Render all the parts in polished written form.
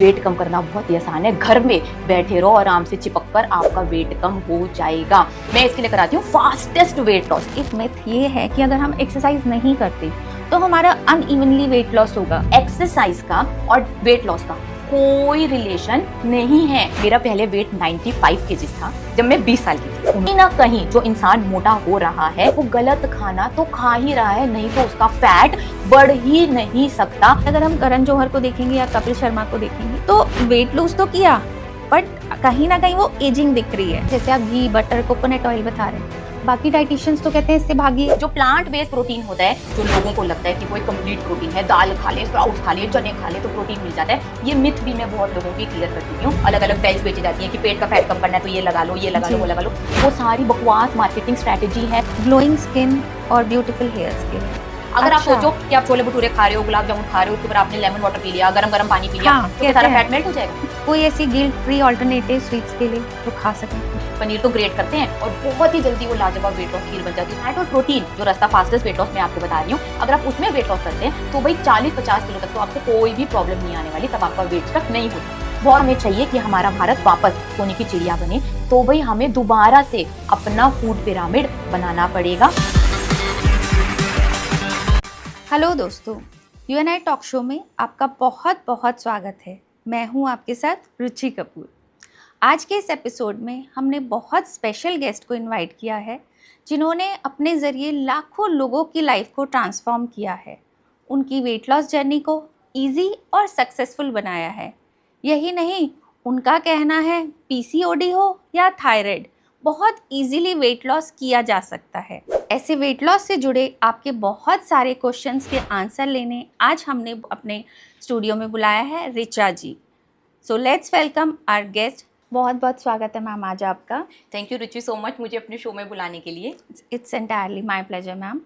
Wait कम करना बहुत ही आसान है। घर में बैठे रहो, आराम से चिपक कर आपका वेट कम हो जाएगा। मैं इसके लिए कराती हूँ फास्टेस्ट वेट लॉस। एक मिथ ये है कि अगर हम एक्सरसाइज नहीं करते तो हमारा अनइवनली वेट लॉस होगा। एक्सरसाइज का और वेट लॉस का कोई रिलेशन नहीं है। मेरा पहले वेट 95 केजीज था जब मैं 20 साल की थी। कहीं ना कहीं जो इंसान मोटा हो रहा है वो गलत खाना तो खा ही रहा है, नहीं तो उसका फैट बढ़ ही नहीं सकता। अगर हम करण जौहर को देखेंगे या कपिल शर्मा को देखेंगे तो वेट लॉस तो किया, बट कहीं ना कहीं वो एजिंग दिख रही है। जैसे आप घी, बटर, कोकोनट ऑयल बता रहे हैं, बाकी डाइटिशियंस तो कहते हैं इससे भागिए। जो प्लांट बेस्ड प्रोटीन होता है, जो लोगों को लगता है कि कोई कंप्लीट प्रोटीन है, दाल खा ले, स्प्राउट्स खा ले, चने खा ले तो प्रोटीन मिल जाता है, ये मिथ भी मैं बहुत लोगों की क्लियर कर चुकी हूँ। अलग अलग बैग्स बेची जाती है कि पेट का फैट कम करना है तो ये लगा लो, ये लगा लो, वो लगा लो। वो सारी बकवास मार्केटिंग स्ट्रेटेजी है। ग्लोइंग स्किन और ब्यूटीफुल हेयर्स के लिए अगर आप सोचो कि आप छोले भटूरे खा रहे हो, गुलाब जामुन खा रहे हो, उसके ऊपर आपने लेमन वाटर पी लिया, गरम गरम पानी पी लिया, तो सारा फैट मेल्ट हो जाएगा। कोई ऐसी गिल्ट फ्री ऑल्टरनेटिव स्वीट्स के लिए तो खा सकें। पनीर तो ग्रेट करते हैं और बहुत ही जल्दी वो लाजवाब वेट लॉस खीर बन जाती है। फैट और प्रोटीन जो रास्ता फास्टेस्ट वेट लॉस मैं आपको बता रही हूँ, अगर आप उसमें वेट लॉस करते हैं तो भाई 40-50 किलो तक तो आपको कोई भी प्रॉब्लम नहीं आने वाली, तब आपका वेट स्टक नहीं होता। बहुत हमें चाहिए कि हमारा भारत वापस सोने की चिड़िया बने, तो भाई हमें दोबारा से अपना फूड पिरामिड बनाना पड़ेगा। हेलो दोस्तों, यूएनआई टॉक शो में आपका बहुत बहुत स्वागत है। मैं हूं आपके साथ रुचि कपूर। आज के इस एपिसोड में हमने बहुत स्पेशल गेस्ट को इनवाइट किया है जिन्होंने अपने ज़रिए लाखों लोगों की लाइफ को ट्रांसफॉर्म किया है, उनकी वेट लॉस जर्नी को इजी और सक्सेसफुल बनाया है। यही नहीं, उनका कहना है पीसीओडी हो या थायराइड, बहुत इजीली वेट लॉस किया जा सकता है। ऐसे वेट लॉस से जुड़े आपके बहुत सारे क्वेश्चंस के आंसर लेने आज हमने अपने स्टूडियो में बुलाया है Richa ji. So let's welcome our guest. बहुत बहुत स्वागत है मैम आज आपका। Thank you Ruchi so much मुझे अपने शो में बुलाने के लिए। It's entirely my pleasure ma'am.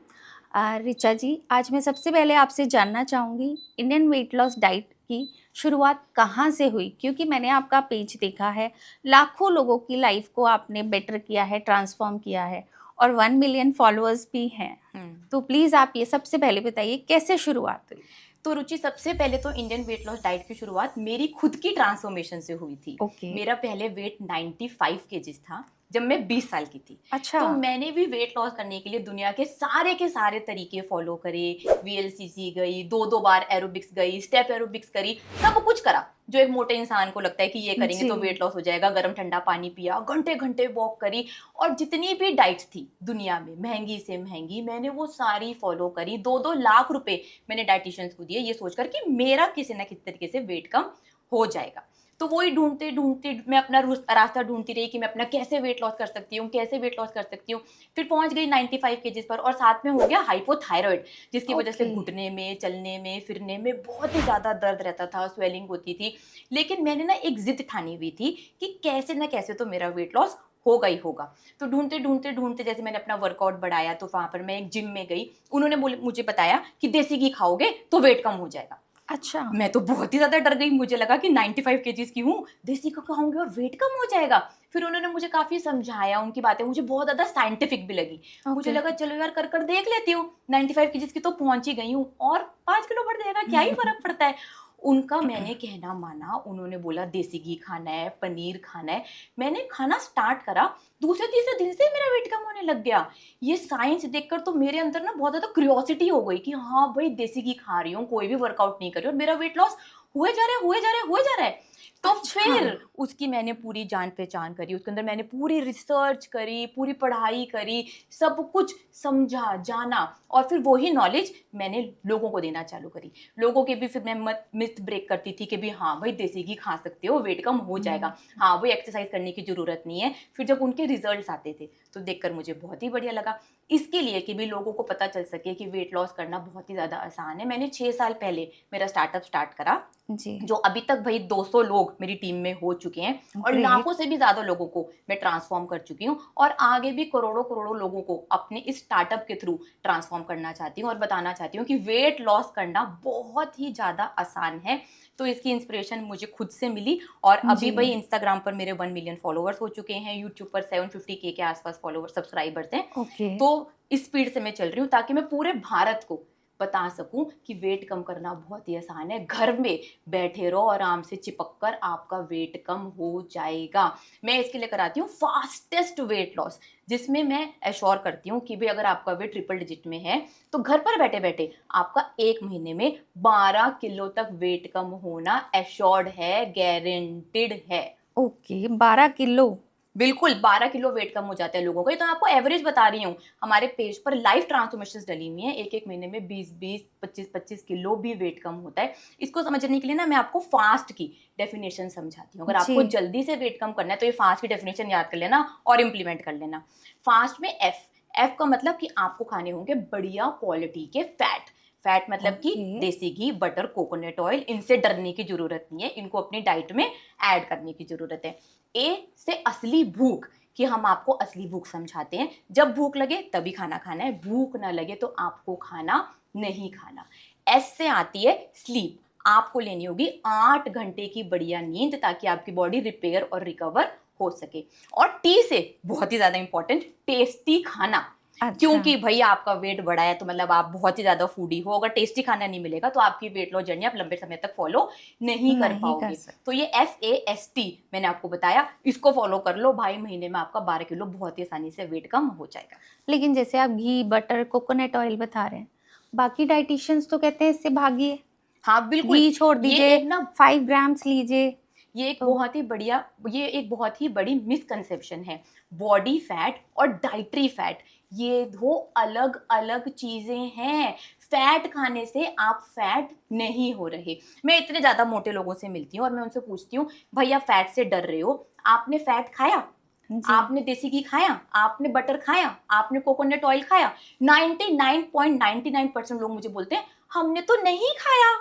Richa ji, आज मैं सबसे पहले आपसे जानना चाहूँगी इंडियन वेट लॉस डाइट की शुरुआत कहाँ से हुई, क्योंकि मैंने आपका पेज देखा है, लाखों लोगों की लाइफ को आपने बेटर किया है, ट्रांसफॉर्म किया है और 1 मिलियन फॉलोअर्स भी हैं। तो प्लीज़ आप ये सबसे पहले बताइए कैसे शुरुआत हुई। तो रुचि, सबसे पहले तो इंडियन वेट लॉस डाइट की शुरुआत मेरी खुद की ट्रांसफॉर्मेशन से हुई थी। मेरा पहले वेट 95 केजीज था जब मैं 20 साल की थी। अच्छा। तो मैंने भी वेट लॉस करने के लिए दुनिया के सारे तरीके फॉलो करे। वीएलसीसी गई, 2 बार एरोबिक्स गई, स्टेप एरोबिक्स करी, सब कुछ करा जो एक मोटे इंसान को लगता है कि ये करेंगे तो वेट लॉस हो जाएगा। गर्म ठंडा पानी पिया, घंटे घंटे वॉक करी, और जितनी भी डाइट्स थी दुनिया में महंगी से महंगी, मैंने वो सारी फॉलो करी। 2-2 लाख रुपए मैंने डाइटिशियंस को दिए ये सोचकर कि मेरा किसी ना किसी तरीके से वेट कम हो जाएगा। तो वही ढूंढते ढूंढते मैं अपना रास्ता ढूंढती रही कि मैं अपना कैसे वेट लॉस कर सकती हूँ, कैसे वेट लॉस कर सकती हूँ। फिर पहुंच गई 95 केजीज पर, और साथ में हो गया हाइपोथायराइड, जिसकी वजह से घुटने में, चलने में, फिरने में बहुत ही ज्यादा दर्द रहता था, स्वेलिंग होती थी। लेकिन मैंने ना एक जिद ठानी हुई थी कि कैसे ना कैसे तो मेरा वेट लॉस होगा ही होगा। तो ढूंढते ढूंढते ढूंढते जैसे मैंने अपना वर्कआउट बढ़ाया, तो वहां पर मैं एक जिम में गई। उन्होंने मुझे बताया कि देसी घी खाओगे तो वेट कम हो जाएगा। अच्छा। मैं तो बहुत ही ज्यादा डर गई, मुझे लगा कि 95 केजीज की हूँ, देसी घी खाऊंगी और वेट कम हो जाएगा। फिर उन्होंने मुझे काफी समझाया, उनकी बातें मुझे बहुत ज्यादा साइंटिफिक भी लगी। मुझे लगा चलो यार कर देख लेती हूँ, 95 केजीज की तो पहुंच ही गई हूँ, और 5 किलो बढ़ जाएगा, क्या ही फर्क पड़ता है। उनका मैंने कहना माना, उन्होंने बोला देसी घी खाना है, पनीर खाना है। मैंने खाना स्टार्ट करा, दूसरे तीसरे दिन से मेरा वेट कम होने लग गया। ये साइंस देखकर तो मेरे अंदर ना बहुत ज्यादा क्यूरियोसिटी हो गई कि हाँ भाई, देसी घी खा रही हूँ, कोई भी वर्कआउट नहीं कर रही हूँ, मेरा वेट लॉस हुए जा रहा है। तो फिर उसकी मैंने पूरी जान पहचान करी, उसके अंदर मैंने पूरी रिसर्च करी, पूरी पढ़ाई करी, सब कुछ समझा जाना, और फिर वही नॉलेज मैंने लोगों को देना चालू करी। लोगों के भी फिर मैं मिथ ब्रेक करती थी कि भी हाँ भाई, देसी घी खा सकते हो, वेट कम हो जाएगा, हाँ भाई एक्सरसाइज करने की जरूरत नहीं है। फिर जब उनके रिजल्ट्स आते थे तो देखकर मुझे बहुत ही बढ़िया लगा। इसके लिए कि भी लोगों को पता चल सके कि वेट लॉस करना बहुत ही ज्यादा आसान है, मैंने 6 साल पहले मेरा स्टार्टअप स्टार्ट करा जी। जो अभी तक भाई 200 लोग मेरी टीम में हो चुके हैं, और लाखों से भी ज्यादा लोगों को मैं ट्रांसफॉर्म कर चुकी हूँ, और आगे भी करोड़ों लोगों को अपने इस स्टार्टअप के थ्रू ट्रांसफॉर्म करना चाहती हूँ, और बताना चाहती हूँ कि वेट लॉस करना बहुत ही ज्यादा आसान है। तो इसकी इंस्पिरेशन मुझे खुद से मिली, और अभी भाई इंस्टाग्राम पर मेरे 1 मिलियन फॉलोअर्स हो चुके हैं, यूट्यूब पर 750K के आसपास फॉलोअर्स सब्सक्राइबर्स हैं। तो इस स्पीड से मैं चल रही हूँ ताकि मैं पूरे भारत को बता सकूं कि वेट कम करना बहुत ही आसान है। घर में बैठे रहो, आराम से चिपक कर आपका वेट कम हो जाएगा। मैं इसके लिए कराती हूँ फास्टेस्ट वेट लॉस, जिसमें मैं एश्योर करती हूँ कि भाई अगर आपका वेट ट्रिपल डिजिट में है तो घर पर बैठे बैठे आपका 1 महीने में 12 किलो तक वेट कम होना एश्योर्ड है, गारंटेड है। Okay, 12 kilo? बिल्कुल 12 किलो वेट कम हो जाता है लोगों का। ये तो मैं आपको एवरेज बता रही हूँ। हमारे पेज पर लाइव ट्रांसफॉर्मेशंस डली हुई है, एक एक महीने में 20-20, 25-25 किलो भी वेट कम होता है। इसको समझने के लिए ना मैं आपको फास्ट की डेफिनेशन समझाती हूँ। अगर आपको जी। जल्दी से वेट कम करना है तो ये फास्ट की डेफिनेशन याद कर लेना और इम्प्लीमेंट कर लेना। फास्ट में एफ का मतलब कि आपको खाने होंगे बढ़िया क्वालिटी के फैट। फैट मतलब कि ओके। देसी घी, बटर, कोकोनट ऑयल, इनसे डरने की जरूरत नहीं है, इनको अपनी डाइट में ऐड करने की जरूरत है। ए से असली भूख, कि हम आपको असली भूख समझाते हैं। जब भूख लगे तभी खाना खाना है, भूख ना लगे तो आपको खाना नहीं खाना। एस से आती है स्लीप, आपको लेनी होगी 8 घंटे की बढ़िया नींद ताकि आपकी बॉडी रिपेयर और रिकवर हो सके। और टी से बहुत ही ज्यादा इंपॉर्टेंट, टेस्टी खाना। अच्छा। क्योंकि भाई आपका वेट बढ़ा है तो मतलब आप बहुत ही ज्यादा फूडी हो, अगर टेस्टी खाना नहीं मिलेगा तो आपकी वेट लॉस जर्नी आप लंबे समय तक फॉलो नहीं कर नहीं कर पाओगे। सकते। तो ये FAST मैंने आपको बताया, इसको फॉलो कर लो भाई, महीने में आपका 12 किलो बहुत ही आसानी से वेट कम हो जाएगा। लेकिन जैसे आप घी, बटर, कोकोनट ऑयल बता रहे हैं, बाकी डाइटिशियंस तो कहते हैं इससे भागिए, हाँ बिल्कुल। घी छोड़ ये दीजिए, एक ना 5 ग्राम्स लीजिए। ये एक तो बहुत ही बढ़िया, ये एक बहुत ही बड़ी मिसकंसेप्शन है। बॉडी फैट और डाइटरी फैट ये दो अलग अलग चीजें हैं। फैट खाने से आप फैट नहीं हो रहे। मैं इतने ज्यादा मोटे लोगों से मिलती हूँ और मैं उनसे पूछती हूँ भैया फैट से डर रहे हो, आपने फैट खाया, जी। आपने देसी घी खाया, आपने बटर खाया, आपने कोकोनट ऑयल खाया? 99.99% लोग मुझे बोलते हैं हमने तो नहीं खाया।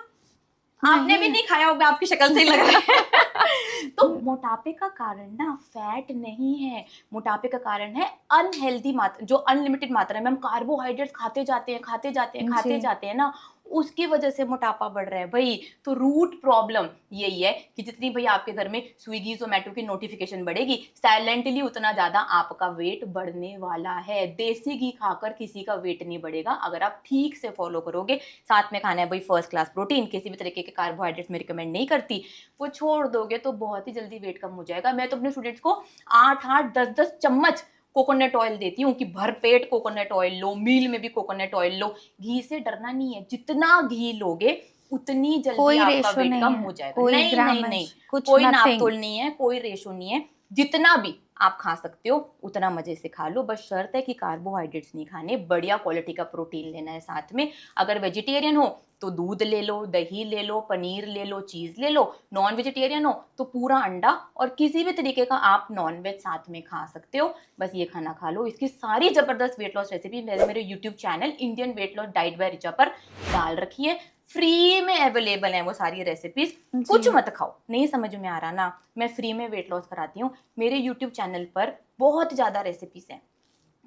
आपने भी नहीं। नहीं खाया होगा, आपकी शक्ल से ही लग रहा है। तो मोटापे का कारण ना फैट नहीं है, मोटापे का कारण है अनहेल्दी मात्रा, जो अनलिमिटेड मात्रा में हम कार्बोहाइड्रेट्स खाते जाते हैं, खाते जाते हैं, जी। खाते जाते हैं ना, उसकी वजह से मोटापा बढ़ रहा है भाई। तो रूट प्रॉब्लम यही है कि जितनी भाई आपके घर में स्विगी जोमेटो की नोटिफिकेशन बढ़ेगी, साइलेंटली उतना ज्यादा आपका वेट बढ़ने वाला है। देसी घी खाकर किसी का वेट नहीं बढ़ेगा अगर आप ठीक से फॉलो करोगे। साथ में खाना है भाई फर्स्ट क्लास प्रोटीन, किसी भी तरीके के कार्बोहाइड्रेट में रिकमेंड नहीं करती, वो छोड़ दोगे तो बहुत ही जल्दी वेट कम हो जाएगा। मैं तो अपने स्टूडेंट्स को 8-8, 10-10 चम्मच कोकोनट ऑयल देती हूँ कि भरपेट कोकोनट ऑयल लो, मील में भी कोकोनट ऑयल लो। घी से डरना नहीं है, जितना घी लोगे उतनी जल्दी कोई आपका रेशो वेट नहीं कम है, हो जाएगा। कोई नहीं नहीं नहीं, ग्रामेज, कुछ कोई नाप नथिंग। तोल नहीं है, कोई रेशो नहीं है। जितना भी आप खा सकते हो उतना मजे से खा लो, बस शर्त है कि कार्बोहाइड्रेट्स नहीं खाने, बढ़िया क्वालिटी का प्रोटीन लेना है साथ में। अगर वेजिटेरियन हो तो दूध ले लो, दही ले लो, पनीर ले लो, चीज ले लो। नॉन वेजिटेरियन हो तो पूरा अंडा और किसी भी तरीके का आप नॉन वेज साथ में खा सकते हो। बस ये खाना खा लो। इसकी सारी जबरदस्त वेट लॉस रेसिपी मैंने मेरे YouTube channel Indian weight loss diet by Richa पर डाल रखी है, फ्री में अवेलेबल है वो सारी रेसिपीज। कुछ जी। मत खाओ, नहीं समझ में आ रहा ना, मैं फ्री में वेट लॉस कराती हूँ। मेरे यूट्यूब चैनल पर बहुत ज्यादा रेसिपीज हैं,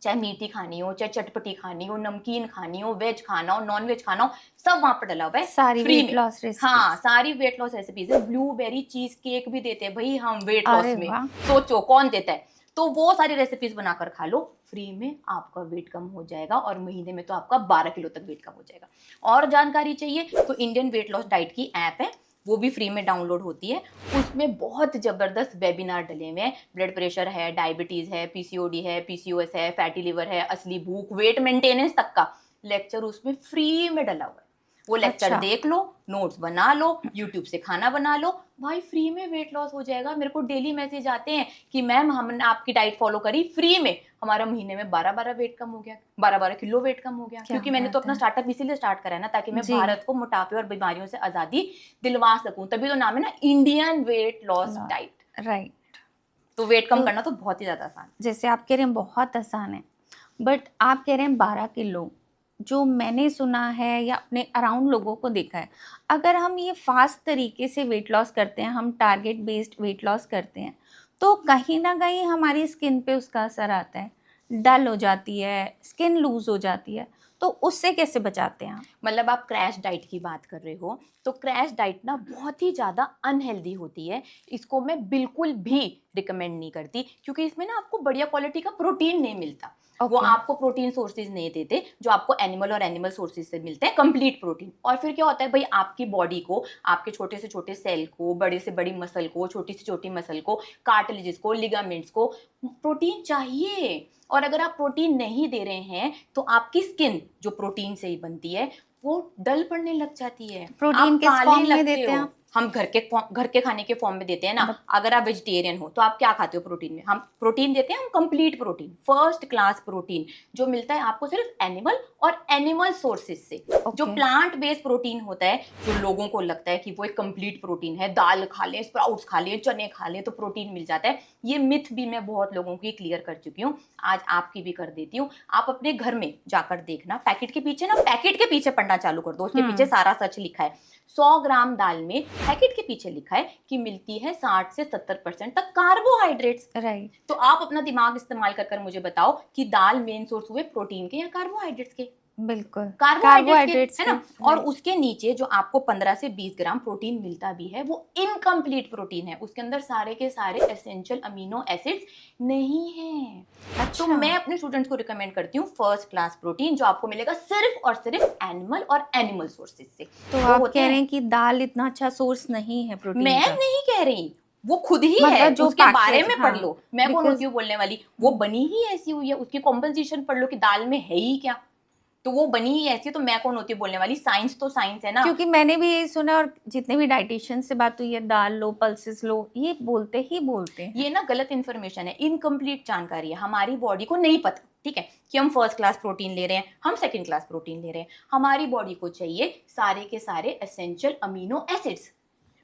चाहे मीठी खानी हो, चाहे चटपटी खानी हो, नमकीन खानी हो, वेज खाना हो, नॉन वेज खाना हो, सब वहां पर डला हुआ है सारी फ्री वेट में। लॉस हाँ रेसिपीज। सारी वेट लॉस रेसिपीज है। ब्लूबेरी चीज केक भी देते हैं भाई हम वेट अरे लॉस में, वाह। सोचो कौन देता है। तो वो सारी रेसिपीज बनाकर खा लो, फ्री में आपका वेट कम हो जाएगा और महीने में तो आपका 12 किलो तक वेट कम हो जाएगा। और जानकारी चाहिए तो इंडियन वेट लॉस डाइट की ऐप है, वो भी फ्री में डाउनलोड होती है। उसमें बहुत जबरदस्त वेबिनार डले हुए हैं, ब्लड प्रेशर है, डायबिटीज है, पीसीओडी है, पीसीओएस है, फैटी लिवर है, असली भूख, वेट मेंटेनेंस तक का लेक्चर उसमें फ्री में डला हुआ है। वो लेक्चर अच्छा। देख लो, नोट्स बना लो, यूट्यूब से खाना बना लो, भाई फ्री में वेट लॉस हो जाएगा। मेरे को डेली मैसेज आते हैं कि मैम हमने आपकी डाइट फॉलो करी फ्री में, हमारा महीने में 12-12 वेट कम हो गया, 12-12 किलो वेट कम हो गया। क्या क्योंकि मैंने तो बात अपना है। स्टार्टअप इसीलिए स्टार्ट करा है ना, ताकि मैं जी। भारत को मोटापे और बीमारियों से आजादी दिलवा सकूं। तभी तो नाम है ना Indian weight loss diet. Right. तो वेट कम तो करना तो बहुत ही ज्यादा आसान। जैसे आप कह रहे हैं बहुत आसान है, बट आप कह रहे हैं 12 किलो, जो मैंने सुना है या अपने अराउंड लोगों को देखा है, अगर हम ये फास्ट तरीके से वेट लॉस करते हैं, हम टारगेट बेस्ड वेट लॉस करते हैं, तो कहीं ना कहीं हमारी स्किन पे उसका असर आता है, डल हो जाती है, स्किन लूज हो जाती है, तो उससे कैसे बचाते हैं आप? मतलब आप क्रैश डाइट की बात कर रहे हो तो क्रैश डाइट ना बहुत ही ज़्यादा अनहेल्दी होती है, इसको मैं बिल्कुल भी रिकमेंड नहीं करती, क्योंकि इसमें ना आपको बढ़िया क्वालिटी का प्रोटीन नहीं मिलता। वो Okay. आपको प्रोटीन सोर्सेज नहीं देते जो आपको एनिमल और एनिमल सोर्सेज से मिलते हैं, कंप्लीट प्रोटीन। और फिर क्या होता है भाई, आपकी बॉडी को, आपके छोटे से छोटे सेल को, बड़े से बड़ी मसल को, छोटी से छोटी मसल को, कार्टिलेजेस को, लिगामेंट्स को प्रोटीन चाहिए। और अगर आप प्रोटीन नहीं दे रहे हैं तो आपकी स्किन जो प्रोटीन से ही बनती है वो डल पड़ने लग जाती है, प्रोटीन आप किस काले फॉर्म में लगते देते हैं हो। आप? हम घर के खाने के फॉर्म में देते हैं ना। अगर आप वेजिटेरियन हो तो आप क्या खाते हो प्रोटीन में? हम प्रोटीन देते हैं, हम complete protein, first class protein जो मिलता है आपको सिर्फ एनिमल और एनिमल सोर्सेज से। जो प्लांट बेस्ड प्रोटीन होता है, जो लोगों को लगता है कि वो एक कंप्लीट प्रोटीन है, दाल खा लें, स्प्राउट्स खा लें, चने खा लें तो प्रोटीन मिल जाता है, ये मिथ भी मैं बहुत लोगों की क्लियर कर चुकी हूँ, आज आपकी भी कर देती हूँ। आप अपने घर में जाकर देखना, पैकेट के पीछे ना, पैकेट के पीछे पढ़ना चालू कर दो, उसके पीछे सारा सच लिखा है। 100 ग्राम दाल में पैकेट के पीछे लिखा है कि मिलती है 60 से 70% तक कार्बोहाइड्रेट्स। राइट। तो आप अपना दिमाग इस्तेमाल कर मुझे बताओ कि दाल मेन सोर्स हुए प्रोटीन के या कार्बोहाइड्रेट्स के? बिल्कुल कार्बोहाइड्रेट्स के, है ना। और उसके नीचे जो आपको 15 से 20 ग्राम प्रोटीन मिलता भी है वो इनकम्प्लीट प्रोटीन है, उसके अंदर सारे के सारे एसेंशियल अमीनो एसिड्स नहीं है। अच्छा। तो मैं अपने स्टूडेंट्स को रिकमेंड करती हूँ फर्स्ट क्लास प्रोटीन, जो आपको मिलेगा सिर्फ और सिर्फ एनिमल और एनिमल सोर्सेज से। तो आप कह रहे हैं कि दाल इतना अच्छा सोर्स नहीं है प्रोटीन मैं का? नहीं कह रही, वो खुद ही मतलब है, जो उसके बारे में पढ़ लो। मैं कौन because- होती हूँ बोलने वाली? वो बनी ही ऐसी हुई है, उसकी कॉम्पोजिशन पढ़ लो कि दाल में है ही क्या, तो वो बनी ही ऐसी है, तो मैं कौन होती हूँ बोलने वाली? साइंस तो साइंस है ना। क्योंकि मैंने भी यही सुना, और जितने भी डाइटिशियन से बात हुई है, दाल लो, पल्सेस लो, ये बोलते हैं। ये ना गलत इन्फॉर्मेशन है, इनकम्प्लीट जानकारी है, हमारी बॉडी को नहीं पता, ठीक है, कि हम फर्स्ट क्लास प्रोटीन ले रहे हैं, हम सेकंड क्लास प्रोटीन ले रहे हैं। हमारी बॉडी को चाहिए सारे के सारे एसेंशियल अमीनो एसिड्स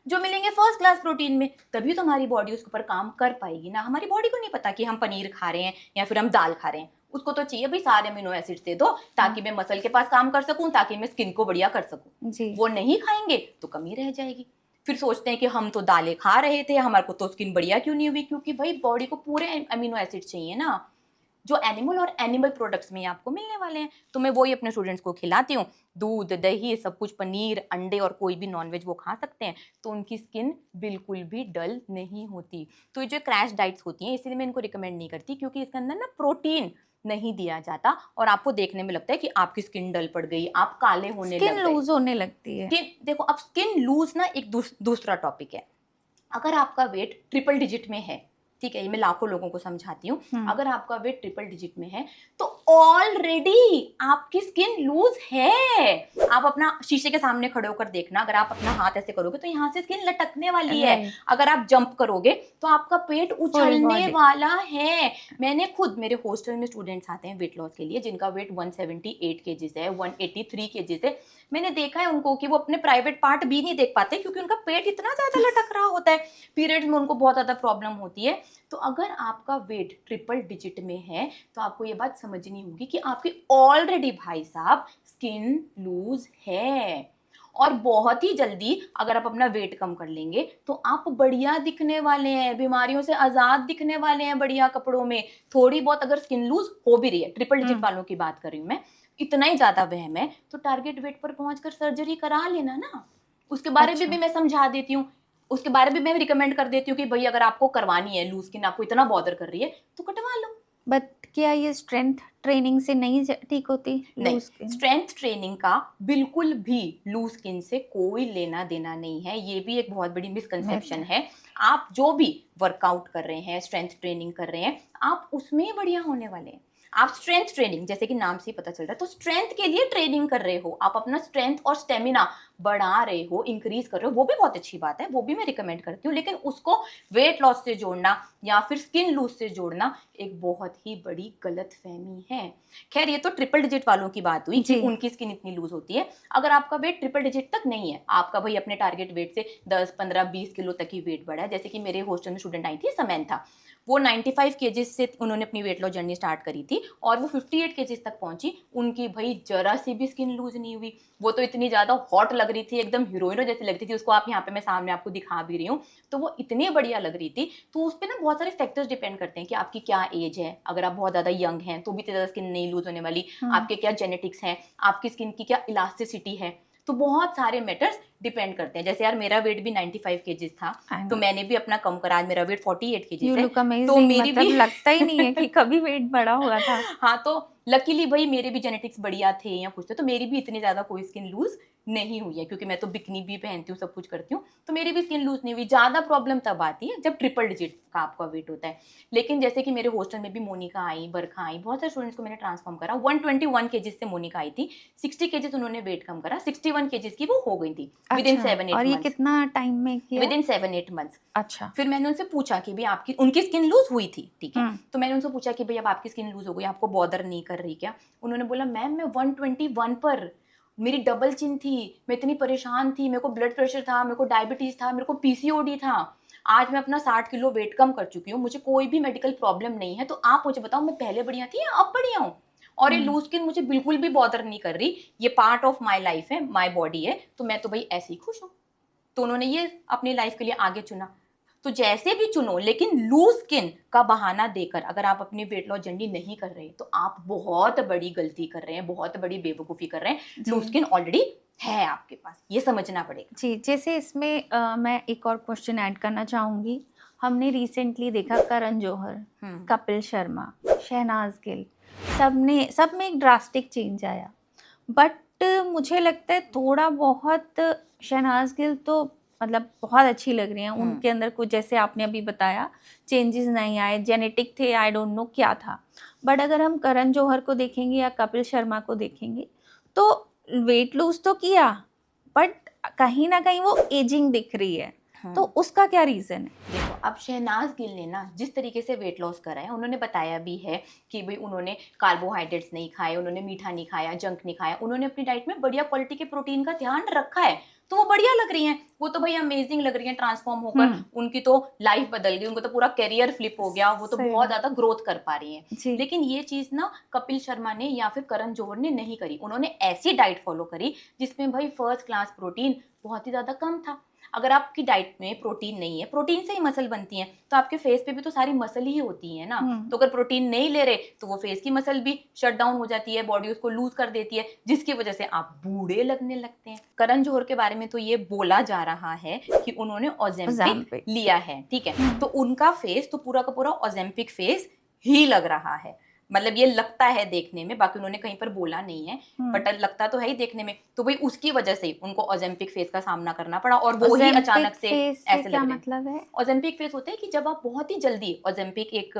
जो मिलेंगे फर्स्ट क्लास प्रोटीन में, तभी तो हमारी बॉडी उसके ऊपर काम कर पाएगी ना। हमारी बॉडी को नहीं पता कि हम पनीर खा रहे हैं या फिर हम दाल खा रहे हैं, उसको तो चाहिए भाई सारे अमीनो एसिड्स दे दो ताकि मैं मसल के पास काम कर सकूं, ताकि मैं स्किन को बढ़िया कर सकूं जी। वो नहीं खाएंगे तो कमी रह जाएगी। फिर सोचते हैं कि हम तो दालें खा रहे थे, हमारे को तो स्किन बढ़िया क्यों नहीं हुई? क्योंकि भाई बॉडी को पूरे अमीनो एसिड चाहिए ना, जो एनिमल और एनिमल प्रोडक्ट्स में आपको मिलने वाले हैं। तो मैं वही अपने स्टूडेंट्स को खिलाती हूँ, दूध, दही, सब कुछ, पनीर, अंडे और कोई भी नॉनवेज वो खा सकते हैं, तो उनकी स्किन बिल्कुल भी डल नहीं होती। तो ये जो क्रैश डाइट्स होती हैं, इसलिए मैं इनको रिकमेंड नहीं करती, क्योंकि इसके अंदर ना प्रोटीन नहीं दिया जाता और आपको देखने में लगता है कि आपकी स्किन डल पड़ गई, आप काले होने लग गए, स्किन लूज होने लगती है। देखो अब स्किन लूज ना एक दूसरा टॉपिक है। अगर आपका वेट ट्रिपल डिजिट में है, ठीक है, ये मैं लाखों लोगों को समझाती हूँ, अगर आपका वेट ट्रिपल डिजिट में है तो ऑलरेडी आपकी स्किन लूज है। आप अपना शीशे के सामने खड़े होकर देखना, अगर आप अपना हाथ ऐसे करोगे तो यहाँ से स्किन लटकने वाली है, अगर आप जंप करोगे तो आपका पेट उछलने वाला है। मैंने खुद, मेरे हॉस्टल में स्टूडेंट्स आते हैं वेट लॉस के लिए जिनका वेट 178 केजीज है, 183 केजीज है। मैंने देखा है उनको कि वो अपने प्राइवेट पार्ट भी नहीं देख पाते क्योंकि उनका पेट इतना ज्यादा लटक रहा होता है, पीरियड्स में उनको बहुत ज्यादा प्रॉब्लम होती है। तो अगर आपका वेट ट्रिपल डिजिट में है तो आपको ये बात समझनी होगी कि आपकी ऑलरेडी भाई साहब स्किन लूज है, और बहुत ही जल्दी अगर आप अपना वेट कम कर लेंगे तो आप बढ़िया दिखने वाले हैं, बीमारियों से आजाद दिखने वाले हैं, बढ़िया कपड़ों में। थोड़ी बहुत अगर स्किन लूज हो भी रही है, ट्रिपल डिजिट वालों की बात कर रही हूँ मैं, इतना ही ज्यादा वहम है तो टारगेट वेट पर पहुंचकर सर्जरी करा लेना ना। उसके बारे में भी मैं समझा देती हूँ, उसके बारे में मैं रिकमेंड कर देती हूँ कि भाई अगर आपको करवानी है लूज स्किन, आपको इतना बॉदर कर रही है तो कटवा लो। बट क्या ये स्ट्रेंथ ट्रेनिंग से नहीं ठीक होती? नहीं, स्ट्रेंथ ट्रेनिंग का बिल्कुल भी लूज स्किन से कोई लेना देना नहीं है, ये भी एक बहुत बड़ी मिसकंसेप्शन है। आप जो भी वर्कआउट कर रहे हैं, स्ट्रेंथ ट्रेनिंग कर रहे हैं, आप उसमें बढ़िया होने वाले हैं। आप स्ट्रेंथ ट्रेनिंग, जैसे कि नाम से ही पता चल रहा है, तो स्ट्रेंथ के लिए ट्रेनिंग कर रहे हो, आप अपना स्ट्रेंथ और स्टेमिना बढ़ा रहे हो, इंक्रीज कर रहे हो, वो भी बहुत अच्छी बात है, वो भी मैं रिकमेंड करती हूँ। लेकिन उसको वेट लॉस से जोड़ना या फिर स्किन लूज से जोड़ना एक बहुत ही बड़ी गलतफहमी है। खैर ये तो ट्रिपल डिजिट वालों की बात हुई कि उनकी स्किन इतनी लूज होती है। अगर आपका वेट ट्रिपल डिजिट तक नहीं है, आपका भाई अपने टारगेट वेट से 10, 15, 20 किलो तक ही वेट बढ़ा है, जैसे कि मेरे हॉस्टल में स्टूडेंट आई थी समैंथा, वो 95 केजीज से उन्होंने अपनी वेट लॉस जर्नी स्टार्ट करी थी और वो 58 केजीज तक पहुंची। उनकी भाई जरा सी भी स्किन लूज नहीं हुई, वो तो इतनी ज्यादा हॉट लग रही थी, एकदम हीरोइनो जैसी लगती थी उसको। आप यहाँ पे मैं सामने आपको दिखा भी रही हूँ, तो वो इतनी बढ़िया लग रही थी। तो उस पर ना बहुत सारे फैक्टर्स डिपेंड करते हैं कि आपकी क्या एज है, अगर आप बहुत ज्यादा यंग हैं तो भी इतनी ज्यादा स्किन नहीं लूज होने वाली, आपके क्या जेनेटिक्स हैं, आपकी स्किन की क्या इलास्टिसिटी है, तो बहुत सारे मैटर्स डिपेंड करते हैं। जैसे यार मेरा वेट भी 95 केजीज था, तो मैंने भी अपना कम करा, आज मेरा वेट 48 केजीज है, तो मेरी मतलब भी लगता ही नहीं है कि कभी वेट बढ़ा हुआ था। हाँ, तो लकीली भाई मेरे भी जेनेटिक्स बढ़िया थे या कुछ थे, तो मेरी भी इतनी ज्यादा कोई स्किन लूज नहीं हुई है, क्योंकि मैं तो बिकनी भी पहनती हूँ, सब कुछ करती हूँ, तो मेरी भी स्किन लूज नहीं हुई। ज्यादा प्रॉब्लम तब आती है जब ट्रिपल डिजिट का आपका वेट होता है। लेकिन जैसे कि मेरे हॉस्टल में भी मोनिका आई, बरखा आई, बहुत सारे स्टूडेंट्स को मैंने ट्रांसफॉर्म करा। 121 केजीज से मोनिका आई थी, 60 केजीज उन्होंने वेट कम करा, 61 केजीज की वो हो गई थी विद इन 7-8 मंथ्स। और ये कितना टाइम में किया? With in 7-8 months. अच्छा। फिर मैंने उनसे पूछा कि भाई आपकी, उनकी स्किन लूज हुई थी, ठीक है, तो मैंने उनसे पूछा कि भाई अब आपकी स्किन लूज हो गई, आपको बॉदर नहीं कर रही क्या? उन्होंने बोला मैम मैं 121 पर, मेरी डबल चिन थी, मैं इतनी परेशान थी, मेरे को ब्लड प्रेशर था, मेरे को डायबिटीज था, मेरे को पीसीओडी था, आज मैं अपना 60 किलो वेट कम कर चुकी हूँ, मुझे कोई भी मेडिकल प्रॉब्लम नहीं है, तो आप मुझे बताओ मैं पहले बढ़िया थी या अब बढ़िया हूँ? और ये लूज स्किन मुझे बिल्कुल भी बॉदर नहीं कर रही, ये पार्ट ऑफ माई लाइफ है, माई बॉडी है, तो मैं तो भाई ऐसे ही खुश हूँ। तो उन्होंने ये अपनी लाइफ के लिए आगे चुना। तो जैसे भी चुनो, लेकिन लूज स्किन का बहाना देकर अगर आप अपनी वेट लॉस जर्नी नहीं कर रहे, तो आप बहुत बड़ी गलती कर रहे हैं, बहुत बड़ी बेवकूफी कर रहे हैं। लूज स्किन ऑलरेडी है आपके पास, ये समझना पड़ेगा। जी, जैसे इसमें मैं एक और क्वेश्चन ऐड करना चाहूंगी। हमने रिसेंटली देखा करण जौहर, कपिल शर्मा, शहनाज गिल, सब में एक ड्रास्टिक चेंज आया। बट मुझे लगता है थोड़ा बहुत शहनाज गिल तो मतलब बहुत अच्छी लग रही हैं, उनके अंदर कुछ जैसे आपने अभी बताया चेंजेस नहीं आए, जेनेटिक थे, आई डोंट नो क्या था। बट अगर हम करण जौहर को देखेंगे या कपिल शर्मा को देखेंगे तो वेट लूज तो किया, बट कहीं ना कहीं वो एजिंग दिख रही है, तो उसका क्या रीजन है? देखो, अब शहनाज गिल ने ना जिस तरीके से वेट लॉस करा है, उन्होंने बताया भी है कि भाई उन्होंने कार्बोहाइड्रेट्स नहीं खाए, उन्होंने मीठा नहीं खाया, जंक नहीं खाया, उन्होंने अपनी डाइट में बढ़िया क्वालिटी के प्रोटीन का ध्यान रखा है, तो वो बढ़िया लग रही हैं, वो तो भाई अमेजिंग लग रही हैं ट्रांसफॉर्म होकर, उनकी तो लाइफ बदल गई, उनको तो पूरा करियर फ्लिप हो गया, वो तो बहुत ज्यादा ग्रोथ कर पा रही हैं। लेकिन ये चीज ना कपिल शर्मा ने या फिर करण जौहर ने नहीं करी। उन्होंने ऐसी डाइट फॉलो करी जिसमें भाई फर्स्ट क्लास प्रोटीन बहुत ही ज्यादा कम था। अगर आपकी डाइट में प्रोटीन नहीं है, प्रोटीन से ही मसल बनती हैं, तो आपके फेस पे भी तो सारी मसल ही होती है ना, तो अगर प्रोटीन नहीं ले रहे तो वो फेस की मसल भी शट डाउन हो जाती है, बॉडी उसको लूज कर देती है, जिसकी वजह से आप बूढ़े लगने लगते हैं। करण जौहर के बारे में तो ये बोला जा रहा है कि उन्होंने ओजेम्पिक लिया है, ठीक है, तो उनका फेस तो पूरा का पूरा ओजेम्पिक फेस ही लग रहा है, मतलब ये लगता है देखने में, बाकी उन्होंने कहीं पर बोला नहीं है, बट लगता तो है ही देखने में। तो भाई उसकी वजह से उनको ओजेम्पिक फेस का सामना करना पड़ा, और वो ही अचानक से ऐसे लग रहे हैं। मतलब है ओजेम्पिक फेस होता है कि जब आप बहुत ही जल्दी, ओजेम्पिक एक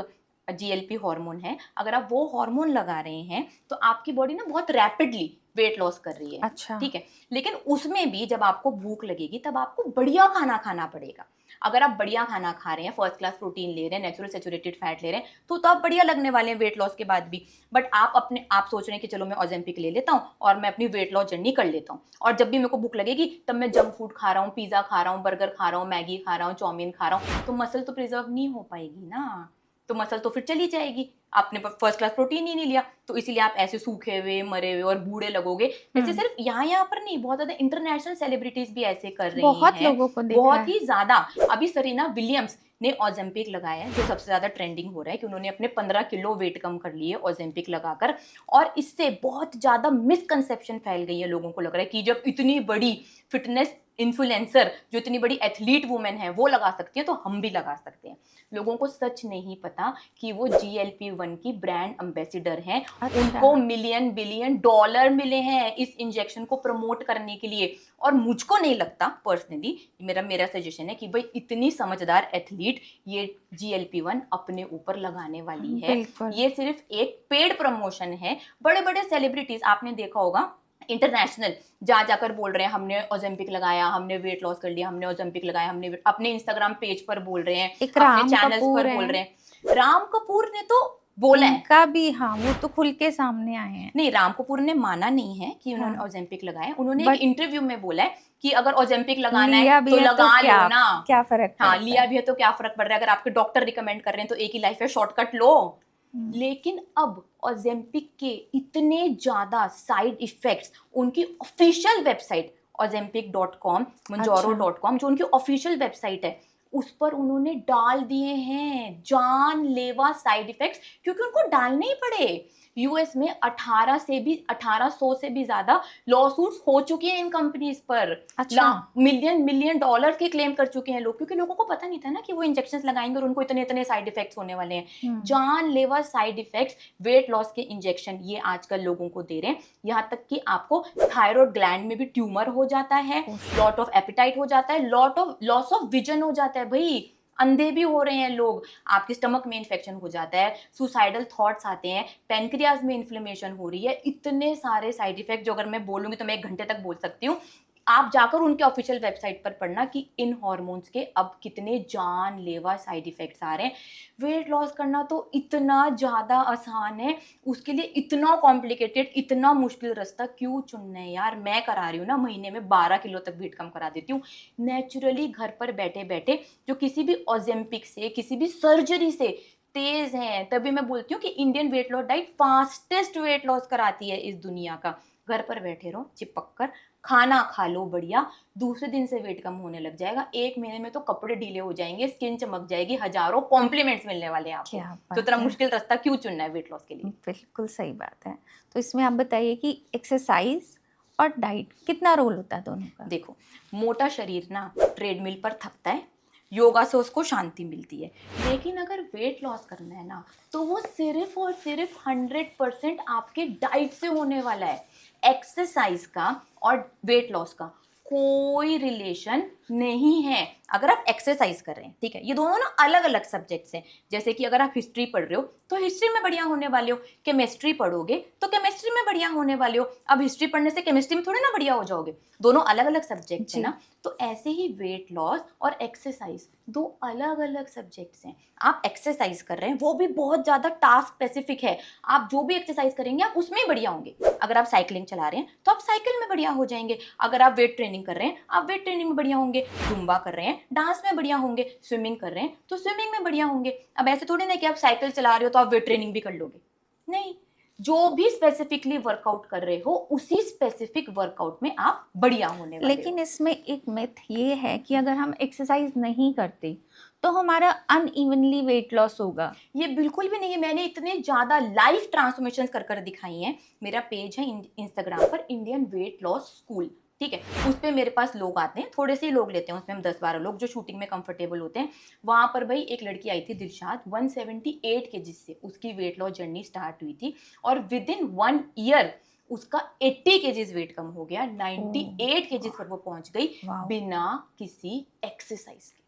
जीएलपी हार्मोन है, अगर आप वो हार्मोन लगा रहे हैं तो आपकी बॉडी ना बहुत रैपिडली वेट लॉस कर रही है। अच्छा। ठीक है, लेकिन उसमें भी जब आपको भूख लगेगी तब आपको बढ़िया खाना खाना पड़ेगा। अगर आप बढ़िया खाना खा रहे हैं, फर्स्ट क्लास प्रोटीन ले रहे हैं, नेचुरल सैचुरेटेड फैट ले रहे हैं, तो आप बढ़िया लगने वाले हैं वेट लॉस के बाद भी। बट आप सोच रहे हैं कि चलो मैं ओजेम्पिक ले लेता हूँ और मैं अपनी वेट लॉस जर्नी कर लेता हूँ, और जब भी मेरे को भूख लगेगी तब मैं जंक फूड खा रहा हूँ, पिज्जा खा रहा हूँ, बर्गर खा रहा हूँ, मैगी खा रहा हूँ, चाउमीन खा रहा हूँ, तो मसल तो प्रिजर्व नहीं हो पाएगी ना, तो मसल तो फिर चली जाएगी। आपने फर्स्ट क्लास प्रोटीन ही नहीं लिया, तो इसीलिए आप ऐसे सूखे हुए, मरे हुए और बूढ़े लगोगे। ऐसे सिर्फ यहाँ पर नहीं, बहुत ज्यादा इंटरनेशनल सेलिब्रिटीज भी ऐसे कर रही हैं, बहुत लोगों को देखा बहुत ही ज्यादा। अभी सरीना विलियम्स ने ओजेम्पिक लगाया है, जो सबसे ज्यादा ट्रेंडिंग हो रहा है कि उन्होंने अपने 15 किलो वेट कम कर लिए ओजेम्पिक लगाकर, और इससे बहुत ज्यादा मिसकंसेप्शन फैल गई है। लोगों को लग रहा है कि जब इतनी बड़ी फिटनेस इन्फ्लुएंसर, जो इतनी बड़ी एथलीट वुमेन है, वो लगा सकती है तो हम भी लगा सकते हैं। लोगों को सच नहीं पता कि वो GLP-1 की ब्रांड एम्बेसडर हैं। अच्छा। उनको मिलियन बिलियन डॉलर मिले हैं इस इंजेक्शन को प्रमोट करने के लिए। और मुझको नहीं लगता पर्सनली, मेरा सजेशन है कि भाई इतनी समझदार एथलीट ये GLP-1 अपने ऊपर लगाने वाली है। ये सिर्फ एक पेड प्रमोशन है। बड़े बड़े सेलिब्रिटीज आपने देखा होगा, इंटरनेशनल जाकर बोल रहे हैं हमने ओजेम्पिक लगाया, हमने वेट लॉस कर लिया, हमने ओजेम्पिक लगाया, हमने अपने इंस्टाग्राम पेज पर बोल रहे हैं, अपने चैनल्स पर बोल रहे हैं। राम कपूर ने तो बोला है का भी, हाँ, वो तो खुल के सामने आए हैं। नहीं, राम कपूर ने माना नहीं है कि उन्होंने ओजेम्पिक लगाया। उन्होंने एक इंटरव्यू में बोला है कि अगर ओजेम्पिक लगाना है तो लगा लो ना, क्या फर्क हाँ, लिया भी है तो क्या फर्क पड़ रहा है, अगर आपके डॉक्टर रिकमेंड कर रहे हैं तो एक ही लाइफ है, शॉर्टकट लो। लेकिन अब ओजेम्पिक के इतने ज्यादा साइड इफेक्ट्स, उनकी ऑफिशियल वेबसाइट ozempic.com, monjaro.com, जो उनकी ऑफिशियल वेबसाइट है, उस पर उन्होंने डाल दिए हैं जानलेवा साइड इफेक्ट्स, क्योंकि उनको डालने ही पड़े। यूएस में 1800 से भी ज्यादा लॉसूट्स हो चुकी हैं इन कंपनीज पर। अच्छा। मिलियन मिलियन डॉलर के क्लेम कर चुके हैं लोग, क्योंकि लोगों को पता नहीं था ना कि वो इंजेक्शंस लगाएंगे और उनको इतने इतने साइड इफेक्ट्स होने वाले हैं। जानलेवा साइड इफेक्ट्स वेट लॉस के इंजेक्शन ये आजकल लोगों को दे रहे हैं। यहाँ तक कि आपको थायराइड ग्लैंड में भी ट्यूमर हो जाता है, लॉट ऑफ एपिटाइट हो जाता है, lot of loss of vision हो जाता है, भाई अंधे भी हो रहे हैं लोग, आपके स्टमक में इन्फेक्शन हो जाता है, सुसाइडल थॉट्स आते हैं, पेनक्रियाज में इन्फ्लेमेशन हो रही है, इतने सारे साइड इफेक्ट जो अगर मैं बोलूंगी तो मैं 1 घंटे तक बोल सकती हूँ। आप जाकर उनके ऑफिशियल वेबसाइट पर पढ़ना कि इन हॉर्मोन्स के अब कितने जानलेवा साइड इफेक्ट्स आ रहे हैं। वेट लॉस करना तो इतना ज्यादा आसान है, उसके लिए इतना कॉम्प्लिकेटेड, इतना मुश्किल रास्ता क्यों चुनना है यार। मैं करा रही हूँ ना, महीने में 12 किलो तक वेट कम करा देती हूँ नेचुरली, घर पर बैठे बैठे, जो किसी भी ओजेम्पिक से, किसी भी सर्जरी से तेज हैं। तभी मैं बोलती हूँ कि Indian weight loss diet fastest weight loss कराती है इस दुनिया का। घर पर बैठे रहो, चिपक कर खाना खा लो बढ़िया, दूसरे दिन से वेट कम होने लग जाएगा। 1 महीने में तो कपड़े ढीले हो जाएंगे, स्किन चमक जाएगी, हजारों कॉम्प्लीमेंट्स मिलने वाले हैं आपको। तो इतना मुश्किल रास्ता क्यों चुनना है वेट लॉस के लिए। बिल्कुल सही बात है। तो इसमें आप बताइए कि एक्सरसाइज और डाइट कितना रोल होता है दोनों का। देखो, मोटा शरीर ना ट्रेडमिल पर थकता है, योगा से उसको शांति मिलती है, लेकिन अगर वेट लॉस करना है ना तो वो सिर्फ और सिर्फ 100% आपके डाइट से होने वाला है। एक्सरसाइज का और वेट लॉस का कोई रिलेशन नहीं है। अगर आप एक्सरसाइज कर रहे हैं, ठीक है, ये दोनों ना अलग अलग सब्जेक्ट्स हैं। जैसे कि अगर आप हिस्ट्री पढ़ रहे हो तो हिस्ट्री में बढ़िया होने वाले हो, केमिस्ट्री पढ़ोगे तो केमिस्ट्री में बढ़िया होने वाले हो। अब हिस्ट्री पढ़ने से केमिस्ट्री में थोड़ी ना बढ़िया हो जाओगे, दोनों अलग अलग सब्जेक्ट है ना। तो ऐसे ही वेट लॉस और एक्सरसाइज 2 अलग अलग सब्जेक्ट्स हैं। आप एक्सरसाइज कर रहे हैं, वो भी बहुत ज्यादा टास्क स्पेसिफिक है, आप जो भी एक्सरसाइज करेंगे आप उसमें बढ़िया होंगे। अगर आप साइकिलिंग चला रहे हैं तो आप साइकिल में बढ़िया हो जाएंगे, अगर आप वेट ट्रेनिंग कर रहे हैं आप वेट ट्रेनिंग में बढ़िया होंगे, जुम्बा कर रहे हैं डांस में बढ़िया होंगे, स्विमिंग कर रहे हैं तो स्विमिंग में बढ़िया होंगे। अब ऐसे थोड़ी ना कि आप साइकिल चला रहे हो तो आप वेट ट्रेनिंग भी कर लोगे, नहीं। जो भी स्पेसिफिकली वर्कआउट कर रहे हो उसी स्पेसिफिक वर्कआउट में आप बढ़िया होने वाले लेकिन इसमें एक मिथ ये है कि अगर हम एक्सरसाइज नहीं करते तो हमारा अनइवनली वेट लॉस होगा। ये बिल्कुल भी नहीं है। मैंने इतने ज्यादा लाइफ ट्रांसफॉर्मेशंस कर दिखाई हैं। मेरा पेज है इंस्टाग्राम पर, इंडियन वेट लॉस स्कूल, ठीक है, उस पर मेरे पास लोग आते हैं, थोड़े से ही लोग लेते हैं, उसमें हम 10-12 लोग जो शूटिंग में कंफर्टेबल होते हैं। वहां पर भाई एक लड़की आई थी दिलशाद, 178 केजी से उसकी वेट लॉस जर्नी स्टार्ट हुई थी और विद इन 1 ईयर उसका 80 केजीज वेट कम हो गया, 98 केजीज पर वो पहुंच गई बिना किसी एक्सरसाइज के।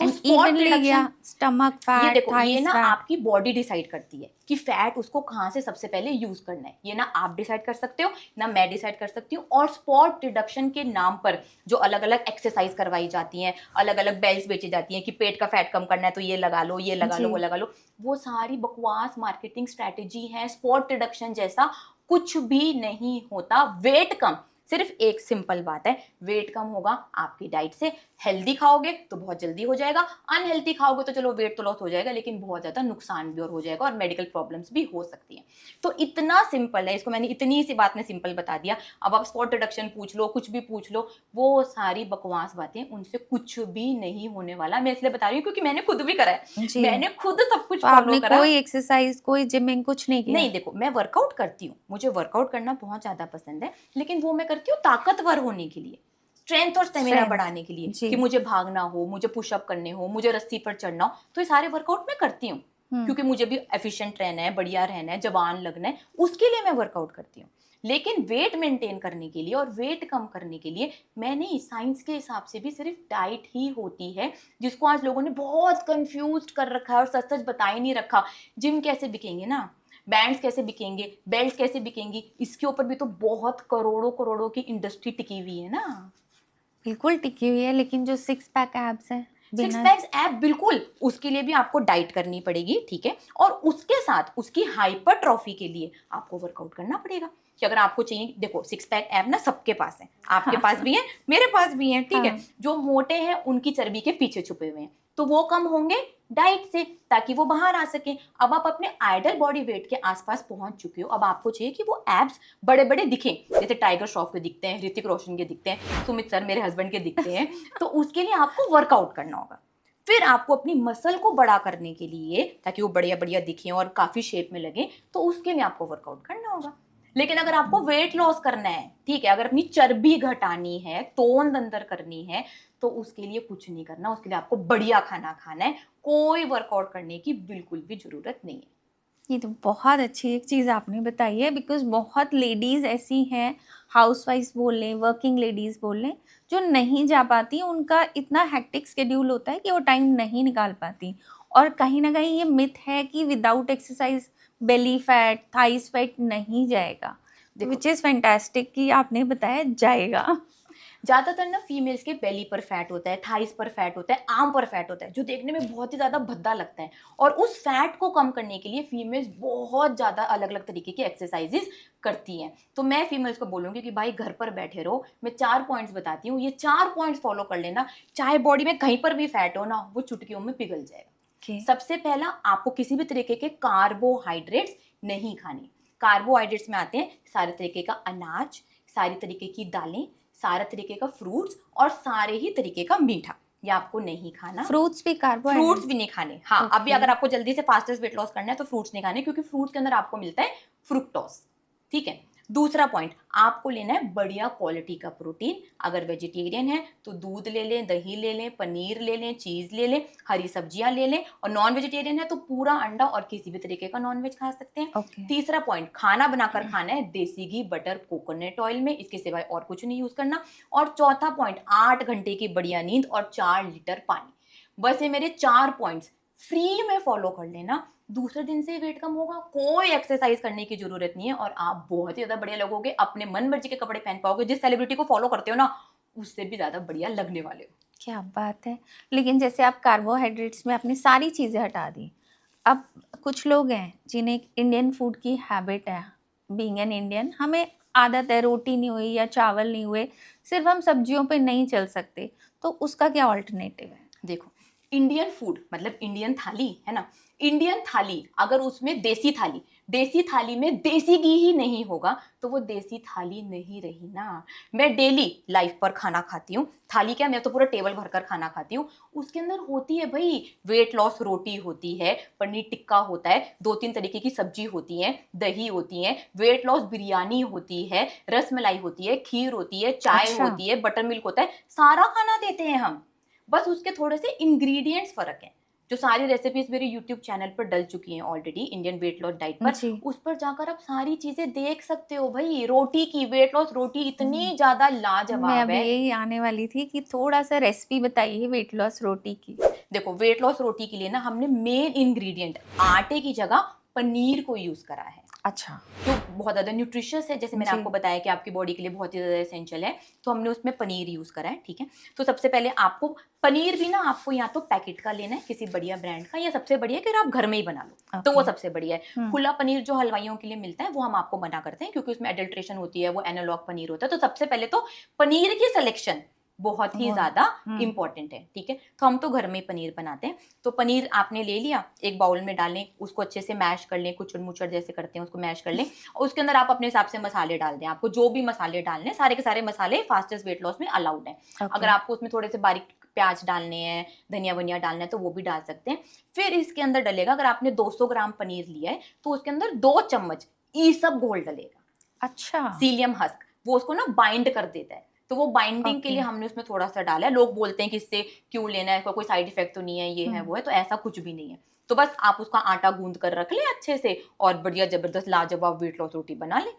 तो स्टमक फैट, ये देखो, ये ना आपकी बॉडी डिसाइड करती है कि फैट उसको कहाँ से सबसे पहले यूज करना है। ये ना आप डिसाइड कर सकते हो ना मैं डिसाइड कर सकती हूँ। और स्पॉट रिडक्शन के नाम पर जो अलग अलग एक्सरसाइज करवाई जाती हैं, अलग अलग बेल्ट बेची जाती हैं कि पेट का फैट कम करना है तो ये लगा लो, ये लगा लो, वो लगा लो, वो सारी बकवास मार्केटिंग स्ट्रैटेजी है। स्पॉट रिडक्शन जैसा कुछ भी नहीं होता। वेट कम सिर्फ एक सिंपल बात है, वेट कम होगा आपकी डाइट से। हेल्दी खाओगे तो बहुत जल्दी हो जाएगा, अनहेल्दी खाओगे तो चलो वेट तो लॉस हो जाएगा लेकिन बहुत ज्यादा नुकसान भी और हो जाएगा और मेडिकल प्रॉब्लम्स भी हो सकती हैं। तो इतना सिंपल है, इसको मैंने इतनी सी बात में सिंपल बता दिया। अब आप स्पॉट रिडक्शन पूछ लो, कुछ भी पूछ लो, वो सारी बकवास बातें, उनसे कुछ भी नहीं होने वाला। मैं इसलिए बता रही हूँ क्योंकि मैंने खुद भी करा है, मैंने खुद सब कुछ फॉलो करा। कोई एक्सरसाइज, कोई जिमिंग कुछ नहीं किया? नहीं, देखो मैं वर्कआउट करती हूँ, मुझे वर्कआउट करना बहुत ज्यादा पसंद है, लेकिन वो मैं करती हूँ ताकतवर होने के लिए, स्ट्रेंथ और स्टेमिना बढ़ाने के लिए, कि मुझे भागना हो, मुझे पुशअप करने हो, मुझे रस्सी पर चढ़ना हो, तो ये सारे वर्कआउट मैं करती हूँ क्योंकि मुझे भी एफिशिएंट रहना है, बढ़िया रहना है, जवान लगना है, उसके लिए मैं वर्कआउट करती हूँ। लेकिन वेट मेंटेन करने के लिए और वेट कम करने के लिए मैं नहीं, साइंस के हिसाब से भी सिर्फ डाइट ही होती है, जिसको आज लोगों ने बहुत कंफ्यूज कर रखा है और सच सच बता ही नहीं रखा। जिम कैसे बिकेंगे ना, बैंड्स कैसे बिकेंगे, बेल्ट कैसे बिकेंगी, इसके ऊपर भी तो बहुत करोड़ों करोड़ों की इंडस्ट्री टिकी हुई है ना। बिल्कुल टिकी हुई है, लेकिन जो 6 पैक एब्स हैं, 6 पैक्स ऐप, बिल्कुल उसके लिए भी आपको डाइट करनी पड़ेगी, ठीक है, और उसके साथ उसकी हाइपरट्रॉफी के लिए आपको वर्कआउट करना पड़ेगा। कि अगर आपको चाहिए, देखो 6 पैक ऐप ना सबके पास है, आपके पास भी है, मेरे पास भी है, ठीक है। जो मोटे हैं उनकी चर्बी के पीछे छुपे हुए हैं, तो वो कम होंगे डाइट से ताकि वो बाहर आ सके। अब आप अपने आइडल बॉडी वेट के आसपास पहुंच चुके हो, अब आपको चाहिए कि वो एब्स बड़े बड़े दिखें, जैसे टाइगर श्रॉफ के दिखते हैं, ऋतिक रोशन के दिखते हैं, सुमित सर मेरे हस्बैंड के दिखते हैं। तो उसके लिए आपको वर्कआउट करना होगा। फिर आपको अपनी मसल को बड़ा करने के लिए, ताकि वो बढ़िया बढ़िया दिखे और काफी शेप में लगे, तो उसके लिए आपको वर्कआउट करना होगा। लेकिन अगर आपको वेट लॉस करना है, ठीक है, अगर अपनी चर्बी घटानी है, तोंद अंदर करनी है, तो उसके लिए कुछ नहीं करना, उसके लिए आपको बढ़िया खाना खाना है, कोई वर्कआउट करने की बिल्कुल भी जरूरत नहीं है। ये तो बहुत अच्छी एक चीज़ आपने बताई है, बिकॉज बहुत लेडीज़ ऐसी हैं, हाउसवाइफ्स बोल लें, वर्किंग लेडीज़ बोल लें, जो नहीं जा पाती, उनका इतना हेक्टिक शेड्यूल होता है कि वो टाइम नहीं निकाल पाती। और कहीं ना कहीं ये मिथ है कि without exercise belly fat, thighs fat नहीं जाएगा, विच इज़ फैंटास्टिक कि आपने बताया जाएगा। ज्यादातर ना फीमेल्स के बेली पर फैट होता है, थाइस पर फैट होता है, आर्म पर फैट होता है, जो देखने में बहुत ही ज्यादा भद्दा लगता है। और उस फैट को कम करने के लिए फीमेल्स बहुत ज्यादा अलग अलग तरीके की एक्सरसाइजेस करती हैं। तो मैं फीमेल्स को बोलूंगी कि भाई घर पर बैठे रहो, मैं 4 पॉइंट्स बताती हूँ, ये 4 पॉइंट्स फॉलो कर लेना, चाहे बॉडी में कहीं पर भी फैट हो ना, वो चुटकियों में पिघल जाएगा। सबसे पहला, आपको किसी भी तरीके के कार्बोहाइड्रेट्स नहीं खाने। कार्बोहाइड्रेट्स में आते हैं सारे तरीके का अनाज, सारी तरीके की दालें, सारा तरीके का फ्रूट्स और सारे ही तरीके का मीठा, ये आपको नहीं खाना। फ्रूट्स भी फ्रूट्स भी नहीं खाने। हाँ, अभी अगर आपको जल्दी से फास्टेस्ट वेट लॉस करना है तो फ्रूट्स नहीं खाने, क्योंकि फ्रूट्स के अंदर आपको मिलता है फ्रुक्टोज। ठीक है। दूसरा पॉइंट, आपको लेना है बढ़िया क्वालिटी का प्रोटीन। अगर वेजिटेरियन है तो दूध ले लें, दही ले लें, पनीर ले लें, चीज ले लें, हरी सब्जियां ले लें। और नॉन वेजिटेरियन है तो पूरा अंडा और किसी भी तरीके का नॉन वेज खा सकते हैं। तीसरा पॉइंट, खाना बनाकर खाना है देसी घी, बटर, कोकोनट ऑयल में, इसके सिवाय और कुछ नहीं यूज करना। और चौथा पॉइंट, 8 घंटे की बढ़िया नींद और 4 लीटर पानी। बस ये मेरे 4 पॉइंट्स फ्री में फॉलो कर लेना, दूसरे दिन से वेट कम होगा, कोई एक्सरसाइज करने की जरूरत नहीं है, और आप बहुत ही ज्यादा बढ़िया लगोगे, अपने मन मर्जी के कपड़े पहन पाओगे, जिस सेलिब्रिटी को फॉलो करते हो ना, उससे भी ज्यादा बढ़िया लगने वाले हो। क्या बात है। लेकिन जैसे आप कार्बोहाइड्रेट्स में अपनी सारी चीज़ें हटा दी, अब कुछ लोग हैं जिन्हें इंडियन फूड की हैबिट है, बीइंग एन इंडियन हमें आदत है, रोटी नहीं हुई या चावल नहीं हुए, सिर्फ हम सब्जियों पे नहीं चल सकते, तो उसका क्या ऑल्टरनेटिव है? देखो, इंडियन फूड मतलब इंडियन थाली है ना, इंडियन थाली अगर उसमें देसी थाली में देसी घी ही नहीं होगा तो वो देसी थाली नहीं रही ना। मैं डेली लाइफ पर खाना खाती हूँ, थाली क्या, मैं तो पूरा टेबल भरकर खाना खाती हूँ। उसके अंदर होती है भाई वेट लॉस रोटी होती है, पनीर टिक्का होता है, 2-3 तरीके की सब्जी होती है, दही होती है, वेट लॉस बिरयानी होती है, रसमलाई होती है, खीर होती है, चाय होती है, बटर मिल्क होता है, सारा खाना देते हैं हम। बस उसके थोड़े से इंग्रेडिएंट्स फर्क हैं। जो सारी रेसिपीज मेरे यूट्यूब चैनल पर डल चुकी हैं already, Indian weight loss diet पर, उस पर जाकर आप सारी चीजें देख सकते हो भाई। रोटी की, वेट लॉस रोटी इतनी ज्यादा लाजवाब है। मैं यही आने वाली थी कि थोड़ा सा रेसिपी बताइए वेट लॉस रोटी की। देखो, वेट लॉस रोटी के लिए ना हमने मेन इंग्रेडिएंट आटे की जगह पनीर को यूज करा है। अच्छा। जो बहुत ज्यादा न्यूट्रिशियस है, जैसे मैंने आपको बताया कि आपकी बॉडी के लिए बहुत ही ज्यादा एसेंशियल है, तो हमने उसमें पनीर यूज करा है। ठीक है। तो सबसे पहले आपको पनीर भी ना, आपको या तो पैकेट का लेना है किसी बढ़िया ब्रांड का, या सबसे बढ़िया कि आप घर में ही बना लो, तो वो सबसे बढ़िया है। खुला पनीर जो हलवाइयों के लिए मिलता है वो हम आपको मना करते हैं, क्योंकि उसमें एडल्ट्रेशन होती है, वो एनालॉग पनीर होता है। तो सबसे पहले तो पनीर की सिलेक्शन बहुत ही ज्यादा इंपॉर्टेंट है। ठीक है। तो हम तो घर में ही पनीर बनाते हैं। तो पनीर आपने ले लिया, एक बाउल में डालें, उसको अच्छे से मैश कर लें, कुचड़ मुचड़ जैसे करते हैं उसको मैश कर लें, और उसके अंदर आप अपने हिसाब से मसाले डाल दें। आपको जो भी मसाले डालने हैं, सारे के सारे मसाले फास्टेस्ट वेट लॉस में अलाउड है। अगर आपको उसमें थोड़े से बारीक प्याज डालने हैं, धनिया वनिया डालना है, तो वो भी डाल सकते हैं। फिर इसके अंदर डलेगा, अगर आपने 200 ग्राम पनीर लिया है तो उसके अंदर 2 चम्मच ईसब घोल डलेगा। अच्छा। सीलियम हस्क, वो उसको ना बाइंड कर देता है, तो वो बाइंडिंग के लिए हमने उसमें थोड़ा सा डाला है। लोग बोलते हैं कि इससे क्यों लेना है, कोई साइड इफेक्ट तो नहीं है, ये है वो है, तो ऐसा कुछ भी नहीं है। तो बस आप उसका आटा गूंद कर रख ले अच्छे से, और बढ़िया जबरदस्त लाजवाब वेट लॉस रोटी बना ले,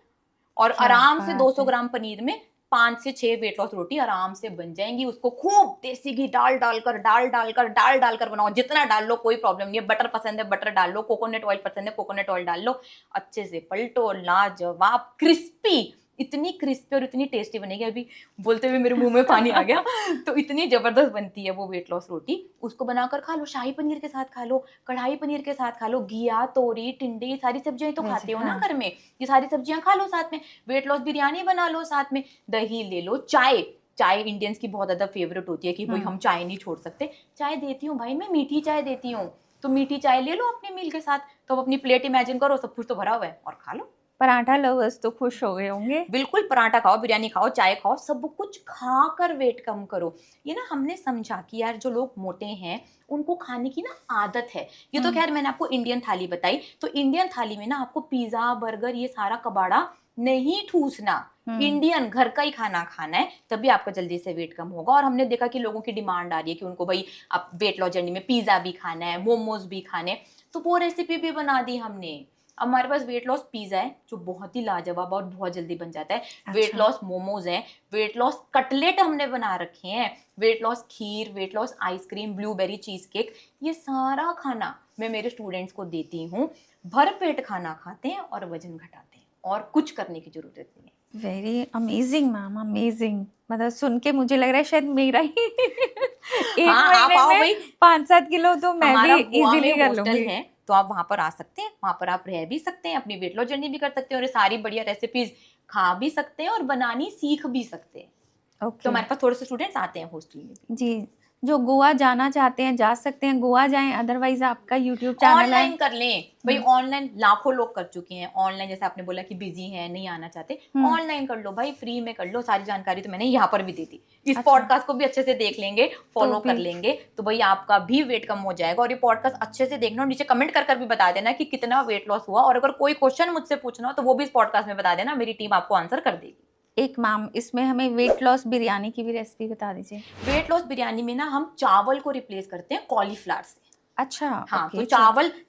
और आराम से 200 ग्राम पनीर में 5 से 6 वेट लॉस रोटी आराम से बन जाएंगी। उसको खूब देसी घी डाल डालकर बनाओ, जितना डाल लो कोई प्रॉब्लम नहीं है। बटर पसंद है बटर डाल लो, कोकोनट ऑयल पसंद है कोकोनट ऑयल डाल लो, अच्छे से पलटो, लाजवाब क्रिस्पी, इतनी क्रिस्पी और इतनी टेस्टी बनेगी, अभी बोलते हुए मेरे मुंह में पानी आ गया। तो इतनी जबरदस्त बनती है वो वेट लॉस रोटी। उसको बनाकर खा लो, शाही पनीर के साथ खा लो, कढ़ाई पनीर के साथ खा लो, घिया, तोरी, टिंडे, सारी सब्जियां तो खाते हो ना घर में, ये सारी सब्जियां खा लो साथ में। वेट लॉस बिरयानी बना लो साथ में, दही ले लो, चाय इंडियंस की बहुत ज्यादा फेवरेट होती है कि भाई हम चाय नहीं छोड़ सकते। चाय देती हूँ भाई, मैं मीठी चाय देती हूँ, तो मीठी चाय ले लो अपने मील के साथ। तो अब अपनी प्लेट इमेजिन करो, सब कुछ तो भरा हुआ है, और खा लो। पराठा लवर्स तो खुश हो गए होंगे। बिल्कुल, पराठा खाओ, बिरयानी खाओ, चाय खाओ, सब कुछ खाकर वेट कम करो। ये ना हमने समझा कि यार जो लोग मोटे हैं उनको खाने की ना आदत है। ये तो खैर मैंने आपको इंडियन थाली बताई, तो इंडियन थाली में ना आपको पिज्जा बर्गर ये सारा कबाड़ा नहीं ठूसना। इंडियन घर का ही खाना खाना है, तभी आपका जल्दी से वेट कम होगा। और हमने देखा कि लोगों की डिमांड आ रही है कि उनको भाई अब वेट लॉस जर्नी में पिज्जा भी खाना है, मोमोज भी खाने हैं, तो वो रेसिपी भी बना दी हमने। अब हमारे पास वेट लॉस पिज्जा है जो बहुत ही लाजवाब और बहुत जल्दी बन जाता है। वेट लॉस मोमोज है, वेट लॉस कटलेट हमने बना रखे हैं, weight loss kheer, weight loss ice cream, blueberry cheesecake, ये सारा खाना मैं मेरे स्टूडेंट्स को देती हूँ। भर पेट खाना खाते हैं और वजन घटाते हैं, और कुछ करने की जरूरत नहीं है। Very amazing ma'am, amazing. मतलब सुन के मुझे लग रहा है शायद मेरा ही एक हाँ, आप महीने आओ में भाई, 5-7 किलो तो मैं हमारा भी गोवा इजीली में कर हॉस्टल लूंगी। है, तो आप वहां पर आ सकते हैं, वहां पर आप रह भी सकते हैं, अपनी वेट लॉस जर्नी भी कर सकते हैं, और ये सारी बढ़िया रेसिपीज खा भी सकते हैं और बनानी सीख भी सकते हैं। तो ओके हमारे पास थोड़े से स्टूडेंट्स आते हैं हॉस्टल में भी। जी, जो गोवा जाना चाहते हैं जा सकते हैं, गोवा जाएं, अदरवाइज आपका यूट्यूब चैनल है। ऑनलाइन कर लें भाई, ऑनलाइन लाखों लोग कर चुके हैं। ऑनलाइन जैसे आपने बोला कि बिजी है, नहीं आना चाहते, ऑनलाइन कर लो भाई, फ्री में कर लो। सारी जानकारी तो मैंने यहाँ पर भी दी थी। इस अच्छा। पॉडकास्ट को भी अच्छे से देख लेंगे, फॉलो भी कर लेंगे, तो भाई आपका भी वेट कम हो जाएगा। और ये पॉडकास्ट अच्छे से देखना, और नीचे कमेंट कर कर भी बता देना कि कितना वेट लॉस हुआ, और अगर कोई क्वेश्चन मुझसे पूछना हो तो वो भी इस पॉडकास्ट में बता देना, मेरी टीम आपको आंसर कर देगी। एक मैम इसमें हमें वेट लॉस बिरयानी की भी रेसिपी बता दीजिए। वेट लॉस बिरयानी में ना हम चावल को रिप्लेस करते हैं कॉलीफ्लावर से। अच्छा, हाँ, ओके, तो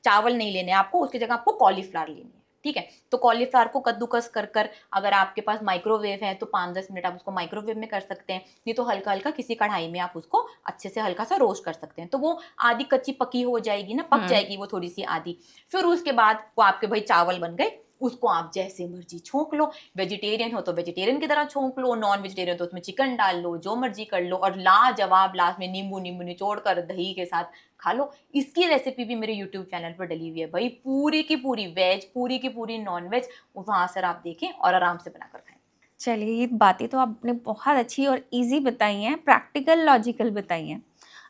चावल नहीं लेने आपको, उसकी जगह आपको कॉलीफ्लावर लेनी है, ठीक है। तो कॉलीफ्लावर को कद्दूकस कर कर, अगर आपके पास माइक्रोवेव है तो 5-10 मिनट आप उसको माइक्रोवेव में कर सकते हैं, नहीं तो हल्का हल्का किसी कढ़ाई में आप उसको अच्छे से हल्का सा रोस्ट कर सकते हैं, तो वो आधी कच्ची पकी हो जाएगी ना, पक जाएगी वो थोड़ी सी आधी। फिर उसके बाद वो आपके भाई चावल बन गए, उसको आप जैसे मर्जी छोंक लो। वेजिटेरियन हो तो वेजिटेरियन की तरह छोंक लो, नॉन वेजिटेरियन तो उसमें चिकन डाल लो, जो मर्जी कर लो, और लाजवाब लास्ट में नींबू नींबू निचोड़ कर दही के साथ खा लो। इसकी रेसिपी भी मेरे यूट्यूब चैनल पर डली हुई है भाई, पूरी की पूरी वेज, पूरी की पूरी नॉन वेज, वहां से आप देखें और आराम से बनाकर खाएं। चलिए, ये बातें तो आपने बहुत अच्छी और इजी बताई हैं, प्रैक्टिकल लॉजिकल बताई हैं।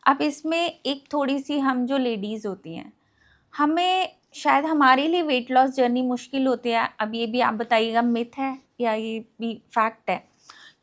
अब इसमें एक थोड़ी सी, हम जो लेडीज़ होती हैं, हमें शायद हमारे लिए वेट लॉस जर्नी मुश्किल होती है। अब ये भी आप बताइएगा, मिथ है या ये भी फैक्ट है?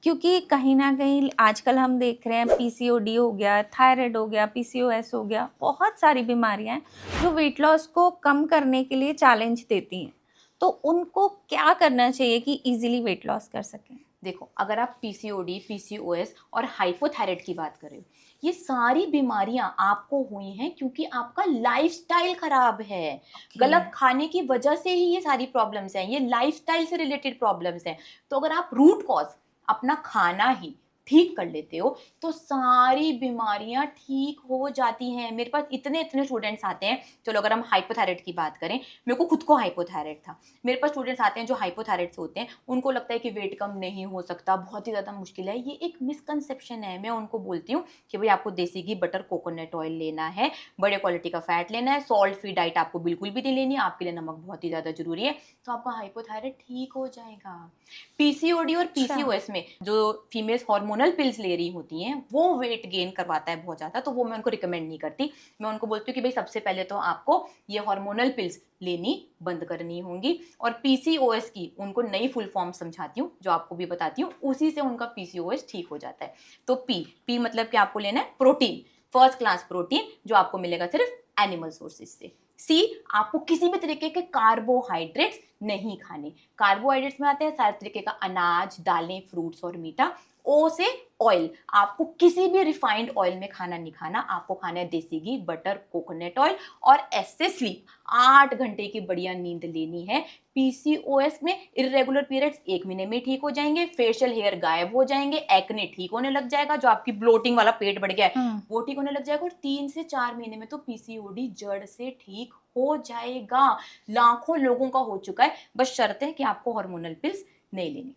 क्योंकि कहीं ना कहीं आजकल हम देख रहे हैं पीसीओडी हो गया, थायराइड हो गया, पीसीओएस हो गया, बहुत सारी बीमारियां हैं जो वेट लॉस को कम करने के लिए चैलेंज देती हैं। तो उनको क्या करना चाहिए कि इजीली वेट लॉस कर सकें? देखो, अगर आप पीसीओडी, पीसीओएस और हाइपोथायराइड की बात कर रहे हो, ये सारी बीमारियां आपको हुई हैं क्योंकि आपका लाइफस्टाइल खराब है। गलत खाने की वजह से ही ये सारी प्रॉब्लम्स हैं, ये लाइफस्टाइल से रिलेटेड प्रॉब्लम्स हैं। तो अगर आप रूट कॉज अपना खाना ही ठीक कर लेते हो तो सारी बीमारियां ठीक हो जाती हैं। मेरे पास इतने इतने स्टूडेंट्स आते हैं, चलो अगर हम हाइपोथायराइड की बात करें, मेरे को खुद को हाइपोथायराइड था, मेरे पास स्टूडेंट्स आते हैं जो हाइपोथायराइड से होते हैं, उनको लगता है कि वेट कम नहीं हो सकता, बहुत ही ज़्यादा मुश्किल है। ये एक मिसकंसेप्शन है। मैं उनको बोलती हूँ कि भाई आपको देसी घी, बटर, कोकोनट ऑयल लेना है, बड़े क्वालिटी का फैट लेना है, सॉल्ट फ्री डाइट आपको बिल्कुल भी नहीं लेनी है, आपके लिए नमक बहुत ही ज़्यादा जरूरी है, तो आपका हाइपोथायराइड ठीक हो जाएगा। पीसीओडी और पीसीओएस में जो फीमेल्स हार्मोनल पिल्स ले रही होती हैं वो वेट गेन करवाता है बहुत ज़्यादा, तो वो मैं उनको रिकमेंड नहीं करती। मैं उनको बोलती हूँ कि भाई सबसे पहले तो आपको ये हार्मोनल पिल्स लेनी बंद करनी होंगी, और पीसीओएस की उनको नई फुल फॉर्म समझाती हूँ जो आपको भी बताती हूँ, उसी से उनका पीसीओएस ठीक हो जाता है। तो पी मतलब कि आपको लेना है प्रोटीन, फर्स्ट क्लास प्रोटीन जो आपको मिलेगा सिर्फ एनिमल सोर्सेज से। सी, आपको किसी भी तरीके के कार्बोहाइड्रेट्स नहीं खाने। कार्बोहाइड्रेट्स में आते हैं सारे तरीके का अनाज, दालें, फ्रूट्स और मीठा। ओ से ऑयल, आपको किसी भी रिफाइंड ऑयल में खाना नहीं खाना, आपको खाना है देसी घी, बटर, कोकोनट ऑयल। और एस से स्लीप, 8 घंटे की बढ़िया नींद लेनी है। पीसीओएस में इरेगुलर पीरियड्स 1 महीने में ठीक हो जाएंगे, फेशियल हेयर गायब हो जाएंगे, एक्ने ठीक होने लग जाएगा, जो आपकी ब्लोटिंग वाला पेट बढ़ गया है वो ठीक होने लग जाएगा, और 3 से 4 महीने में तो पीसीओडी जड़ से ठीक हो जाएगा। लाखों लोगों का हो चुका है, बस शर्त है कि आपको हार्मोनल पिल्स नहीं लेनी।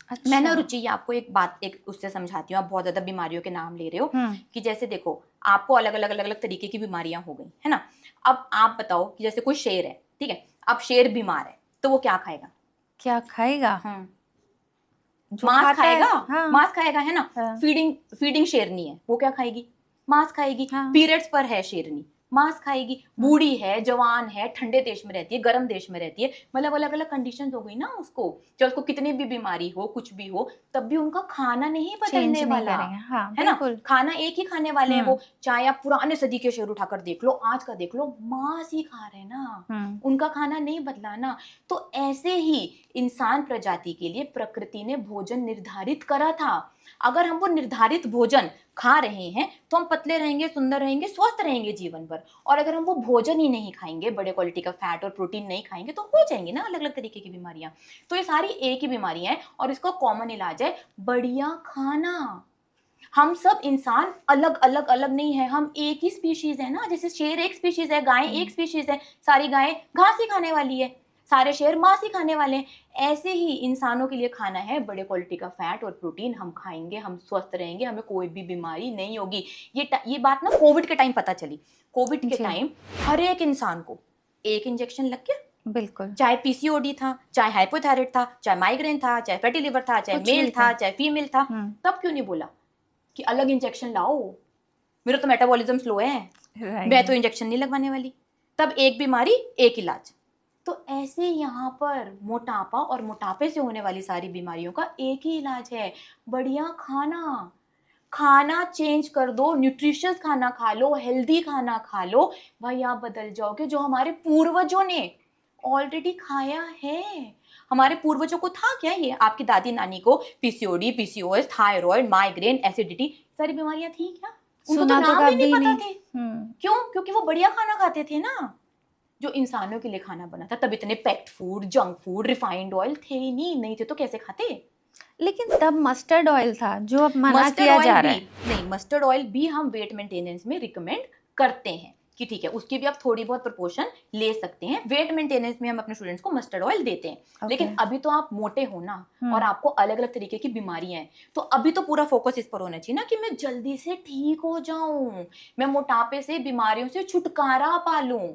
अच्छा। मैं ना रुचि आपको एक बात एक उससे समझाती हूँ, आप बहुत ज्यादा बीमारियों के नाम ले रहे हो, कि जैसे देखो आपको अलग अलग तरीके की बीमारियां हो गई है ना। अब आप बताओ कि जैसे कोई शेर है, ठीक है, अब शेर बीमार है तो वो क्या खाएगा? क्या खाएगा? जो मांस खाता खाएगा, है। हाँ। मांस खाएगा है ना। हाँ। फीडिंग शेरनी है, वो क्या खाएगी? मांस खाएगी। हाँ। पीरियड्स पर है शेरनी, मांस खाएगी। बूढ़ी है, जवान है, ठंडे देश में रहती है, गर्म देश में रहती है, मतलब अलग अलग कंडीशंस हो गई ना उसको। चाहे उसको कितनी भी बीमारी हो, कुछ भी हो, तब भी उनका खाना नहीं चेंज बदलने नहीं वाला करेंगे, हाँ है ना। बिल्कुल। खाना एक ही खाने वाले हैं वो। चाहे आप पुराने सदी के शेर उठाकर देख लो, आज का देख लो, मांस ही खा रहे हैं ना, उनका खाना नहीं बदला ना। तो ऐसे ही इंसान प्रजाति के लिए प्रकृति ने भोजन निर्धारित करा था। अगर हम वो निर्धारित भोजन खा रहे हैं तो हम पतले रहेंगे, सुंदर रहेंगे, स्वस्थ रहेंगे जीवन भर। और अगर हम वो भोजन ही नहीं खाएंगे, बड़े क्वालिटी का फैट और प्रोटीन नहीं खाएंगे, तो हो जाएंगी ना अलग अलग तरीके की बीमारियां। तो ये सारी एक ही बीमारियां हैं और इसका कॉमन इलाज है बढ़िया खाना। हम सब इंसान अलग अलग अलग नहीं है, हम एक ही स्पीशीज है ना। जैसे शेर एक स्पीशीज है, गाय एक स्पीशीज है, सारी गायें घास ही खाने वाली है, सारे शेर मांस ही खाने वाले हैं। ऐसे ही इंसानों के लिए खाना है बड़े क्वालिटी का फैट और प्रोटीन। हम खाएंगे, हम स्वस्थ रहेंगे, हमें कोई भी बीमारी नहीं होगी। ये बात ना कोविड के टाइम पता चली। कोविड के टाइम हर एक इंसान को एक इंजेक्शन लग गया। बिल्कुल। चाहे पीसीओडी था, चाहे हाइपोथायराइड था, चाहे माइग्रेन था, चाहे फैटी लिवर था, चाहे मेल था, चाहे फीमेल था, तब क्यों नहीं बोला कि अलग इंजेक्शन लाओ, मेरा तो मेटाबॉलिज्म स्लो है, मैं तो इंजेक्शन नहीं लगवाने वाली। तब एक बीमारी एक इलाज। तो ऐसे यहाँ पर मोटापा और मोटापे से होने वाली सारी बीमारियों का एक ही इलाज है, बढ़िया खाना। खाना चेंज कर दो, न्यूट्रिशियस खाना खा लो, हेल्दी खाना खा लो, भाई आप बदल जाओगे। जो हमारे पूर्वजों ने ऑलरेडी खाया है। हमारे पूर्वजों को था क्या, ये आपकी दादी नानी को PCOD, PCOS, thyroid, migraine, acidity, सारी बीमारियां थी क्या? उनको तो नाम भी नहीं पता थे। क्यों? क्योंकि वो बढ़िया खाना खाते थे ना, जो इंसानों के लिए खाना बना था। तब इतने packed food, junk food, refined oil थे ही नहीं थे तो कैसे खाते? लेकिन तब मस्टर्ड ऑयल था जो अब मना किया जा रहा है। नहीं, मस्टर्ड ऑयल भी हम वेट मेंटेनेंस में रिकमेंड करते हैं कि ठीक है, उसकी भी आप थोड़ी बहुत प्रोपोर्शन ले सकते हैं। वेट मेंटेनेंस में हम अपने स्टूडेंट्स को मस्टर्ड ऑयल देते हैं। लेकिन अभी तो आप मोटे हो ना, और आपको अलग अलग तरीके की बीमारियां हैं, तो अभी तो पूरा फोकस इस पर होना चाहिए ना कि मैं जल्दी से ठीक हो जाऊं, मैं मोटापे से, बीमारियों से छुटकारा पा लूं।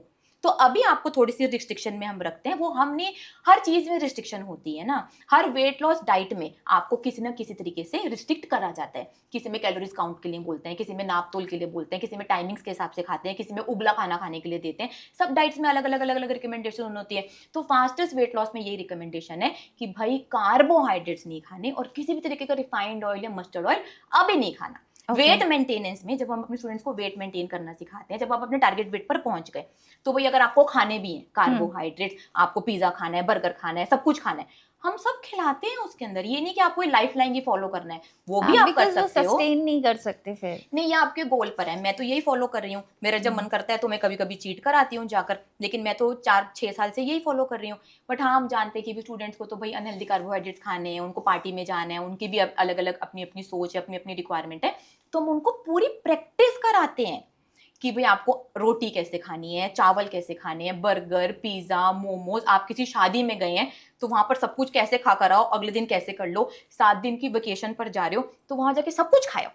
तो अभी आपको थोड़ी सी रिस्ट्रिक्शन में हम रखते हैं। वो हमने हर चीज में रिस्ट्रिक्शन होती है ना। हर वेट लॉस डाइट में आपको किसी ना किसी तरीके से रिस्ट्रिक्ट करा जाता है। किसी में कैलोरीज काउंट के लिए बोलते हैं, किसी में नाप तोल के लिए बोलते हैं, किसी में टाइमिंग्स के हिसाब से खाते हैं, किसी में उबला खाना खाने के लिए देते हैं। सब डाइट्स में अलग अलग रिकमेंडेशन होती है। तो फास्टेस्ट वेट लॉस में यही रिकमेंडेशन है कि भाई कार्बोहाइड्रेट्स नहीं खाने और किसी भी तरीके का रिफाइंड ऑयल या मस्टर्ड ऑयल अभी नहीं खाना। वेट मेंटेनेंस में जब हम अपने स्टूडेंट्स को वेट मेंटेन करना सिखाते हैं, जब आप अपने टारगेट वेट पर पहुंच गए, तो भाई अगर आपको खाने भी हैं कार्बोहाइड्रेट, आपको पिज्जा खाना है, बर्गर खाना है, सब कुछ खाना है, हम सब खिलाते हैं उसके अंदर। ये नहीं कि आपको लाइफ लाइन ही फॉलो करना है, वो भी आप कर सकते हो। सस्टेन नहीं कर सकते फिर। नहीं, ये आपके गोल पर है। मैं तो यही फॉलो कर रही हूँ। मेरा जब मन करता है तो मैं कभी कभी चीट कर आती हूँ जाकर, लेकिन मैं तो 4-6 साल से यही फॉलो कर रही हूँ। बट हाँ, हम जानते हैं कि भी स्टूडेंट्स को तो भाई अनहेल्दी कार्बोहाइड्रेट्स खाने हैं, उनको पार्टी में जाना है, उनकी भी अलग अलग अपनी अपनी सोच है, अपनी अपनी रिक्वायरमेंट है। तो हम उनको पूरी प्रैक्टिस कराते हैं कि भाई आपको रोटी कैसे खानी है, चावल कैसे खाने हैं, बर्गर, पिज्जा, मोमोज। आप किसी शादी में गए हैं तो वहां पर सब कुछ कैसे खा कर आओ, अगले दिन कैसे कर लो। 7 दिन की वेकेशन पर जा रहे हो तो वहां जाके सब कुछ खाओ।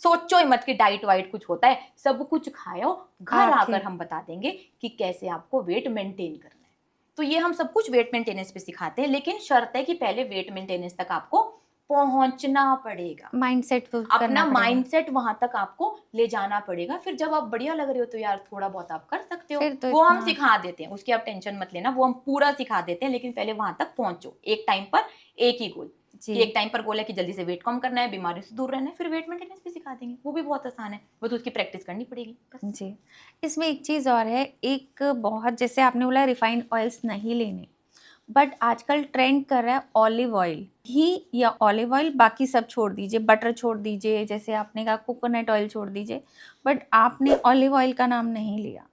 सोचो ही मत कि डाइट वाइट कुछ होता है, सब कुछ खाओ। घर आकर हम बता देंगे कि कैसे आपको वेट मेंटेन करना है। तो ये हम सब कुछ वेट मेंटेनेंस पे सिखाते हैं, लेकिन शर्त है कि पहले वेट मेंटेनेंस तक आपको पहुंचना पड़ेगा। माइंडसेट अपना माइंडसेट वहां तक आपको ले जाना पड़ेगा। फिर जब आप बढ़िया लग रहे हो तो यार थोड़ा बहुत आप कर सकते हो, तो वो हम सिखा देते हैं, उसकी आप टेंशन मत लेना, वो हम पूरा सिखा देते हैं। लेकिन पहले वहां तक पहुंचो। एक टाइम पर एक ही गोल, एक टाइम पर गोल है कि जल्दी से वेट कम करना है, बीमारियों से दूर रहना है, फिर वेट मेंटेनेंस भी सिखा देंगे। वो भी बहुत आसान है, बस उसकी प्रैक्टिस करनी पड़ेगी बस। जी, इसमें एक चीज़ और है, एक बहुत, जैसे आपने बोला रिफाइंड ऑयल्स नहीं लेने, बट आजकल ट्रेंड कर रहा है ऑलिव ऑयल, घी या ऑलिव ऑयल, बाकी सब छोड़ दीजिए, बटर छोड़ दीजिए, जैसे आपने कहा कोकोनट ऑयल छोड़ दीजिए, बट आपने ऑलिव ऑयल का नाम नहीं लिया।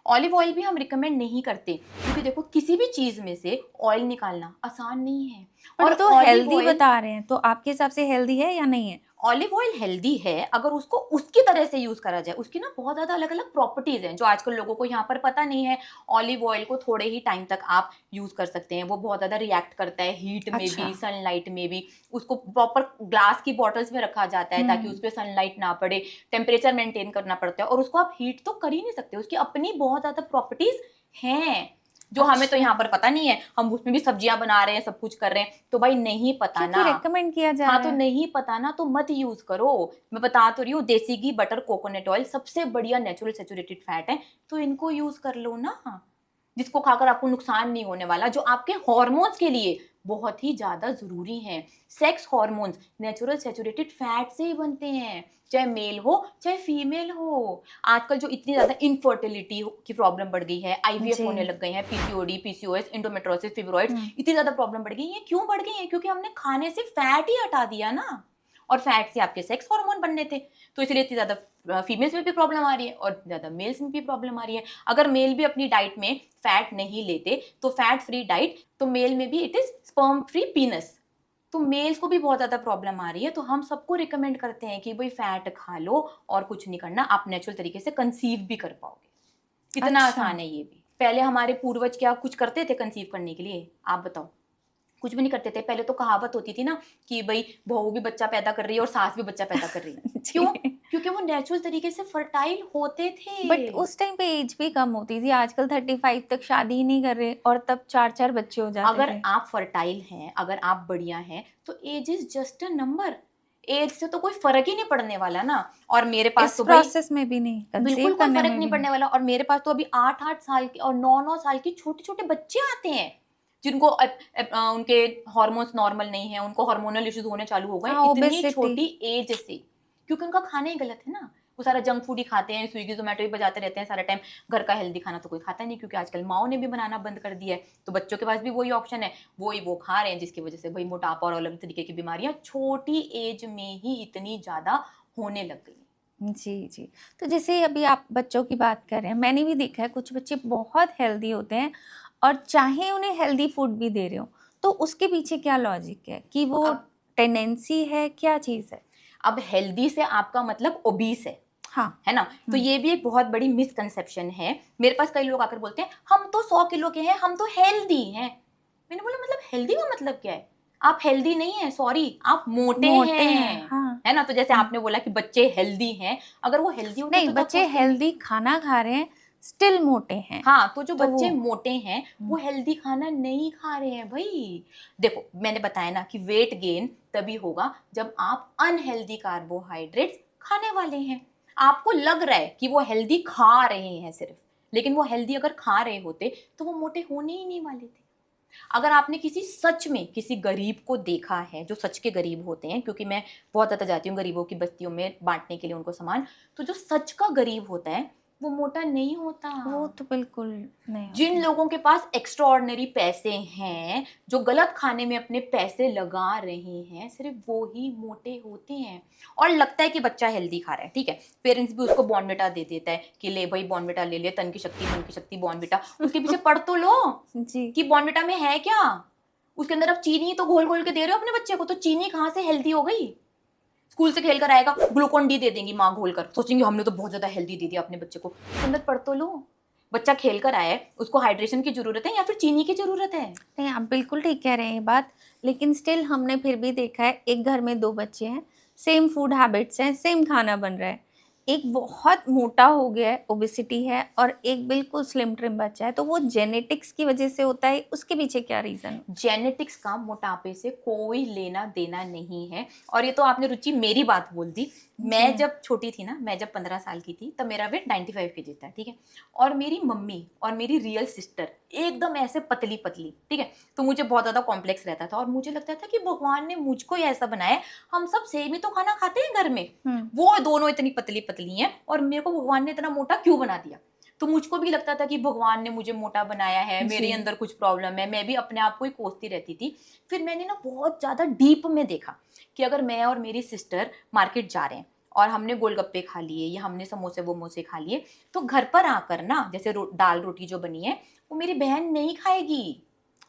ऑलिव ऑयल भी हम रिकमेंड नहीं करते, क्योंकि देखो किसी भी चीज में से ऑयल निकालना आसान नहीं है। और तो हेल्दी बता रहे हैं, तो आपके हिसाब से हेल्दी है या नहीं है? ऑलिव ऑयल हेल्दी है अगर उसको उसकी तरह से यूज करा जाए। उसकी ना बहुत ज्यादा अलग अलग प्रॉपर्टीज हैं जो आजकल लोगों को यहाँ पर पता नहीं है। ऑलिव ऑयल को थोड़े ही टाइम तक आप यूज कर सकते हैं, वो बहुत ज्यादा रिएक्ट करता है हीट में भी, सनलाइट में भी। उसको प्रॉपर ग्लास की बॉटल्स में रखा जाता है ताकि उस पर सनलाइट ना पड़े, टेम्परेचर मेंटेन करना पड़ता है, और उसको आप हीट तो कर ही नहीं सकते। उसकी अपनी बहुत ज्यादा प्रॉपर्टीज हैं। जो हमें तो अच्छा। यहाँ पर पता नहीं है, हम उसमें भी सब्जियां बना रहे हैं, सब कुछ कर रहे हैं, तो भाई नहीं पता क्योंकि ना। रेकमेंड किया जा हाँ रहा तो है। नहीं पता ना तो मत यूज करो। मैं बता तो रही हूँ, देसी घी, बटर, कोकोनट ऑयल सबसे बढ़िया नेचुरल सैचुरेटेड फैट है, तो इनको यूज कर लो ना, जिसको खाकर आपको नुकसान नहीं होने वाला, जो आपके हॉर्मोन्स के लिए बहुत ही ज्यादा जरूरी हैं। Sex hormones natural saturated fat से ही बनते हैं, चाहे मेल हो चाहे फीमेल हो। आजकल जो इतनी ज्यादा इनफर्टिलिटी की प्रॉब्लम बढ़ गई है, आईवीएफ जी। होने लग गए हैं, पीसीओडी, पीसीओएस, इंडोमेट्रोसिस, फिब्रॉइड्स, इतनी ज्यादा प्रॉब्लम बढ़ गई है। क्यों बढ़ गई है? क्योंकि हमने खाने से फैट ही हटा दिया ना, और फैट से आपके सेक्स हार्मोन बनने थे, तो इसलिए इतनी ज्यादा फीमेल्स में भी प्रॉब्लम आ रही है और ज्यादा मेल्स में भी प्रॉब्लम आ रही है। अगर मेल भी अपनी डाइट में फैट नहीं लेते तो फैट फ्री डाइट, तो मेल में भी इट इज स्पर्म फ्री पीनस, तो मेल्स को भी बहुत ज्यादा प्रॉब्लम आ रही है। तो हम सबको रिकमेंड करते हैं कि भाई फैट खा लो और कुछ नहीं करना, आप नेचुरल तरीके से कंसीव भी कर पाओगे। कितना अच्छा। आसान है ये भी। पहले हमारे पूर्वज क्या कुछ करते थे कंसीव करने के लिए? आप बताओ। कुछ भी नहीं करते थे। पहले तो कहावत होती थी ना कि भाई बहू भी बच्चा पैदा कर रही है और सास भी बच्चा पैदा कर रही है। क्यों? जी। क्योंकि वो नेचुरल तरीके से फर्टाइल होते थे। बट उस टाइम पे एज भी कम होती थी, आजकल 35 तक शादी ही नहीं कर रहे और तब 4 4 बच्चे हो जाते अगर थे। आप फर्टाइल हैं, अगर आप बढ़िया हैं, तो age is just a number. Age से तो कोई फर्क ही नहीं पड़ने वाला ना। और मेरे पास इस तो भाई प्रोसेस में भी नहीं, बिल्कुल कंसीव कोई करने फर्क में नहीं भी नहीं। पड़ने वाला। और मेरे पास तो अभी 8 8 साल के और 9 9 साल की छोटे छोटे बच्चे आते हैं, जिनको उनके हॉर्मोन्स नॉर्मल नहीं है, उनको हार्मोनल इश्यूज होने चालू हो गए हाँ, इतनी ओबेसिटी। छोटी एज से, क्योंकि उनका खाना ही गलत है ना। वो सारा जंक फूड ही खाते हैं, स्विगी जोमेटो ही बजाते रहते हैं सारा टाइम। घर का हेल्दी खाना तो कोई खाता नहीं, क्योंकि आजकल माओ ने भी बनाना बंद कर दिया है, तो बच्चों के पास भी वही ऑप्शन है, वही वो खा रहे हैं, जिसकी वजह से भाई मोटापा और अलग तरीके की बीमारियां छोटी एज में ही इतनी ज्यादा होने लग गई। जी जी। तो जैसे अभी आप बच्चों की बात कर रहे हैं, मैंने भी देखा है कुछ बच्चे बहुत हेल्दी होते हैं और चाहे उन्हें हेल्दी फूड भी दे रहे हो, तो उसके पीछे क्या लॉजिक है कि वो अब टेंडेंसी है, क्या चीज़ है? अब हेल्दी से आपका मतलब ओबीस हाँ। है ना? तो ये भी एक बहुत बड़ी मिसकंसेप्शन है। मेरे पास कई लोग आकर बोलते हैं हम तो 100 किलो के हैं, हम तो हेल्दी हैं। मैंने बोला मतलब हेल्दी का मतलब क्या है? आप हेल्दी नहीं है, सॉरी, आप मोटे मोटे हैं, हैं, हाँ। है ना? तो जैसे आपने बोला कि बच्चे हेल्दी हैं, अगर वो हेल्दी होते नहीं, तो तब बच्चे पूछते नहीं। हेल्दी खाना खा रहे हैं, स्टिल मोटे हैं। हाँ, तो जो तो वो बच्चे मोटे हैं वो हेल्दी खाना नहीं खा रहे हैं भाई। देखो मैंने बताया ना कि वेट गेन तभी होगा जब आप अनहेल्दी कार्बोहाइड्रेट्स खाने वाले हैं। आपको लग रहा है कि वो हेल्दी खा रहे हैं सिर्फ, लेकिन वो हेल्दी अगर खा रहे होते तो वो मोटे होने ही नहीं वाले थे। अगर आपने किसी सच में किसी गरीब को देखा है, जो सच के गरीब होते हैं, क्योंकि मैं बहुत ज्यादा जाती हूँ गरीबों की बस्तियों में बांटने के लिए उनको सामान, तो जो सच का गरीब होता है वो मोटा नहीं होता। वो तो बिल्कुल नहीं जिन होते। लोगों के पास एक्स्ट्रा ऑर्डिनरी पैसे हैं, जो गलत खाने में अपने पैसे लगा रहे हैं, सिर्फ वो ही मोटे होते हैं। और लगता है कि बच्चा हेल्दी खा रहा है, ठीक है, पेरेंट्स भी उसको बॉर्नविटा दे देता है कि ले भाई बॉर्नविटा ले ले, तन की शक्ति मन की शक्ति बॉर्नविटा। उसके पीछे पढ़ तो लो जी। कि बॉर्नविटा में है क्या। उसके अंदर आप चीनी तो घोल घोल के दे रहे हो अपने बच्चे को, तो चीनी कहाँ से हेल्दी हो गई? स्कूल से खेल कर आएगा, ग्लूकोन डी दे देंगी माँ घोल कर, सोचेंगे हमने तो बहुत ज्यादा हेल्दी दे दिया अपने बच्चे को। उसके अंदर पढ़ तो लो, बच्चा खेल कर आया है, उसको हाइड्रेशन की जरूरत है या फिर चीनी की जरूरत है? नहीं, आप बिल्कुल ठीक कह रहे हैं ये बात, लेकिन स्टिल हमने फिर भी देखा है, एक घर में 2 बच्चे हैं, सेम फूड हैबिट्स हैं, सेम खाना बन रहा है। एक बहुत मोटा हो गया है, ओबेसिटी है, और एक बिल्कुल स्लिम ट्रिम बच्चा है, तो वो जेनेटिक्स की वजह से होता है, उसके पीछे क्या रीज़न? जेनेटिक्स का मोटापे से कोई लेना देना नहीं है। और ये तो आपने रुचि मेरी बात बोल दी। मैं जी। जब छोटी थी ना, मैं जब 15 साल की थी, तब मेरा वेट 95 केजी था, ठीक है। और मेरी मम्मी और मेरी रियल सिस्टर एकदम ऐसे पतली पतली, ठीक है। तो मुझे बहुत ज्यादा कॉम्प्लेक्स रहता था और मुझे लगता था कि भगवान ने मुझको ही ऐसा बनाया है, हम सब सेम ही तो खाना खाते हैं घर में, वो दोनों इतनी पतली पतली हैं और मेरे को भगवान ने इतना मोटा क्यों बना दिया। तो मुझको भी लगता था कि भगवान ने मुझे मोटा बनाया है, मेरे जी। अंदर कुछ प्रॉब्लम है, मैं भी अपने आप को ही कोसती रहती थी। फिर मैंने ना बहुत ज्यादा डीप में देखा कि अगर मैं और मेरी सिस्टर मार्केट जा रहे हैं और हमने गोलगप्पे खा लिए या हमने समोसे वोमोसे खा लिए, तो घर पर आकर ना जैसे दाल रोटी जो बनी है वो मेरी बहन नहीं खाएगी।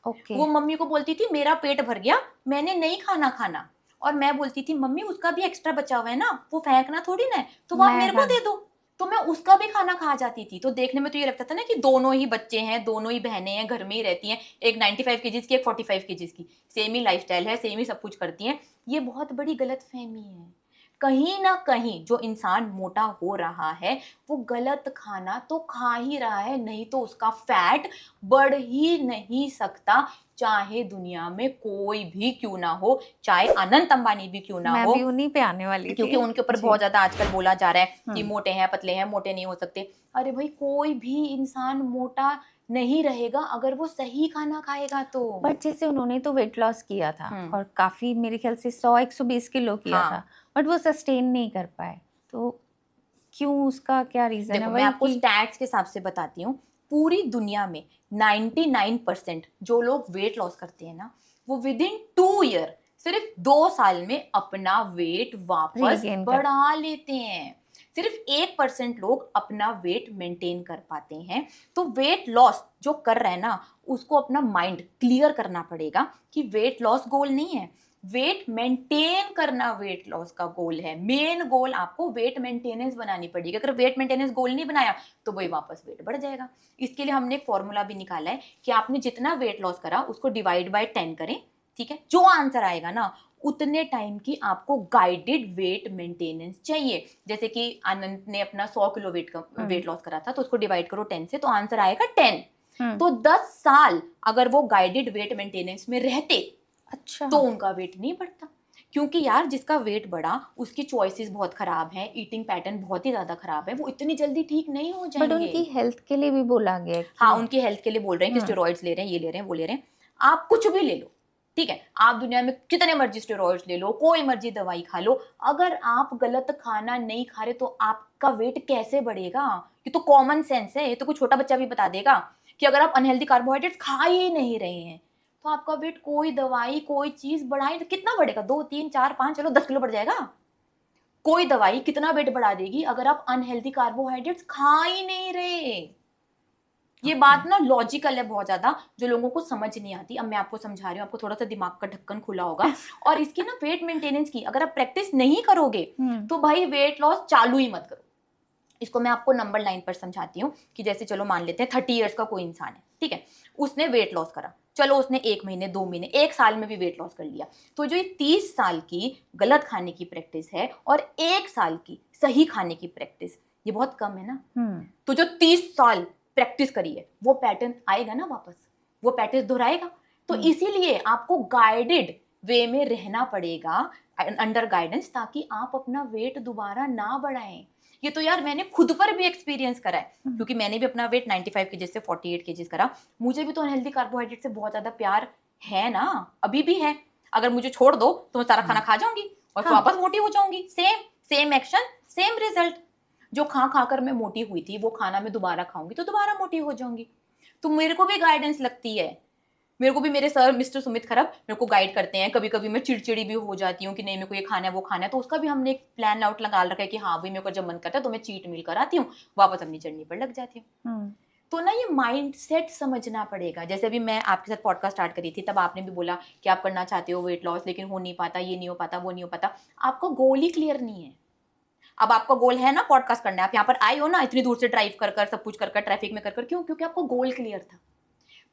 ओके। वो मम्मी को बोलती थी मेरा पेट भर गया, मैंने नहीं खाना। और मैं बोलती थी मम्मी उसका भी एक्स्ट्रा बचा हुआ है ना, वो फेंकना थोड़ी ना है, तो वो आप मैं मेरे को दे दो। तो मैं उसका भी खाना खा जाती थी। तो देखने में तो ये लगता था ना कि दोनों ही बच्चे हैं, दोनों ही बहनें हैं, घर में ही रहती हैं, एक 95 केजीज की, एक 45 केजीज की, सेम ही लाइफस्टाइल है, सेम ही सब कुछ करती हैं। ये बहुत बड़ी गलत फहमी है। कहीं ना कहीं जो इंसान मोटा हो रहा है वो गलत खाना तो खा ही रहा है, नहीं तो उसका फैट बढ़ ही नहीं सकता, चाहे दुनिया में कोई भी क्यों ना हो, चाहे अनंत अंबानी भी क्यों ना मैं हो। भी उन्हीं पे आने वाली थी, क्योंकि उनके ऊपर जी। बहुत ज्यादा आजकल बोला जा रहा है कि हम्म। मोटे हैं, पतले हैं, मोटे नहीं हो सकते। अरे भाई, कोई भी इंसान मोटा नहीं रहेगा अगर वो सही खाना खाएगा तो। बट जैसे उन्होंने तो वेट लॉस किया था और काफी, मेरे ख्याल से 100-120 किलो किया हाँ। था, बट वो सस्टेन नहीं कर पाए, तो क्यों, उसका क्या रीजन है? देखो, मैं वही आपको कि स्टैट्स के हिसाब से बताती हूँ। पूरी दुनिया में 99% जो लोग वेट लॉस करते हैं ना, वो विद इन 2 ईयर, सिर्फ 2 साल में अपना वेट वापस Regain कर- बढ़ा लेते हैं। सिर्फ 1% लोग अपना वेट मेंटेन कर पाते हैं। तो वेट लॉस जो कर रहे हैं ना, उसको अपना माइंड क्लियर करना पड़ेगा कि वेट लॉस गोल नहीं है, वेट मेंटेन करना वेट लॉस का गोल है। मेन गोल आपको वेट मेंटेनेंस बनानी पड़ेगी। अगर वेट मेंटेनेंस गोल नहीं बनाया तो वही वापस वेट बढ़ जाएगा। इसके लिए हमने एक फॉर्मूला भी निकाला है कि आपने जितना वेट लॉस करा उसको डिवाइड बाय 10 करें, ठीक है? जो आंसर आएगा ना, उतने टाइम की आपको गाइडेड वेट मेंटेनेंस चाहिए। जैसे कि आनंद ने अपना 100 किलो वेट लॉस करा था, तो उसको डिवाइड करो 10 से, तो आंसर आएगा 10। तो 10 साल अगर वो गाइडेड वेट मेंटेनेंस में रहते, अच्छा, तो उनका वेट नहीं बढ़ता। क्योंकि यार, जिसका वेट बढ़ा उसकी चॉइसेस बहुत खराब हैं, ईटिंग पैटर्न बहुत ही ज्यादा खराब है, वो इतनी जल्दी ठीक नहीं हो बट जाएंगे। उनकी हेल्थ के लिए भी बोला गया है कि हाँ, उनकी हेल्थ के लिए बोल रहे हैं कि स्टेरॉइड्स ले रहे हैं, ये ले रहे हैं, वो ले रहे हैं। आप कुछ भी ले लो, ठीक है? आप दुनिया में कितने मर्जी स्टेरॉइड्स ले लो, कोई मर्जी दवाई खा लो, अगर आप गलत खाना नहीं खा रहे तो आपका वेट कैसे बढ़ेगा? ये तो कॉमन सेंस है, ये तो कोई छोटा बच्चा भी बता देगा कि अगर आप अनहेल्दी कार्बोहाइड्रेट्स खा ही नहीं रहे हैं तो आपका वेट कोई दवाई कोई चीज बढ़ाए तो कितना बढ़ेगा? 2, 3, 4, 5, चलो 10 किलो बढ़ जाएगा। कोई दवाई कितना वेट बढ़ा देगी अगर आप अनहेल्दी कार्बोहाइड्रेट्स खा ही नहीं रहे? ये बात ना लॉजिकल है बहुत ज्यादा, जो लोगों को समझ नहीं आती। अब मैं आपको समझा रही हूँ, आपको थोड़ा सा दिमाग का ढक्कन खुला होगा। और इसकी ना वेट मेंटेनेंस की अगर आप प्रैक्टिस नहीं करोगे तो भाई वेट लॉस चालू ही मत करो। इसको मैं आपको नंबर लाइन पर समझाती हूँ कि जैसे चलो मान लेते हैं 30 इयर्स का कोई इंसान है, ठीक है? उसने वेट लॉस करा, चलो उसने 1 महीने, 2 महीने, 1 साल में भी वेट लॉस कर लिया। तो जो ये 30 साल की गलत खाने की प्रैक्टिस है और 1 साल की सही खाने की प्रैक्टिस, ये बहुत कम है ना। तो जो 30 साल प्रैक्टिस करी है वो पैटर्न आएगा ना वापस, वो पैटर्न दोहराएगा। तो इसीलिए आपको गाइडेड वे में रहना पड़ेगा, अंडर गाइडेंस, ताकि आप अपना वेट दोबारा ना बढ़ाएं। ये तो यार मैंने खुद पर भी एक्सपीरियंस करा है, क्योंकि मैंने भी अपना वेट 95 केजी से 48 केजी करा। मुझे भी तो अनहेल्दी कार्बोहाइड्रेट से बहुत ज्यादा प्यार है ना, अभी भी है। अगर मुझे छोड़ दो तो मैं सारा खाना खा जाऊंगी और फिर वापस मोटी हो जाऊंगी। Same action, same result. जो खा खाकर मैं मोटी हुई थी वो खाना मैं दोबारा खाऊंगी तो दोबारा मोटी हो जाऊंगी। तो मेरे को भी गाइडेंस लगती है, मेरे को भी मेरे सर मिस्टर सुमित खरब मेरे को गाइड करते हैं। कभी कभी मैं चिड़चिड़ी भी हो जाती हूँ कि नहीं, मेरे को ये खाना है वो खाना है, तो उसका भी हमने एक प्लान आउट लगा रखा है कि हाँ भाई, मेरे को जब मन करता है तो मैं चीट मील कर आती हूँ, वापस अपनी जर्नी पर लग जाती हूँ। तो ना ये माइंड सेट समझना पड़ेगा। जैसे अभी मैं आपके साथ पॉडकास्ट स्टार्ट करी थी, तब आपने भी बोला कि आप करना चाहते हो वेट लॉस, लेकिन हो नहीं पाता, ये नहीं हो पाता, वो नहीं हो पाता। आपका गोल ही क्लियर नहीं है। अब आपका गोल है ना पॉडकास्ट करना है, आप यहाँ पर आए हो ना इतनी दूर से ड्राइव कर कर, सब कुछ कर कर, ट्रैफिक में कर कर, क्यों? क्योंकि आपका गोल क्लियर था।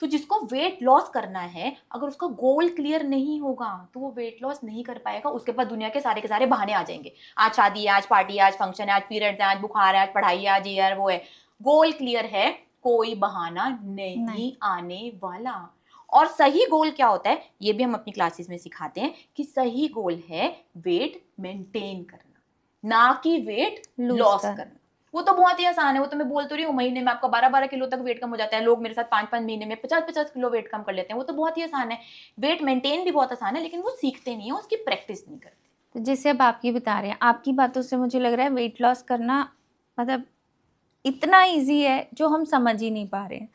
तो जिसको वेट लॉस करना है, अगर उसका गोल क्लियर नहीं होगा तो वो वेट लॉस नहीं कर पाएगा। उसके पास दुनिया के सारे बहाने आ जाएंगे। आज शादी है, आज पार्टी है, आज फंक्शन है, आज पीरियड है, आज बुखार है, आज पढ़ाई है, आज ये है वो है। गोल क्लियर है, कोई बहाना नहीं आने वाला। और सही गोल क्या होता है ये भी हम अपनी क्लासेस में सिखाते हैं कि सही गोल है वेट मेंटेन करना, ना कि वेट लॉस करना। वो तो बहुत ही आसान है, वो तो मैं बोल तो रही हूँ, महीने में आपका 12-12 किलो तक वेट कम हो जाता है। लोग मेरे साथ 5-5 महीने में 50-50 किलो वेट कम कर लेते हैं। वो तो बहुत ही आसान है। वेट मेंटेन भी बहुत आसान है, लेकिन वो सीखते नहीं है, उसकी प्रैक्टिस नहीं करते। तो जैसे अब आप ये बता रहे हैं, आपकी बातों से मुझे लग रहा है वेट लॉस करना मतलब इतना इजी है जो हम समझ ही नहीं पा रहे हैं।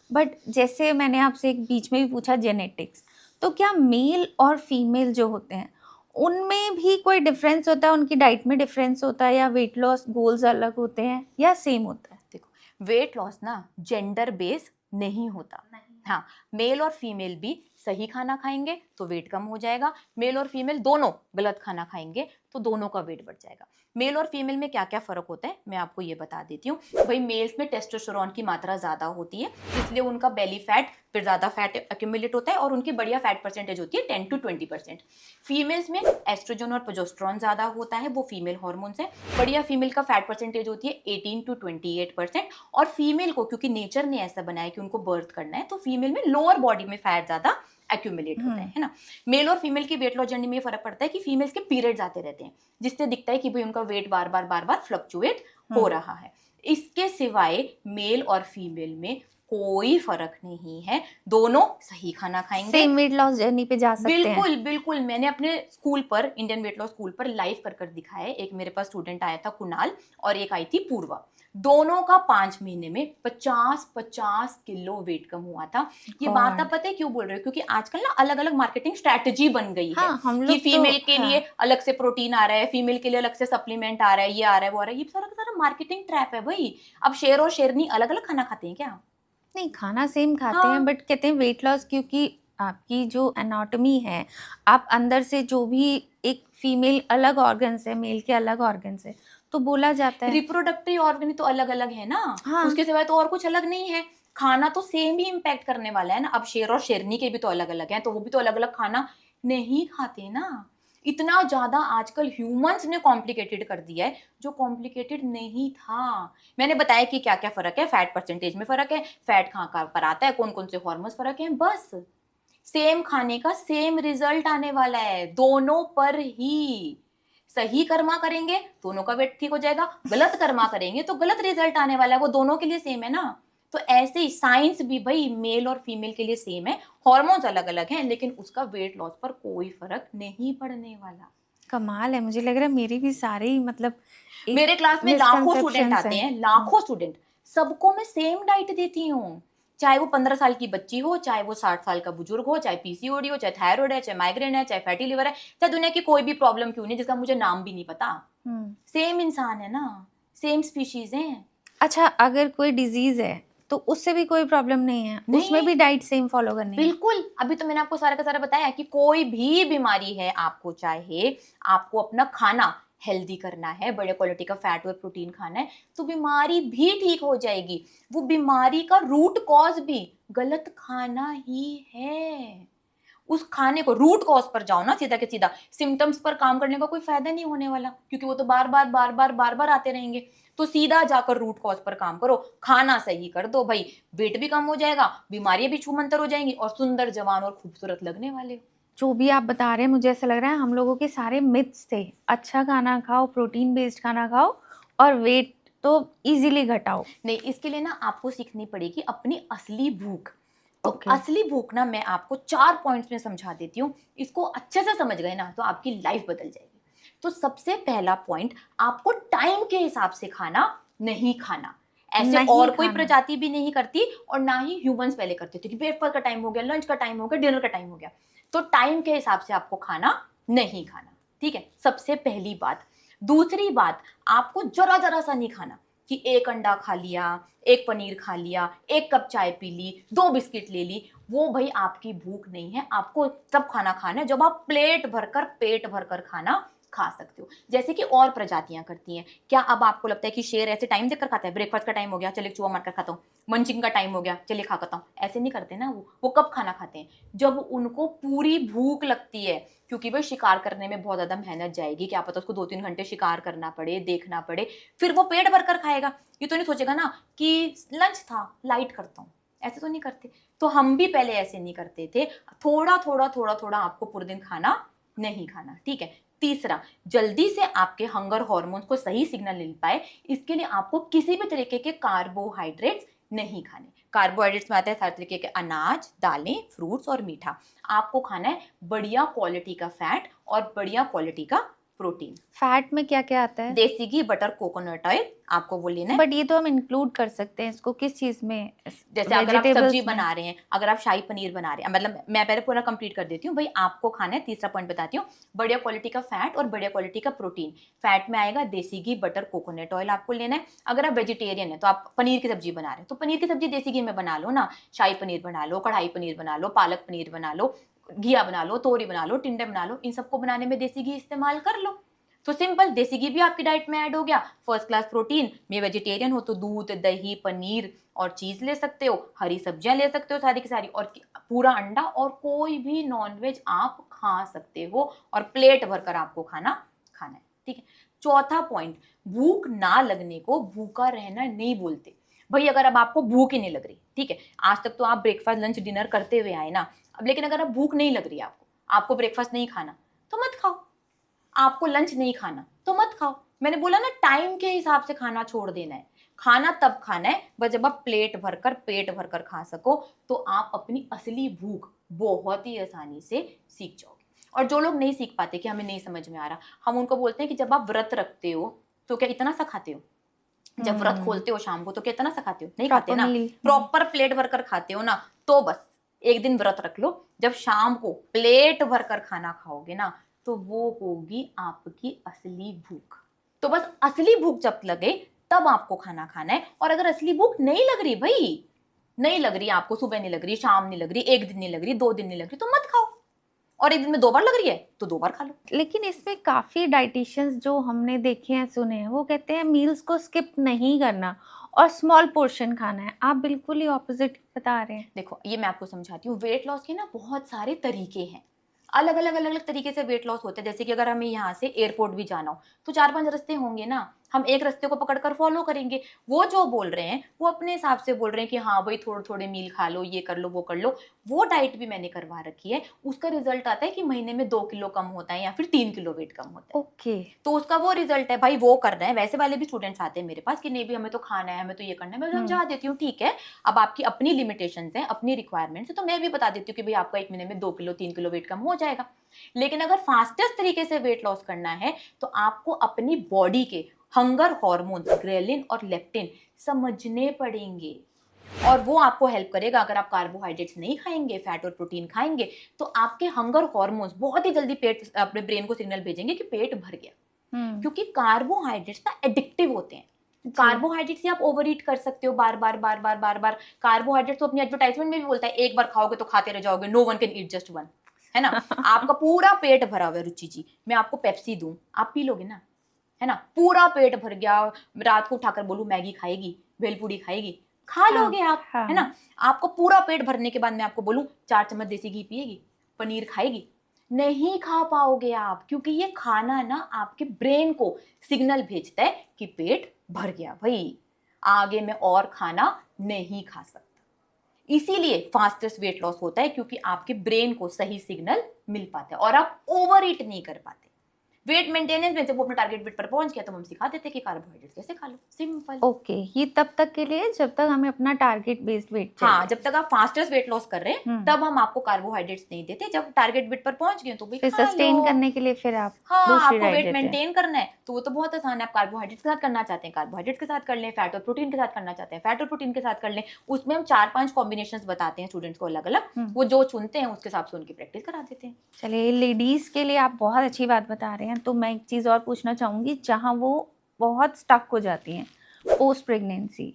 बट जैसे मैंने आपसे एक बीच में भी पूछा जेनेटिक्स, तो क्या मेल और फीमेल जो होते हैं उनमें भी कोई डिफरेंस होता है, उनकी डाइट में डिफरेंस होता है, या वेट लॉस गोल्स अलग होते हैं या सेम होता है? देखो, वेट लॉस ना जेंडर बेस नहीं होता। हाँ, मेल और फीमेल भी सही खाना खाएंगे तो वेट कम हो जाएगा, मेल और फीमेल दोनों गलत खाना खाएंगे तो दोनों का वेट बढ़ जाएगा। मेल और फीमेल में क्या क्या फर्क होता है मैं आपको ये बता देती हूँ। भाई मेल्स में टेस्टोस्टेरोन की मात्रा ज्यादा होती है, इसलिए उनका बेली फैट फिर ज्यादा फैट एक्यूमुलेट होता है और उनकी बढ़िया फैट परसेंटेज होती है 10 to 20%। फीमेल्स में एस्ट्रोजन और प्रोजेस्टेरोन ज्यादा होता है, वो फीमेल हॉर्मोन्स है। बढ़िया फीमेल का फैट परसेंटेज होती है 18 to 28%। और फीमेल को क्योंकि नेचर ने ऐसा बनाया कि उनको बर्थ करना है तो फीमेल में लोअर बॉडी में फैट ज्यादा एक्यूमुलेट होता है ना। मेल और फीमेल की वेट लॉस जर्नी में फर्क पड़ता है कि फीमेल्स के पीरियड्स आते रहते हैं, जिससे दिखता है कि भाई उनका वेट बार बार फ्लक्चुएट हो रहा है। इसके सिवाय मेल और फीमेल में कोई फर्क नहीं है, दोनों सही खाना खाएंगे, सेम वेट लॉस जर्नी पे जा सकते हैं। बिल्कुल बिल्कुल। मैंने अपने स्कूल पर, इंडियन वेट लॉस स्कूल पर लाइव कर दिखाया है। एक मेरे पास स्टूडेंट आया था कुणाल और एक आई थी पूर्वा। दोनों का 5 महीने में 50-50 किलो वेट कम हुआ था। ये बात आप पता है क्यों बोल रहे हो? क्योंकि आजकल ना अलग अलग मार्केटिंग स्ट्रैटेजी बन गई है। हम कि लोग फीमेल के लिए अलग से प्रोटीन आ रहा है, फीमेल के लिए अलग से सप्लीमेंट आ रहा है, ये आ रहा है वो आ रहा है। ये सारा का सारा मार्केटिंग ट्रैप है भाई। अब शेर और शेरनी अलग अलग खाना खाते हैं क्या? नहीं, खाना सेम खाते हैं, बट कहते हैं वेट लॉस क्योंकि आपकी जो एनाटॉमी है, आप अंदर से जो भी, एक फीमेल अलग ऑर्गन्स है, मेल के अलग ऑर्गन्स है, तो बोला जाता है रिप्रोडक्टिव ऑर्गन तो अलग अलग है ना। उसके सिवाय तो और कुछ अलग नहीं है। खाना तो सेम ही इम्पैक्ट करने वाला है ना। अब शेर और शेरनी के भी तो अलग अलग हैं, तो वो भी तो अलग अलग खाना नहीं खाते ना। इतना ज्यादा आजकल ह्यूमंस ने कॉम्प्लिकेटेड कर दिया है, जो कॉम्प्लिकेटेड नहीं था। मैंने बताया कि क्या क्या फर्क है, फैट परसेंटेज में फर्क है, फैट कहाँ पर आता है, कौन कौन से हार्मोन्स फर्क है, बस। सेम खाने का सेम रिजल्ट आने वाला है दोनों पर ही। सही कर्मा करेंगे दोनों का वेट ठीक हो जाएगा, गलत कर्मा करेंगे तो गलत रिजल्ट आने वाला है। वो दोनों के लिए सेम है ना। तो ऐसे ही साइंस भी भाई मेल और फीमेल के लिए सेम है, हार्मोन्स अलग अलग हैं, लेकिन उसका वेट लॉस पर कोई फर्क नहीं पड़ने वाला। कमाल है, मुझे लग रहा है मेरी भी सारे मतलब मेरे क्लास में लाखों स्टूडेंट आते हैं, लाखों स्टूडेंट, सबको मैं सेम डाइट देती हूँ। चाहे वो 15 साल की बच्ची हो, चाहे वो 60 साल का बुजुर्ग हो, चाहे पीसीओडी हो, चाहे थायराइड है, चाहे माइग्रेन है, चाहे फैटी लिवर है, चाहे दुनिया की कोई भी प्रॉब्लम क्यों नहीं जिसका मुझे नाम भी नहीं पता, सेम इंसान है ना, सेम स्पीशीज है। अच्छा, अगर कोई डिजीज है तो उससे भी कोई प्रॉब्लम नहीं है? नहीं, उसमें भी डाइट सेम फॉलो करनी है? बिल्कुल। अभी तो मैंने आपको सारा का सारा बताया कि कोई भी बीमारी है, आपको चाहे आपको अपना खाना हेल्दी करना है, बड़े क्वालिटी का फैट और प्रोटीन खाना है, तो बीमारी भी ठीक हो जाएगी। वो बीमारी का रूट कॉज भी गलत खाना ही है। उस खाने को रूट कॉज पर जाओ ना, सीधा के सीधा। सिम्टम्स पर काम करने का कोई फायदा नहीं होने वाला, क्योंकि वो तो बार बार आते रहेंगे। तो सीधा जाकर रूट कॉज पर काम करो, खाना सही कर दो भाई, वेट भी कम हो जाएगा, बीमारियां भी छूमंतर हो जाएंगी और सुंदर, जवान और खूबसूरत लगने वाले हो। जो भी आप बता रहे हैं, मुझे ऐसा लग रहा है हम लोगों के सारे मिथ्स थे। अच्छा खाना खाओ, प्रोटीन बेस्ड खाना खाओ और वेट तो इजीली घटाओ। नहीं, इसके लिए ना आपको सीखनी पड़ेगी अपनी असली भूख। तो असली भूख ना मैं आपको 4 पॉइंट्स में समझा देती हूँ। इसको अच्छे से समझ गए ना तो आपकी लाइफ बदल जाएगी। तो सबसे पहला पॉइंट, आपको टाइम के हिसाब से खाना नहीं खाना। ऐसे और कोई प्रजाति भी नहीं करती और ना ही ह्यूमंस पहले करते थे कि ब्रेकफास्ट का टाइम हो गया, लंच का टाइम हो गया, डिनर का टाइम हो गया। तो टाइम के हिसाब से आपको खाना नहीं खाना, ठीक है, सबसे पहली बात। दूसरी बात, आपको जरा जरा सा नहीं खाना कि एक अंडा खा लिया, एक पनीर खा लिया, एक कप चाय पी ली, 2 बिस्किट ले ली। वो भाई आपकी भूख नहीं है। आपको तब खाना खाना है जब आप प्लेट भरकर, पेट भरकर खाना खा सकते हो, जैसे कि और प्रजातियां करती हैं। क्या अब आपको लगता है कि शेर ऐसे टाइम देखकर खाता है? ब्रेकफास्ट का टाइम हो गया, चलिए चूहा मारकर खाता हूँ, मंचिंग का टाइम हो गया, चलिए खा खाता हूँ, ऐसे नहीं करते ना। वो कब खाना खाते हैं? जब उनको पूरी भूख लगती है, क्योंकि भाई शिकार करने में बहुत ज्यादा मेहनत जाएगी, क्या पता उसको 2-3 घंटे शिकार करना पड़े, देखना पड़े, फिर वो पेट भरकर खाएगा। ये तो नहीं सोचेगा ना कि लंच था, लाइट करता हूँ, ऐसे तो नहीं करते। तो हम भी पहले ऐसे नहीं करते थे। थोड़ा थोड़ा आपको पूरे दिन खाना नहीं खाना, ठीक है। तीसरा, जल्दी से आपके हंगर हार्मोन्स को सही सिग्नल मिल पाए, इसके लिए आपको किसी भी तरीके के कार्बोहाइड्रेट्स नहीं खाने। कार्बोहाइड्रेट्स में आते हैं हर तरीके के अनाज, दालें, फ्रूट्स और मीठा। आपको खाना है बढ़िया क्वालिटी का फैट और बढ़िया क्वालिटी का प्रोटीन। फैट में क्या क्या आता है? देसी घी, बटर, कोकोनट ऑयल, आपको वो लेना है। बट ये तो हम इंक्लूड कर सकते हैं इसको किस चीज में? जैसे अगर आप Vegetables सब्जी में? बना रहे हैं, अगर आप शाही पनीर बना रहे हैं, मतलब मैं पहले पूरा कंप्लीट कर देती हूँ भाई, आपको खाना है। तीसरा पॉइंट बताती हूँ, बढ़िया क्वालिटी का फैट और बढ़िया क्वालिटी का प्रोटीन। फैट में आएगा देसी घी, बटर, कोकोनट ऑयल आपको लेना है। अगर आप वेजिटेरियन है तो आप पनीर की सब्जी बना रहे हैं तो पनीर की सब्जी देसी घी में बना लो ना। शाही पनीर बना लो, कढ़ाई पनीर बना लो, पालक पनीर बना लो, घिया बना लो, तोरी बना लो, टिंडे बना लो, इन सबको बनाने में देसी घी इस्तेमाल कर लो। तो सिंपल, देसी घी भी आपकी डाइट में ऐड हो गया। फर्स्ट क्लास प्रोटीन में वेजिटेरियन हो तो दूध, दही, पनीर और चीज ले सकते हो, हरी सब्जियां ले सकते हो सारी की सारी, और पूरा अंडा और कोई भी नॉनवेज आप खा सकते हो, और प्लेट भरकर आपको खाना खाना है। ठीक है। चौथा पॉइंट, भूख ना लगने को भूखा रहना नहीं बोलते। भाई अगर अब आपको भूख ही नहीं लग रही, ठीक है, आज तक तो आप ब्रेकफास्ट, लंच, डिनर करते हुए आए ना, अब लेकिन अगर अब भूख नहीं लग रही है, आपको ब्रेकफास्ट नहीं खाना तो मत खाओ, आपको लंच नहीं खाना तो मत खाओ। मैंने बोला ना, टाइम के हिसाब से खाना छोड़ देना है। खाना तब खाना है बस जब आप प्लेट भरकर, पेट भरकर खा सको, तो आप अपनी असली भूख बहुत ही आसानी से सीख जाओगे। और जो लोग नहीं सीख पाते कि हमें नहीं समझ में आ रहा, हम उनको बोलते हैं कि जब आप व्रत रखते हो तो क्या इतना सा खाते हो? जब व्रत खोलते हो शाम को तो क्या इतना सा खाते हो? नहीं खाते ना। प्रॉपर प्लेट भरकर खाते हो ना, तो बस एक दिन व्रत रख लो, जब शाम को प्लेट भरकर खाना खाओगे ना, तो वो होगी आपकी असली भूख। तो बस असली भूख जब लगे तब आपको खाना खाना है। और अगर असली भूख नहीं लग रही, भाई नहीं लग रही आपको, सुबह नहीं लग रही, शाम नहीं लग रही, एक दिन नहीं लग रही, 2 दिन नहीं लग रही, तो मत खाओ। और एक दिन में 2 बार लग रही है तो 2 बार खा लो। लेकिन इसमें काफी डाइटिशियंस जो हमने देखे हैं, सुने हैं, वो कहते हैं मील्स को स्किप नहीं करना और स्मॉल पोर्शन खाना है। आप बिल्कुल ही ऑपोजिट बता रहे हैं। देखो ये मैं आपको समझाती हूँ, वेट लॉस के ना बहुत सारे तरीके हैं, अलग अलग तरीके से वेट लॉस होता है। जैसे कि अगर हमें यहाँ से एयरपोर्ट भी जाना हो तो 4-5 रास्ते होंगे ना, हम एक रास्ते को पकड़कर फॉलो करेंगे। वो जो बोल रहे हैं वो अपने हिसाब से बोल रहे हैं कि हाँ भाई थोड़े थोड़े मील खा लो, ये कर लो, वो कर लो। वो डाइट भी मैंने करवा रखी है, उसका रिजल्ट आता है कि महीने में 2 किलो कम होता है या फिर 3 किलो वेट कम होता है। ओके। तो उसका वो रिजल्ट है भाई, वो करना है। वैसे वाले भी स्टूडेंट्स आते हैं मेरे पास कि नहीं भी हमें तो खाना है, हमें तो ये करना है, मैं समझा देती हूँ ठीक है, अब आपकी अपनी लिमिटेशंस हैं, अपनी रिक्वायरमेंट्स है, तो मैं भी बता देती हूँ कि भाई आपका एक महीने में 2 किलो 3 किलो वेट कम हो जाएगा। लेकिन अगर फास्टेस्ट तरीके से वेट लॉस करना है तो आपको अपनी बॉडी के हंगर हार्मोन्स ग्रेलिन और लेप्टिन समझने पड़ेंगे, और वो आपको हेल्प करेगा। अगर आप कार्बोहाइड्रेट्स नहीं खाएंगे, फैट और प्रोटीन खाएंगे, तो आपके हंगर हार्मोन्स बहुत ही जल्दी पेट अपने ब्रेन को सिग्नल भेजेंगे कि पेट भर गया। क्योंकि कार्बोहाइड्रेट्स ना एडिक्टिव होते हैं। कार्बोहाइड्रेट से आप ओवर ईट कर सकते हो बार बार बार बार बार बार। कार्बोहाइड्रेट तो अपनी एडवर्टाइजमेंट में भी बोलता है एक बार खाओगे तो खाते रह जाओगे, no one can eat just one, है ना। आपका पूरा पेट भरा हुआ है, रुचि जी मैं आपको पेप्सी दूं, आप पी लोगे ना, है ना। पूरा पेट भर गया, रात को उठाकर बोलूं मैगी खाएगी, भेलपूरी खाएगी, खा लोगे आप, है ना। आपको पूरा पेट भरने के बाद मैं आपको बोलूं 4 चम्मच देसी घी पिएगी, पनीर खाएगी, नहीं खा पाओगे आप, क्योंकि ये खाना ना आपके ब्रेन को सिग्नल भेजता है कि पेट भर गया भाई, आगे मैं और खाना नहीं खा सकता। इसीलिए फास्टेस्ट वेट लॉस होता है, क्योंकि आपके ब्रेन को सही सिग्नल मिल पाता है और आप ओवर ईट नहीं कर पाते। वेट मेंटेनेंस में जब वो अपने टारगेट वेट पर पहुंच गया तो हम सिखा देते कि कार्बोहाइड्रेट कैसे खा लो, सिंपल। ओके, ये तब तक के लिए जब तक हमें अपना टारगेट बेस्ड वेट चाहिए। हाँ, जब तक आप फास्टेस्ट वेट लॉस कर रहे हैं तब हम आपको कार्बोहाइड्रेट्स नहीं देते। जब टारगेट वेट पर पहुंच गए तो भाई फिर सस्टेन करने के लिए फिर आप हाँ, दूसरी आपको डाइट वेट देते हैं। मेंटेन करना है तो वो तो बहुत आसान है। आप कार्बोहाइड्रेट के साथ करना चाहते हैं, कार्बोहाइड्रेट के साथ कर लें, फैट और प्रोटीन के साथ करना चाहते हैं, फैट और प्रोटीन के साथ कर लें। उसमें हम 4-5 कॉम्बिनेशंस बताते हैं स्टूडेंट्स को अलग अलग, वो जो चुनते हैं उसके हिसाब से उनकी प्रैक्टिस करा देते हैं। चलिए, लेडीज के लिए आप बहुत अच्छी बात बता रहे हैं, तो मैं एक चीज़ और पूछना चाहूँगी जहाँ वो बहुत स्टक हो जाती हैं पोस्ट प्रेगनेंसी,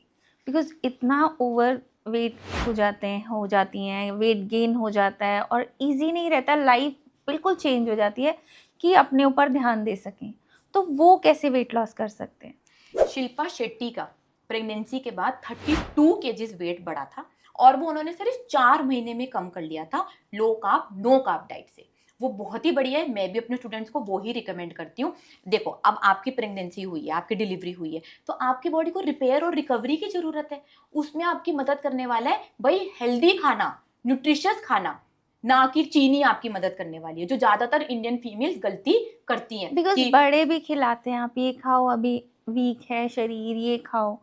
बिकॉज इतना ओवर वेट हो जाती हैं, वेट गेन हो जाता है और इजी नहीं रहता, लाइफ बिल्कुल चेंज हो जाती है कि अपने ऊपर ध्यान दे सकें, तो वो कैसे वेट लॉस कर सकते हैं? शिल्पा शेट्टी का प्रेगनेंसी के बाद 32 केजीज वेट बढ़ा था और वो उन्होंने सिर्फ 4 महीने में कम कर लिया था low carb no carb diet से। वो बहुत ही बढ़िया है, मैं भी अपने स्टूडेंट्स को वो ही रिकमेंड करती हूँ। देखो अब आपकी प्रेगनेंसी हुई है, आपकी डिलीवरी हुई है, तो आपकी बॉडी को रिपेयर और रिकवरी की जरूरत है। उसमें आपकी मदद करने वाला है भाई हेल्दी खाना, न्यूट्रिशियस खाना, ना कि चीनी आपकी मदद करने वाली है, जो ज्यादातर इंडियन फीमेल्स गलती करती हैं। बिकॉज बड़े भी खिलाते हैं, आप ये खाओ, अभी वीक है शरीर, ये खाओ,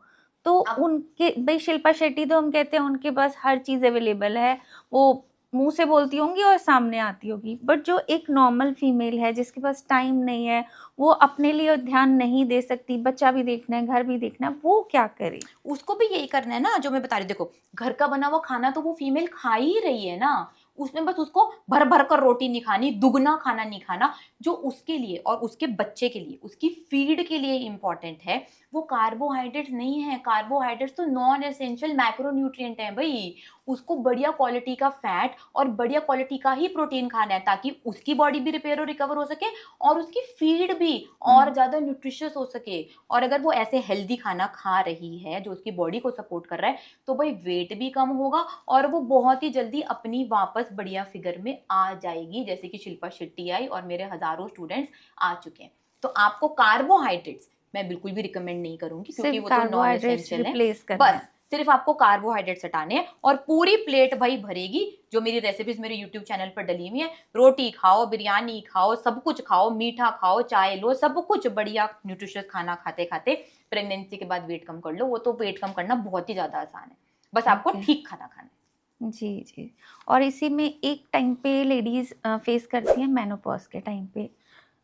तो उनके भाई शिल्पा शेट्टी तो हम कहते हैं उनके पास हर चीज़ अवेलेबल है, वो मुंह से बोलती होंगी और सामने आती होगी, बट जो एक नॉर्मल फीमेल है जिसके पास टाइम नहीं है, वो अपने लिए ध्यान नहीं दे सकती, बच्चा भी देखना है, घर भी देखना है, वो क्या करे? उसको भी यही करना है ना जो मैं बता रही हूँ। देखो, घर का बना हुआ खाना तो वो फीमेल खा ही रही है ना, उसमें बस उसको भर भर कर रोटी नहीं खानी, दुगना खाना नहीं खाना। जो उसके लिए और उसके बच्चे के लिए, उसकी फीड के लिए इंपॉर्टेंट है, वो कार्बोहाइड्रेट्स नहीं है। कार्बोहाइड्रेट्स तो नॉन एसेंशियल मैक्रोन्यूट्रिएंट है भाई। उसको बढ़िया क्वालिटी का फैट और बढ़िया क्वालिटी का ही प्रोटीन खाना है, ताकि उसकी बॉडी भी रिपेयर और रिकवर हो सके और उसकी फीड भी और ज्यादा न्यूट्रिशियस हो सके। और अगर वो ऐसे हेल्दी खाना खा रही है जो उसकी बॉडी को सपोर्ट कर रहा है, तो भाई वेट भी कम होगा और वो बहुत ही जल्दी अपनी वापस बढ़िया फिगर में आ जाएगी, जैसे कि शिल्पा शेट्टी आई और मेरे हजारों स्टूडेंट्स आ चुके हैं। तो आपको कार्बोहाइड्रेट्स मैं बिल्कुल भी रिकमेंड नहीं करूंगी, क्योंकि सिर्फ वो तो नॉन कार्बोहाइड्रेट्स एसेंशियल है। रिप्लेस करना बस है। सिर्फ आपको कार्बोहाइड्रेट्स हटाने हैं और पूरी प्लेट भाई भरेगी। जो मेरी रेसिपीज मेरे यूट्यूब चैनल पर डली हुई है, रोटी खाओ, बिरयानी खाओ, सब कुछ खाओ, मीठा खाओ, चाय लो, सब कुछ बढ़िया न्यूट्रिशियस खाना खाते खाते प्रेगनेंसी के बाद वेट कम कर लो। वो तो वेट कम करना बहुत ही ज्यादा आसान है, बस आपको Okay. ठीक खाना खाना है। जी जी। और इसी में एक टाइम पे लेडीज फेस करती हैं मेनोपॉज के टाइम पे,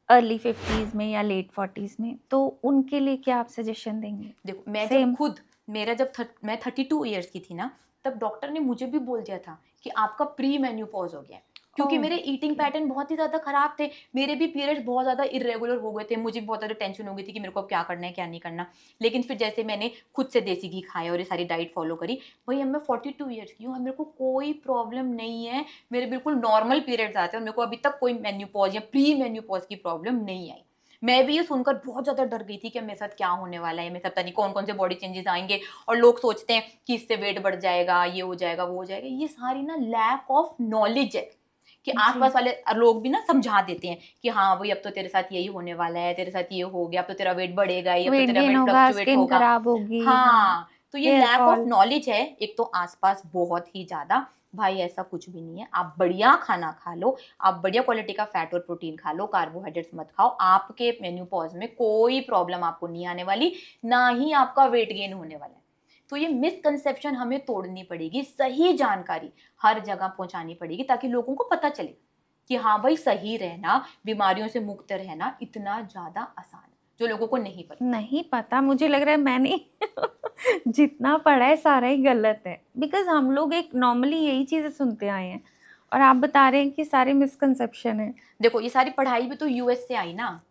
अर्ली 50s में या लेट 40s में, तो उनके लिए क्या आप सजेशन देंगे? देखो, मैं जब सेम। खुद मेरा जब मैं 32 ईयर्स की थी ना, तब डॉक्टर ने मुझे भी बोल दिया था कि आपका प्री मेन्यूपॉज हो गया है। क्योंकि मेरे ईटिंग पैटर्न बहुत ही ज्यादा खराब थे, मेरे भी पीरियड्स बहुत ज्यादा इरेगुलर हो गए थे, मुझे भी बहुत ज्यादा टेंशन हो गई थी कि मेरे को अब क्या करना है क्या नहीं करना। लेकिन फिर जैसे मैंने खुद से देसी घी खाया और ये सारी डाइट फॉलो करी, वही अब मैं 42 ईयर्स की हूँ और मेरे को कोई प्रॉब्लम नहीं है। मेरे बिल्कुल नॉर्मल पीरियड्स आते हैं और मेरे को अभी तक कोई मेन्यूपॉज या प्री मेन्यूपॉज की प्रॉब्लम नहीं आई। मैं भी ये सुनकर बहुत ज्यादा डर गई थी कि मेरे साथ क्या होने वाला है, मेरे साथ पता नहीं कौन कौन से बॉडी चेंजेस आएंगे, और लोग सोचते हैं कि इससे वेट बढ़ जाएगा, ये हो जाएगा, वो हो जाएगा। ये सारी ना लैक ऑफ नॉलेज है कि आसपास वाले लोग भी ना समझा देते हैं कि हाँ भाई अब तो तेरे साथ यही होने वाला है, तेरे साथ ये हो गया, अब तो तेरा वेट बढ़ेगा ही, अब तो वेट तेरा गेन वेट होगा, फ्लक्चुएट स्किन होगा। खराब होगी, हाँ, हाँ, तो ये hair lack of fall. Knowledge है एक तो आसपास बहुत ही ज्यादा। भाई ऐसा कुछ भी नहीं है, आप बढ़िया खाना खा लो, आप बढ़िया क्वालिटी का फैट और प्रोटीन खा लो, कार्बोहाइड्रेट्स मत खाओ, आपके मेन्यूपॉज में कोई प्रॉब्लम आपको नहीं आने वाली, ना ही आपका वेट गेन होने वाला है। तो ये मिसकंसेप्शन हमें तोड़नी पड़ेगी, सही जानकारी हर जगह पहुंचानी पड़ेगी, ताकि लोगों को पता चले कि हाँ भाई सही रहना, बीमारियों से मुक्त रहना इतना ज्यादा आसान है, जो लोगों को नहीं पता। नहीं पता, मुझे लग रहा है मैंने जितना पढ़ा है सारा ही गलत है, बिकॉज हम लोग एक नॉर्मली यही चीजें सुनते आए हैं और आप बता रहे हैं कि सारे मिसकंसेप्शन है। देखो, ये सारी पढ़ाई भी तो यूएस से आई ना,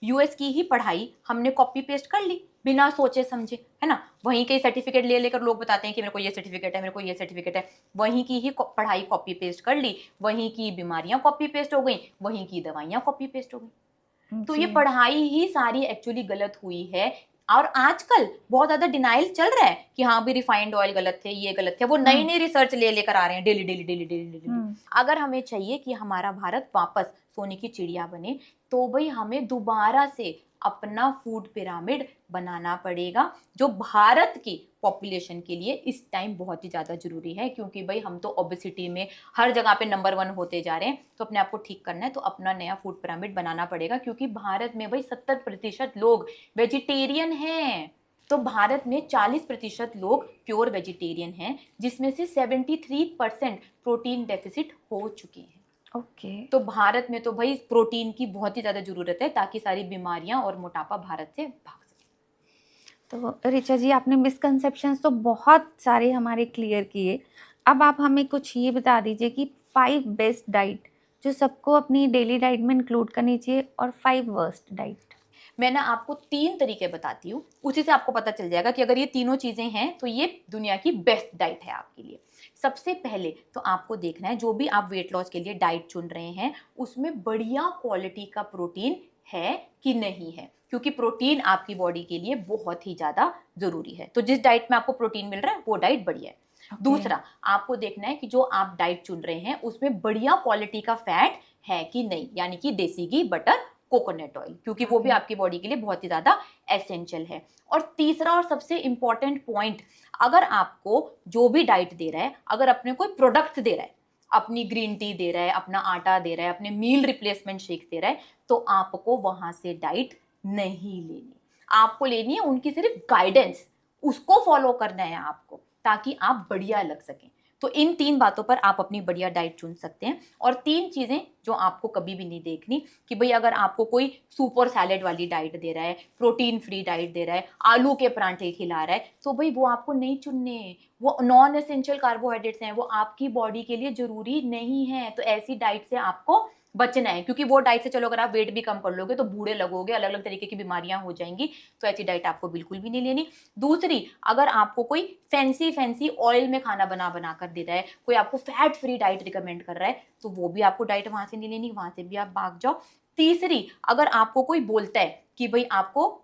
यूएस की ही पढ़ाई हमने कॉपी पेस्ट कर ली बिना सोचे समझे, है ना। वहीं के सर्टिफिकेट ले लेकर लोग बताते हैं कि मेरे को ये सर्टिफिकेट है, मेरे को ये सर्टिफिकेट है। वहीं की ही पढ़ाई कॉपी पेस्ट कर ली, वहीं की बीमारियां कॉपी पेस्ट हो गई, वहीं की दवाइयां कॉपी पेस्ट हो गई। तो ये जी। पढ़ाई ही सारी एक्चुअली गलत हुई है। और आजकल बहुत ज्यादा डिनाइल चल रहा है कि हाँ भी रिफाइंड ऑयल गलत थे, ये गलत थे, वो नई नई रिसर्च ले लेकर आ रहे हैं daily daily daily daily daily. अगर हमें चाहिए कि हमारा भारत वापस सोने की चिड़िया बने, तो भाई हमें दोबारा से अपना फूड पिरामिड बनाना पड़ेगा, जो भारत की पॉपुलेशन के लिए इस टाइम बहुत ही ज्यादा जरूरी है। क्योंकि भाई हम तो ओबेसिटी में हर जगह पे नंबर 1 होते जा रहे हैं, तो अपने आप को ठीक करना है, तो अपना नया फूड पिरामिड बनाना पड़ेगा। क्योंकि भारत में भाई 70% लोग वेजिटेरियन हैं, तो भारत में 40% लोग प्योर वेजिटेरियन हैं, जिसमें से 73% प्रोटीन डेफिसिट हो चुके हैं। ओके। तो भारत में तो भाई प्रोटीन की बहुत ही ज्यादा जरूरत है, ताकि सारी बीमारियां और मोटापा भारत से भाग सके। तो ऋचा जी, आपने मिसकंसेप्शंस तो बहुत सारे हमारे क्लियर किए। अब आप हमें कुछ ये बता दीजिए कि 5 बेस्ट डाइट जो सबको अपनी डेली डाइट में इंक्लूड करनी चाहिए और 5 वर्स्ट डाइट। मैं ना आपको 3 तरीके बताती हूँ, उसी से आपको पता चल जाएगा कि अगर ये तीनों चीजें हैं तो ये दुनिया की बेस्ट डाइट है आपके लिए। सबसे पहले तो आपको देखना है, जो भी आप वेट लॉस के लिए डाइट चुन रहे हैं, उसमें बढ़िया क्वालिटी का प्रोटीन है कि नहीं है, क्योंकि प्रोटीन आपकी बॉडी के लिए बहुत ही ज्यादा जरूरी है। तो जिस डाइट में आपको प्रोटीन मिल रहा है वो डाइट बढ़िया है। दूसरा, आपको देखना है कि जो आप डाइट चुन रहे हैं उसमें बढ़िया क्वालिटी का फैट है कि नहीं, यानी कि देसी घी, बटर, कोकोनट ऑयल, क्योंकि वो भी आपकी बॉडी के लिए बहुत ही ज्यादा एसेंशियल है। और तीसरा और सबसे इंपॉर्टेंट पॉइंट, अगर आपको जो भी डाइट दे रहा है, अगर अपने कोई प्रोडक्ट दे रहा है, अपनी ग्रीन टी दे रहा है, अपना आटा दे रहा है, अपने मील रिप्लेसमेंट शेक दे रहा है, तो आपको वहां से डाइट नहीं लेनी। आपको लेनी है उनकी सिर्फ गाइडेंस, उसको फॉलो करना है आपको, ताकि आप बढ़िया लग सकें। तो इन 3 बातों पर आप अपनी बढ़िया डाइट चुन सकते हैं। और 3 चीजें जो आपको कभी भी नहीं देखनी कि भाई अगर आपको कोई सूप और सैलेड वाली डाइट दे रहा है, प्रोटीन फ्री डाइट दे रहा है, आलू के परांठे खिला रहा है, तो भाई वो आपको नहीं चुनने। वो नॉन एसेंशियल कार्बोहाइड्रेट्स हैं, वो आपकी बॉडी के लिए जरूरी नहीं है। तो ऐसी डाइट से आपको बचना है, क्योंकि वो डाइट से चलो अगर आप वेट भी कम कर लोगे तो बूढ़े लगोगे, अलग अलग तरीके की बीमारियां हो जाएंगी। तो ऐसी डाइट आपको बिल्कुल भी नहीं लेनी। दूसरी, अगर आपको कोई फैंसी फैंसी ऑयल में खाना बना बना कर दे रहा है, कोई आपको फैट फ्री डाइट रिकमेंड कर रहा है, तो वो भी आपको डाइट वहां से नहीं लेनी, वहां से भी आप भाग जाओ। तीसरी, अगर आपको कोई बोलता है कि भाई आपको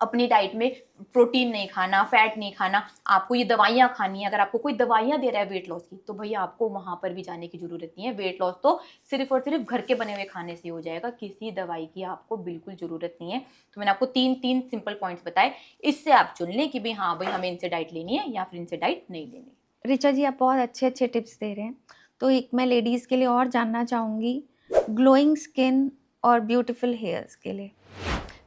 अपनी डाइट में प्रोटीन नहीं खाना, फैट नहीं खाना, आपको ये दवाइयां खानी है, अगर आपको कोई दवाइयां दे रहा है वेट लॉस की, तो भैया आपको वहां पर भी जाने की जरूरत नहीं है। वेट लॉस तो सिर्फ और सिर्फ घर के बने हुए खाने से हो जाएगा, किसी दवाई की आपको बिल्कुल जरूरत नहीं है। तो मैंने आपको 3 सिंपल पॉइंट्स बताए, इससे आप चुन लें कि भाई हाँ भाई हमें इनसे डाइट लेनी है या फिर इनसे डाइट नहीं लेनी। ऋचा जी, आप बहुत अच्छे अच्छे टिप्स दे रहे हैं। तो एक मैं लेडीज़ के लिए और जानना चाहूँगी, ग्लोइंग स्किन और ब्यूटीफुल हेयर्स के लिए।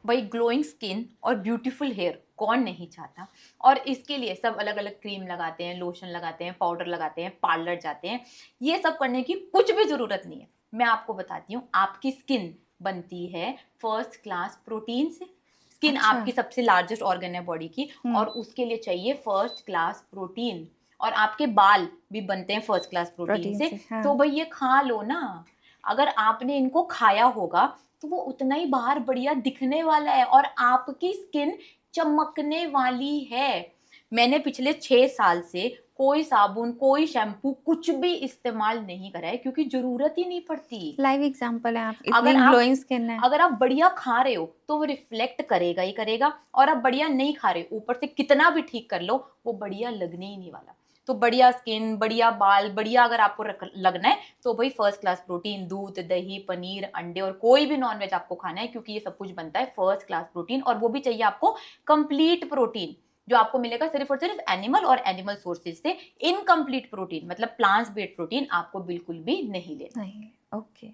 भाई ग्लोइंग स्किन और ब्यूटीफुल हेयर कौन नहीं चाहता। और इसके लिए सब अलग अलग क्रीम लगाते हैं, लोशन लगाते हैं, पाउडर लगाते हैं, पार्लर जाते हैं। ये सब करने की कुछ भी जरूरत नहीं है। मैं आपको बताती हूँ, आपकी स्किन बनती है फर्स्ट क्लास प्रोटीन से। स्किन अच्छा। आपकी सबसे लार्जेस्ट ऑर्गन है बॉडी की, और उसके लिए चाहिए फर्स्ट क्लास प्रोटीन। और आपके बाल भी बनते हैं फर्स्ट क्लास प्रोटीन से। हाँ। तो भाई ये खा लो ना। अगर आपने इनको खाया होगा तो वो उतना ही बाहर बढ़िया दिखने वाला है और आपकी स्किन चमकने वाली है। मैंने पिछले 6 साल से कोई साबुन, कोई शैम्पू, कुछ भी इस्तेमाल नहीं करा है, क्योंकि जरूरत ही नहीं पड़ती। लाइव एग्जांपल है, आप अगर इतनी आप ग्लोइंग स्किन है। अगर आप बढ़िया खा रहे हो तो वो रिफ्लेक्ट करेगा ही करेगा, और आप बढ़िया नहीं खा रहे हो, ऊपर से कितना भी ठीक कर लो, वो बढ़िया लगने ही नहीं वाला। तो बढ़िया स्किन, बढ़िया बाल, बढ़िया अगर आपको लगना है तो भाई फर्स्ट क्लास प्रोटीन, दूध, दही, पनीर, अंडे और कोई भी नॉनवेज आपको खाना है, क्योंकि ये सब कुछ बनता है फर्स्ट क्लास प्रोटीन। और वो भी चाहिए आपको कंप्लीट प्रोटीन, जो आपको मिलेगा सिर्फ और सिर्फ एनिमल और एनिमल सोर्सेज से। इनकम्प्लीट प्रोटीन मतलब प्लांट्स बेस्ड प्रोटीन आपको बिल्कुल भी नहीं लेना। नहीं, ओके।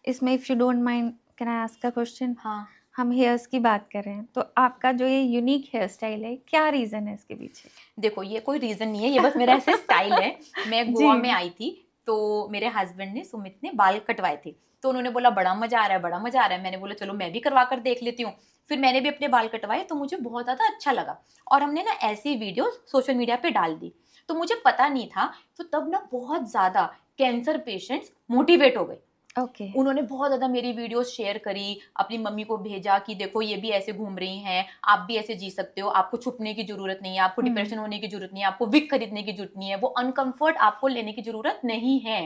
इसमें if you don't mind, can I ask a question? हाँ, हम हेयर्स की बात कर रहे हैं, तो आपका जो ये यूनिक हेयर स्टाइल है, क्या रीजन है इसके पीछे? देखो ये कोई रीजन नहीं है, ये बस मेरा ऐसे स्टाइल है। मैं गोवा में आई थी, तो मेरे हस्बैंड ने, सुमित ने, बाल कटवाए थे। तो उन्होंने बोला बड़ा मजा आ रहा है, बड़ा मजा आ रहा है। मैंने बोला चलो मैं भी करवा कर देख लेती हूँ। फिर मैंने भी अपने बाल कटवाए, तो मुझे बहुत ज्यादा अच्छा लगा। और हमने ना ऐसी वीडियो सोशल मीडिया पे डाल दी। तो मुझे पता नहीं था, तो तब ना बहुत ज्यादा कैंसर पेशेंट्स मोटिवेट हो गए। ओके। उन्होंने बहुत ज्यादा मेरी वीडियोस शेयर करी, अपनी मम्मी को भेजा कि देखो ये भी ऐसे घूम रही हैं, आप भी ऐसे जी सकते हो, आपको छुपने की जरूरत नहीं है, आपको डिप्रेशन होने की जरूरत नहीं है, आपको विग खरीदने की जरूरत नहीं है, वो अनकंफर्ट आपको लेने की जरूरत नहीं है।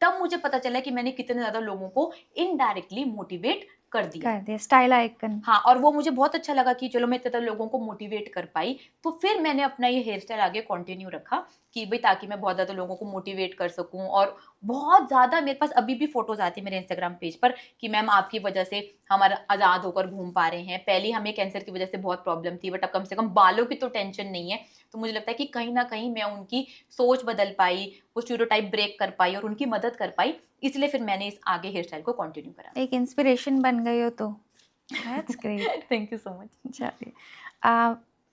तब मुझे पता चला कि मैंने कितने ज्यादा लोगों को इनडायरेक्टली मोटिवेट कर दिया। Style icon. हाँ, और वो मुझे बहुत अच्छा लगा कि चलो मैं इतने लोगों को मोटिवेट कर पाई। तो फिर मैंने अपना ये हेयर स्टाइल आगे कंटिन्यू रखा कि भाई ताकि मैं बहुत ज्यादा लोगों को मोटिवेट कर सकूं। और बहुत ज्यादा मेरे पास अभी भी फोटोज आती है मेरे इंस्टाग्राम पेज पर कि मैम आपकी वजह से हमारा आजाद होकर घूम पा रहे हैं। पहले हमें कैंसर की वजह से बहुत प्रॉब्लम थी, बट अब कम से कम बालों की तो टेंशन नहीं है। तो मुझे लगता है कि कहीं ना कहीं मैं उनकी सोच बदल पाई, वो स्टीरियोटाइप ब्रेक कर पाई और उनकी मदद कर पाई। इसलिए फिर मैंने इस आगे हेयर स्टाइल को कंटिन्यू करा। एक इंस्पिरेशन बन गई हो तो that's great. Thank you so much. चलिए,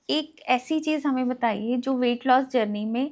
एक ऐसी चीज़ हमें बताइए जो वेट लॉस जर्नी में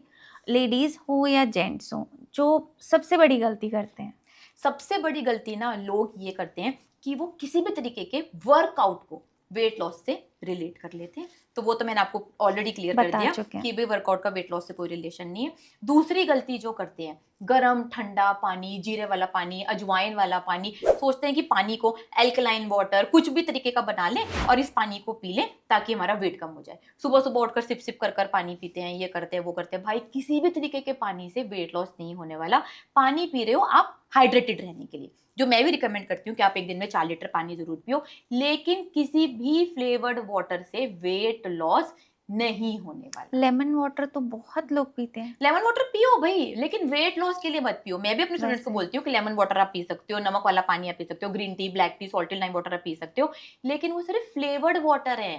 लेडीज़ हो या जेंट्स हो, जो सबसे बड़ी गलती करते हैं। सबसे बड़ी गलती ना लोग ये करते हैं कि वो किसी भी तरीके के वर्कआउट को वेट लॉस से रिलेट कर लेते हैं। तो वो तो मैंने आपको ऑलरेडी क्लियर कर बता दिया चुके हैं। कि भाई वर्कआउट का वेट लॉस से कोई रिलेशन नहीं है। दूसरी गलती जो करते हैं, गरम ठंडा पानी, जीरे वाला पानी, अजवाइन वाला पानी, सोचते हैं कि पानी को एल्कलाइन वाटर कुछ भी तरीके का बना लें और इस पानी को पी लें ताकि हमारा वेट कम हो जाए। सुबह सुबह उठकर सिप सिप कर कर पानी पीते हैं, ये करते हैं वो करते हैं। भाई किसी भी तरीके के पानी से वेट लॉस नहीं होने वाला। पानी पी रहे हो आप हाइड्रेटेड रहने के लिए, जो मैं भी रिकमेंड करती हूँ कि आप एक दिन में 4 लीटर पानी जरूर पियो। लेकिन किसी भी फ्लेवर्ड वाटर से वेट लॉस नहीं होने वाला। लेमन वाटर तो बहुत लोग पीते हैं। लेमन वाटर पियो भाई, लेकिन वेट लॉस के लिए मत पियो। मैं भी अपने स्टूडेंट्स को बोलती हूँ कि लेमन वाटर आप पी सकते हो, नमक वाला पानी आप पी सकते हो, green tea, black T, salted lime water आप पी सकते हो, लेकिन वो सिर्फ फ्लेवर्ड वाटर है।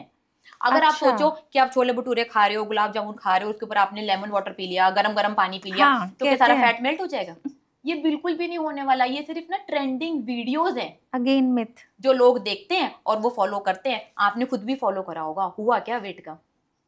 अगर आप अच्छा। सोचो कि आप छोले भटूरे खा रहे हो, गुलाब जामुन खा रहे हो, उसके ऊपर आपने लेमन वाटर पी लिया, गरम गरम पानी पी लिया, हाँ, तो क्या कहते सारा हैं। फैट मेल्ट हो जाएगा? ये बिल्कुल भी नहीं होने वाला। ये सिर्फ ना ट्रेंडिंग वीडियोस हैं अगेन मिथ। जो लोग देखते हैं और वो फॉलो करते हैं। आपने खुद भी फॉलो करा होगा, हुआ क्या वेट का?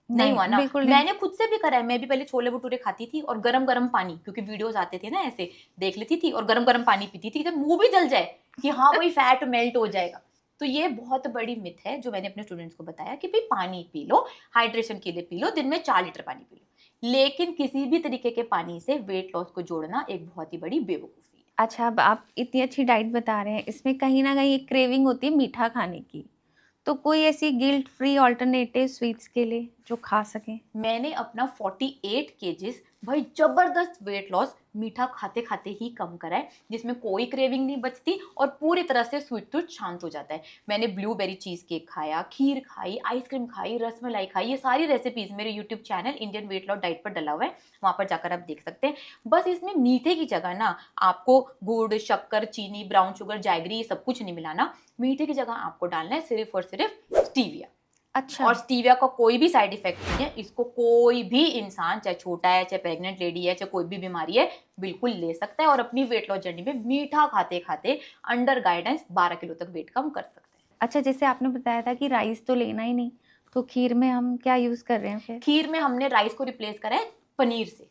नहीं हुआ ना। बिल्कुल नहीं। मैंने खुद से भी करा है, मैं भी पहले छोले भटूरे खाती थी और गरम गरम पानी, क्योंकि वीडियोस आते थे ना ऐसे, देख लेती थी और गरम गरम पानी पीती थी, मुंह भी जल जाए कि हाँ वही फैट मेल्ट हो जाएगा। तो ये बहुत बड़ी मिथ है जो मैंने अपने स्टूडेंट्स को बताया कि भाई पानी पी लो, हाइड्रेशन के लिए पी लो, दिन में 4 लीटर पानी पी लो। लेकिन किसी भी तरीके के पानी से वेट लॉस को जोड़ना एक बहुत ही बड़ी बेवकूफी है। अच्छा, अब आप इतनी अच्छी डाइट बता रहे हैं, इसमें कहीं ना कहीं एक क्रेविंग होती है मीठा खाने की, तो कोई ऐसी गिल्ट फ्री ऑल्टरनेटिव स्वीट्स के लिए जो खा सकें? मैंने अपना 48 केजीज भाई जबरदस्त वेट लॉस मीठा खाते खाते ही कम करा है, जिसमें कोई क्रेविंग नहीं बचती और पूरी तरह से स्वीट टूथ शांत हो जाता है। मैंने ब्लूबेरी चीज केक खाया, खीर खाई, आइसक्रीम खाई, रसमलाई खाई, ये सारी रेसिपीज मेरे YouTube channel Indian weight loss diet पर डला हुआ है, वहां पर जाकर आप देख सकते हैं। बस इसमें मीठे की जगह ना आपको गुड़, शक्कर, चीनी, ब्राउन शुगर, जैगरी, ये सब कुछ नहीं मिलाना। मीठे की जगह आपको डालना है सिर्फ और सिर्फ स्टीविया। अच्छा। और स्टीविया का कोई भी साइड इफेक्ट नहीं है, इसको कोई भी इंसान, चाहे छोटा है, चाहे प्रेग्नेंट लेडी है, चाहे कोई भी बीमारी है, बिल्कुल ले सकता है और अपनी वेट लॉस जर्नी में मीठा खाते खाते अंडर गाइडेंस 12 किलो तक वेट कम कर सकते हैं। अच्छा, जैसे आपने बताया था कि राइस तो लेना ही नहीं, तो खीर में हम क्या यूज कर रहे हैं फिर? खीर में हमने राइस को रिप्लेस करा है पनीर से।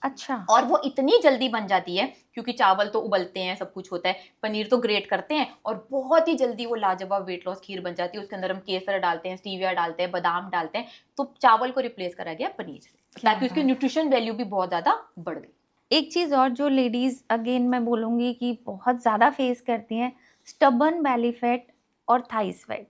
अच्छा। और वो इतनी जल्दी बन जाती है क्योंकि चावल तो उबलते हैं, सब कुछ होता है, पनीर तो ग्रेट करते हैं और बहुत ही जल्दी वो लाजवाब वेट लॉस खीर बन जाती है। उसके अंदर हम केसर डालते हैं, स्टीविया डालते हैं, बादाम डालते हैं, तो चावल को रिप्लेस करा गया पनीर से, ताकि उसकी न्यूट्रिशन वैल्यू भी बहुत ज्यादा बढ़ गई। एक चीज और जो लेडीज अगेन मैं बोलूंगी कि बहुत ज्यादा फेस करती हैं, स्टबर्न बेली फैट और थाइस फैट,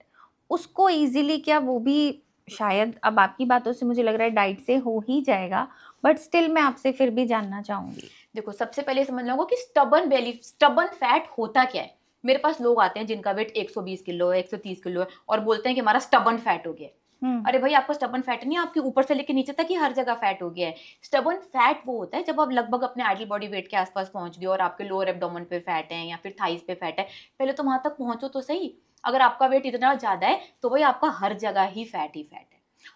उसको इजीली क्या वो भी शायद अब आपकी बातों से मुझे लग रहा है डाइट से हो ही जाएगा, बट स्टिल मैं आपसे फिर भी जानना चाहूंगी। देखो, सबसे पहले समझ लो कि स्टबर्न फैट होता क्या है। मेरे पास लोग आते हैं जिनका वेट 120 किलो है, 130 किलो है और बोलते हैं कि हमारा स्टबर्न फैट हो गया है। अरे भाई, आपका स्टबर्न फैट नहीं है, आपके ऊपर से लेके नीचे तक ही हर जगह फैट हो गया है। स्टबर्न फैट वो होता है जब आप लगभग अपने आइडल बॉडी वेट के आसपास पहुंच गए और आपके लोअर एब्डोमेन पे फैट है या फिर थाइस पे फैट है। पहले तो वहां तक पहुंचो तो सही। अगर आपका वेट इतना ज्यादा है तो भाई आपका हर जगह ही फैट है।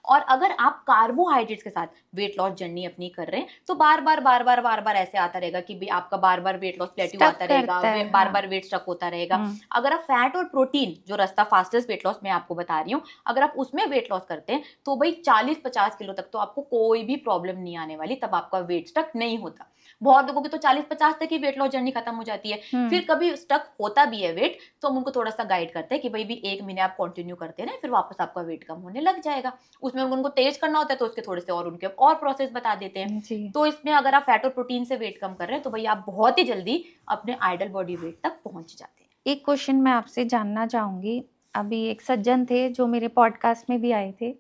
और अगर आप कार्बोहाइड्रेट्स के साथ वेट लॉस जर्नी अपनी कर रहे हैं तो बार बार ऐसे आता रहेगा कि भी आपका बार बार वेट लॉस प्लेट्यू आता रहेगा, बार बार वेट स्टक होता रहेगा। अगर आप फैट और प्रोटीन, जो रास्ता फास्टेस्ट वेट लॉस मैं आपको बता रही हूँ, अगर आप उसमें वेट लॉस करते हैं तो भाई 40-50 किलो तक तो आपको कोई भी प्रॉब्लम नहीं आने वाली, तब आपका वेट स्टक नहीं होता। बहुत लोगों की तो 40-50 तक ही वेट लॉस जर्नी खत्म हो जाती है। फिर कभी स्टक होता भी है वेट तो हम उनको थोड़ा सा गाइड करते हैं कि भाई भी 1 महीने आप कंटिन्यू करते हैं ना, फिर वापस आपका वेट कम होने लग जाएगा। उसमें उनको तेज करना होता है तो उसके थोड़े से और उनके और प्रोसेस बता देते हैं। तो इसमें अगर आप फैट और प्रोटीन से वेट कम कर रहे हैं तो भाई आप बहुत ही जल्दी अपने आइडल बॉडी वेट तक पहुंच जाते हैं। एक क्वेश्चन मैं आपसे जानना चाहूंगी, अभी एक सज्जन थे जो मेरे पॉडकास्ट में भी आए थे,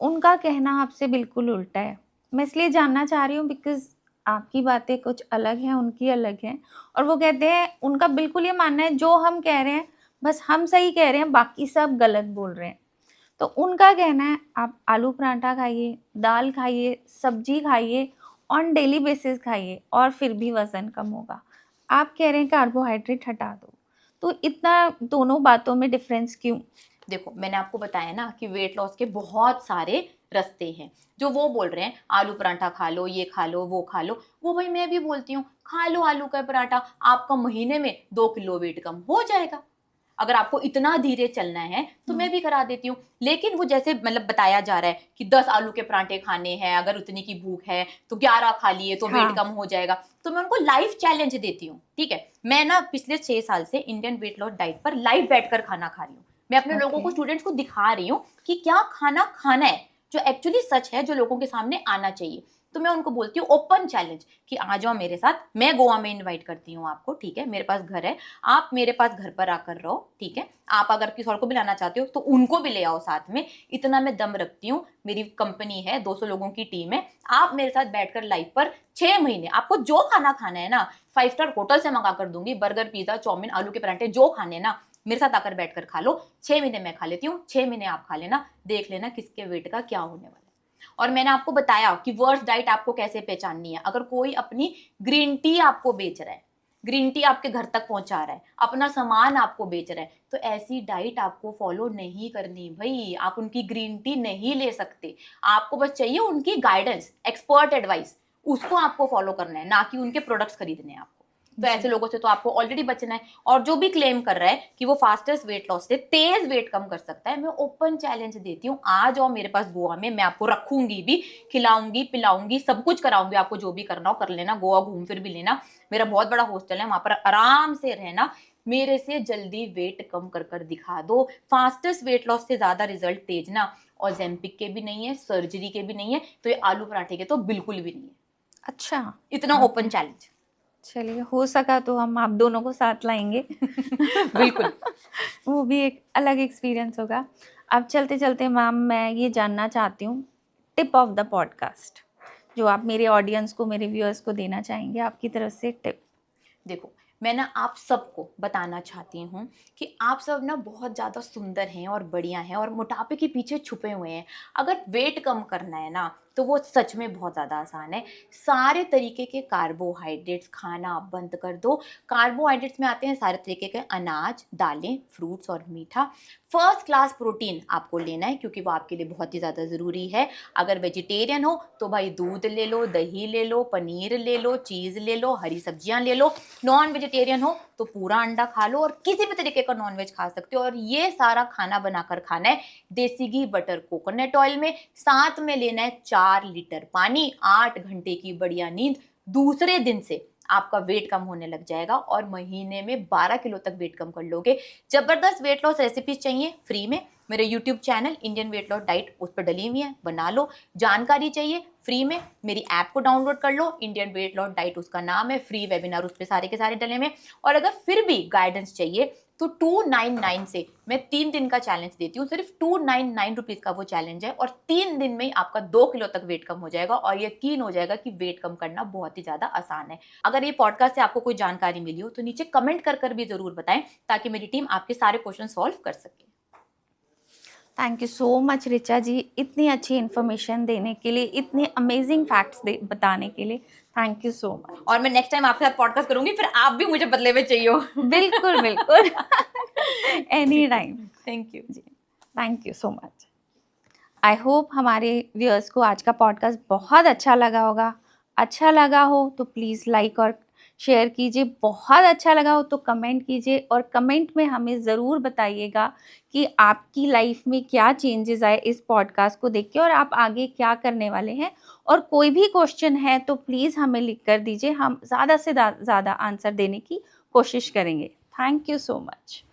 उनका कहना आपसे बिल्कुल उल्टा है। मैं इसलिए जानना चाह रही हूँ बिकॉज आपकी बातें कुछ अलग हैं, उनकी अलग हैं, और वो कहते हैं उनका बिल्कुल ये मानना है जो हम कह रहे हैं बस हम सही कह रहे हैं, बाकी सब गलत बोल रहे हैं। तो उनका कहना है आप आलू पराठा खाइए, दाल खाइए, सब्जी खाइए, ऑन डेली बेसिस खाइए और फिर भी वजन कम होगा। आप कह रहे हैं कार्बोहाइड्रेट हटा दो, तो इतना दोनों बातों में डिफरेंस क्यों? देखो, मैंने आपको बताया ना कि वेट लॉस के बहुत सारे रास्ते हैं। जो वो बोल रहे हैं आलू पराठा खा लो, ये खा लो, वो खा लो, वो भाई मैं भी बोलती हूँ खा लो आलू का पराठा, आपका महीने में 2 किलो वेट कम हो जाएगा। अगर आपको इतना धीरे चलना है तो मैं भी करा देती हूँ। लेकिन वो जैसे मतलब बताया जा रहा है कि 10 आलू के पराठे खाने हैं, अगर उतनी की भूख है तो 11 खा लिए तो वेट कम हो जाएगा। तो मैं उनको लाइफ चैलेंज देती हूँ। ठीक है, मैं ना पिछले 6 साल से इंडियन वेट लॉस डाइट पर लाइव बैठकर खाना खा रही हूँ। मैं अपने लोगों को, स्टूडेंट्स को दिखा रही हूँ कि क्या खाना खाना है जो एक्चुअली सच है, जो लोगों के सामने आना चाहिए। तो मैं उनको बोलती हूँ ओपन चैलेंज कि आ जाओ मेरे साथ, मैं गोवा में इनवाइट करती हूँ आपको। ठीक है, मेरे पास घर है, आप मेरे पास घर पर आकर रहो। ठीक है, आप अगर किसी और को भी लाना चाहते हो तो उनको भी ले आओ साथ में। इतना मैं दम रखती हूँ, मेरी कंपनी है, 200 लोगों की टीम है। आप मेरे साथ बैठकर लाइव पर 6 महीने आपको जो खाना खाना है ना, 5 स्टार होटल से मंगा कर दूंगी, बर्गर, पिज्जा, चाउमीन, आलू के पराठे, जो खाने ना मेरे साथ आकर बैठकर खा लो। 6 महीने मैं खा लेती हूँ, 6 महीने आप खा लेना, देख लेना किसके वेट का क्या होने वाला है। और मैंने आपको बताया कि वर्स्ट डाइट आपको कैसे पहचाननी है। अगर कोई अपनी ग्रीन टी आपको बेच रहा है, ग्रीन टी आपके घर तक पहुंचा रहा है, अपना सामान आपको बेच रहा है, तो ऐसी डाइट आपको फॉलो नहीं करनी भाई। आप उनकी ग्रीन टी नहीं ले सकते। आपको बस चाहिए उनकी गाइडेंस, एक्सपर्ट एडवाइस, उसको आपको फॉलो करना है, ना कि उनके प्रोडक्ट्स खरीदने हैं आपको। तो ऐसे लोगों से तो आपको ऑलरेडी बचना है। और जो भी क्लेम कर रहा है कि वो फास्टेस्ट वेट लॉस से तेज वेट कम कर सकता है, मैं ओपन चैलेंज देती हूँ, आ जाओ मेरे पास गोवा में, मैं आपको रखूंगी भी, खिलाऊंगी पिलाऊंगी, सब कुछ कराऊंगी, आपको जो भी करना हो कर लेना, गोवा घूम फिर भी लेना, मेरा बहुत बड़ा हॉस्टल है, वहां पर आराम से रहना, मेरे से जल्दी वेट कम कर कर दिखा दो। फास्टेस्ट वेट लॉस से ज्यादा रिजल्ट तेज ना ओजेम्पिक के भी नहीं है, सर्जरी के भी नहीं है, तो ये आलू पराठे के तो बिल्कुल भी नहीं है। अच्छा, इतना ओपन चैलेंज। चलिए, हो सका तो हम आप दोनों को साथ लाएंगे। बिल्कुल। वो भी एक अलग एक्सपीरियंस होगा। अब चलते चलते मैम, मैं ये जानना चाहती हूँ, टिप ऑफ द पॉडकास्ट जो आप मेरे ऑडियंस को, मेरे व्यूअर्स को देना चाहेंगे, आपकी तरफ से टिप। देखो, मैं ना आप सबको बताना चाहती हूँ कि आप सब ना बहुत ज़्यादा सुंदर हैं और बढ़िया हैं और मोटापे के पीछे छुपे हुए हैं। अगर वेट कम करना है ना तो वो सच में बहुत ज़्यादा आसान है। सारे तरीके के कार्बोहाइड्रेट्स खाना बंद कर दो। कार्बोहाइड्रेट्स में आते हैं सारे तरीके के अनाज, दालें, फ्रूट्स और मीठा। फर्स्ट क्लास प्रोटीन आपको लेना है क्योंकि वो आपके लिए बहुत ही ज़्यादा ज़रूरी है। अगर वेजिटेरियन हो तो भाई दूध ले लो, दही ले लो, पनीर ले लो, चीज़ ले लो, हरी सब्जियां ले लो। नॉन वेजिटेरियन हो तो पूरा अंडा खा लो और किसी भी तरीके का नॉन वेज खा सकते हो। और ये सारा खाना बनाकर खाना है देसी घी, बटर, कोकोनट ऑयल में। साथ में लेना है 4 लीटर पानी, 8 घंटे की बढ़िया नींद। दूसरे दिन से आपका वेट कम होने लग जाएगा और महीने में 12 किलो तक वेट कम कर लोगे। जबरदस्त वेट लॉस रेसिपीज चाहिए फ्री में, मेरे YouTube channel Indian weight loss diet उस पर डली हुई है, बना लो। जानकारी चाहिए फ्री में, मेरी ऐप को डाउनलोड कर लो, इंडियन वेट लॉस डाइट उसका नाम है, फ्री वेबिनार उस पर सारे के सारे डले हुए। और अगर फिर भी गाइडेंस चाहिए तो 299 से मैं 3 दिन का चैलेंज देती हूँ। सिर्फ 299 रुपीज का वो चैलेंज है और 3 दिन में ही आपका 2 किलो तक वेट कम हो जाएगा और यकीन हो जाएगा कि वेट कम करना बहुत ही ज्यादा आसान है। अगर ये पॉडकास्ट से आपको कोई जानकारी मिली हो तो नीचे कमेंट कर कर भी जरूर बताएं ताकि मेरी टीम आपके सारे क्वेश्चन सॉल्व कर सके। Thank you so much Richa ji, इतनी अच्छी इन्फॉर्मेशन देने के लिए, इतने अमेजिंग फैक्ट्स बताने के लिए। Thank you so much. और मैं नेक्स्ट टाइम आपके साथ पॉडकास्ट करूंगी, फिर आप भी मुझे बदले में चाहिए हो। बिल्कुल बिल्कुल, एनी टाइम। थैंक यू जी, thank you so much. I hope हमारे व्यूअर्स को आज का पॉडकास्ट बहुत अच्छा लगा होगा। अच्छा लगा हो तो प्लीज़ लाइक और शेयर कीजिए, बहुत अच्छा लगा हो तो कमेंट कीजिए और कमेंट में हमें ज़रूर बताइएगा कि आपकी लाइफ में क्या चेंजेस आए इस पॉडकास्ट को देख के और आप आगे क्या करने वाले हैं। और कोई भी क्वेश्चन है तो प्लीज़ हमें लिख कर दीजिए, हम ज़्यादा से ज़्यादा आंसर देने की कोशिश करेंगे। Thank you so much.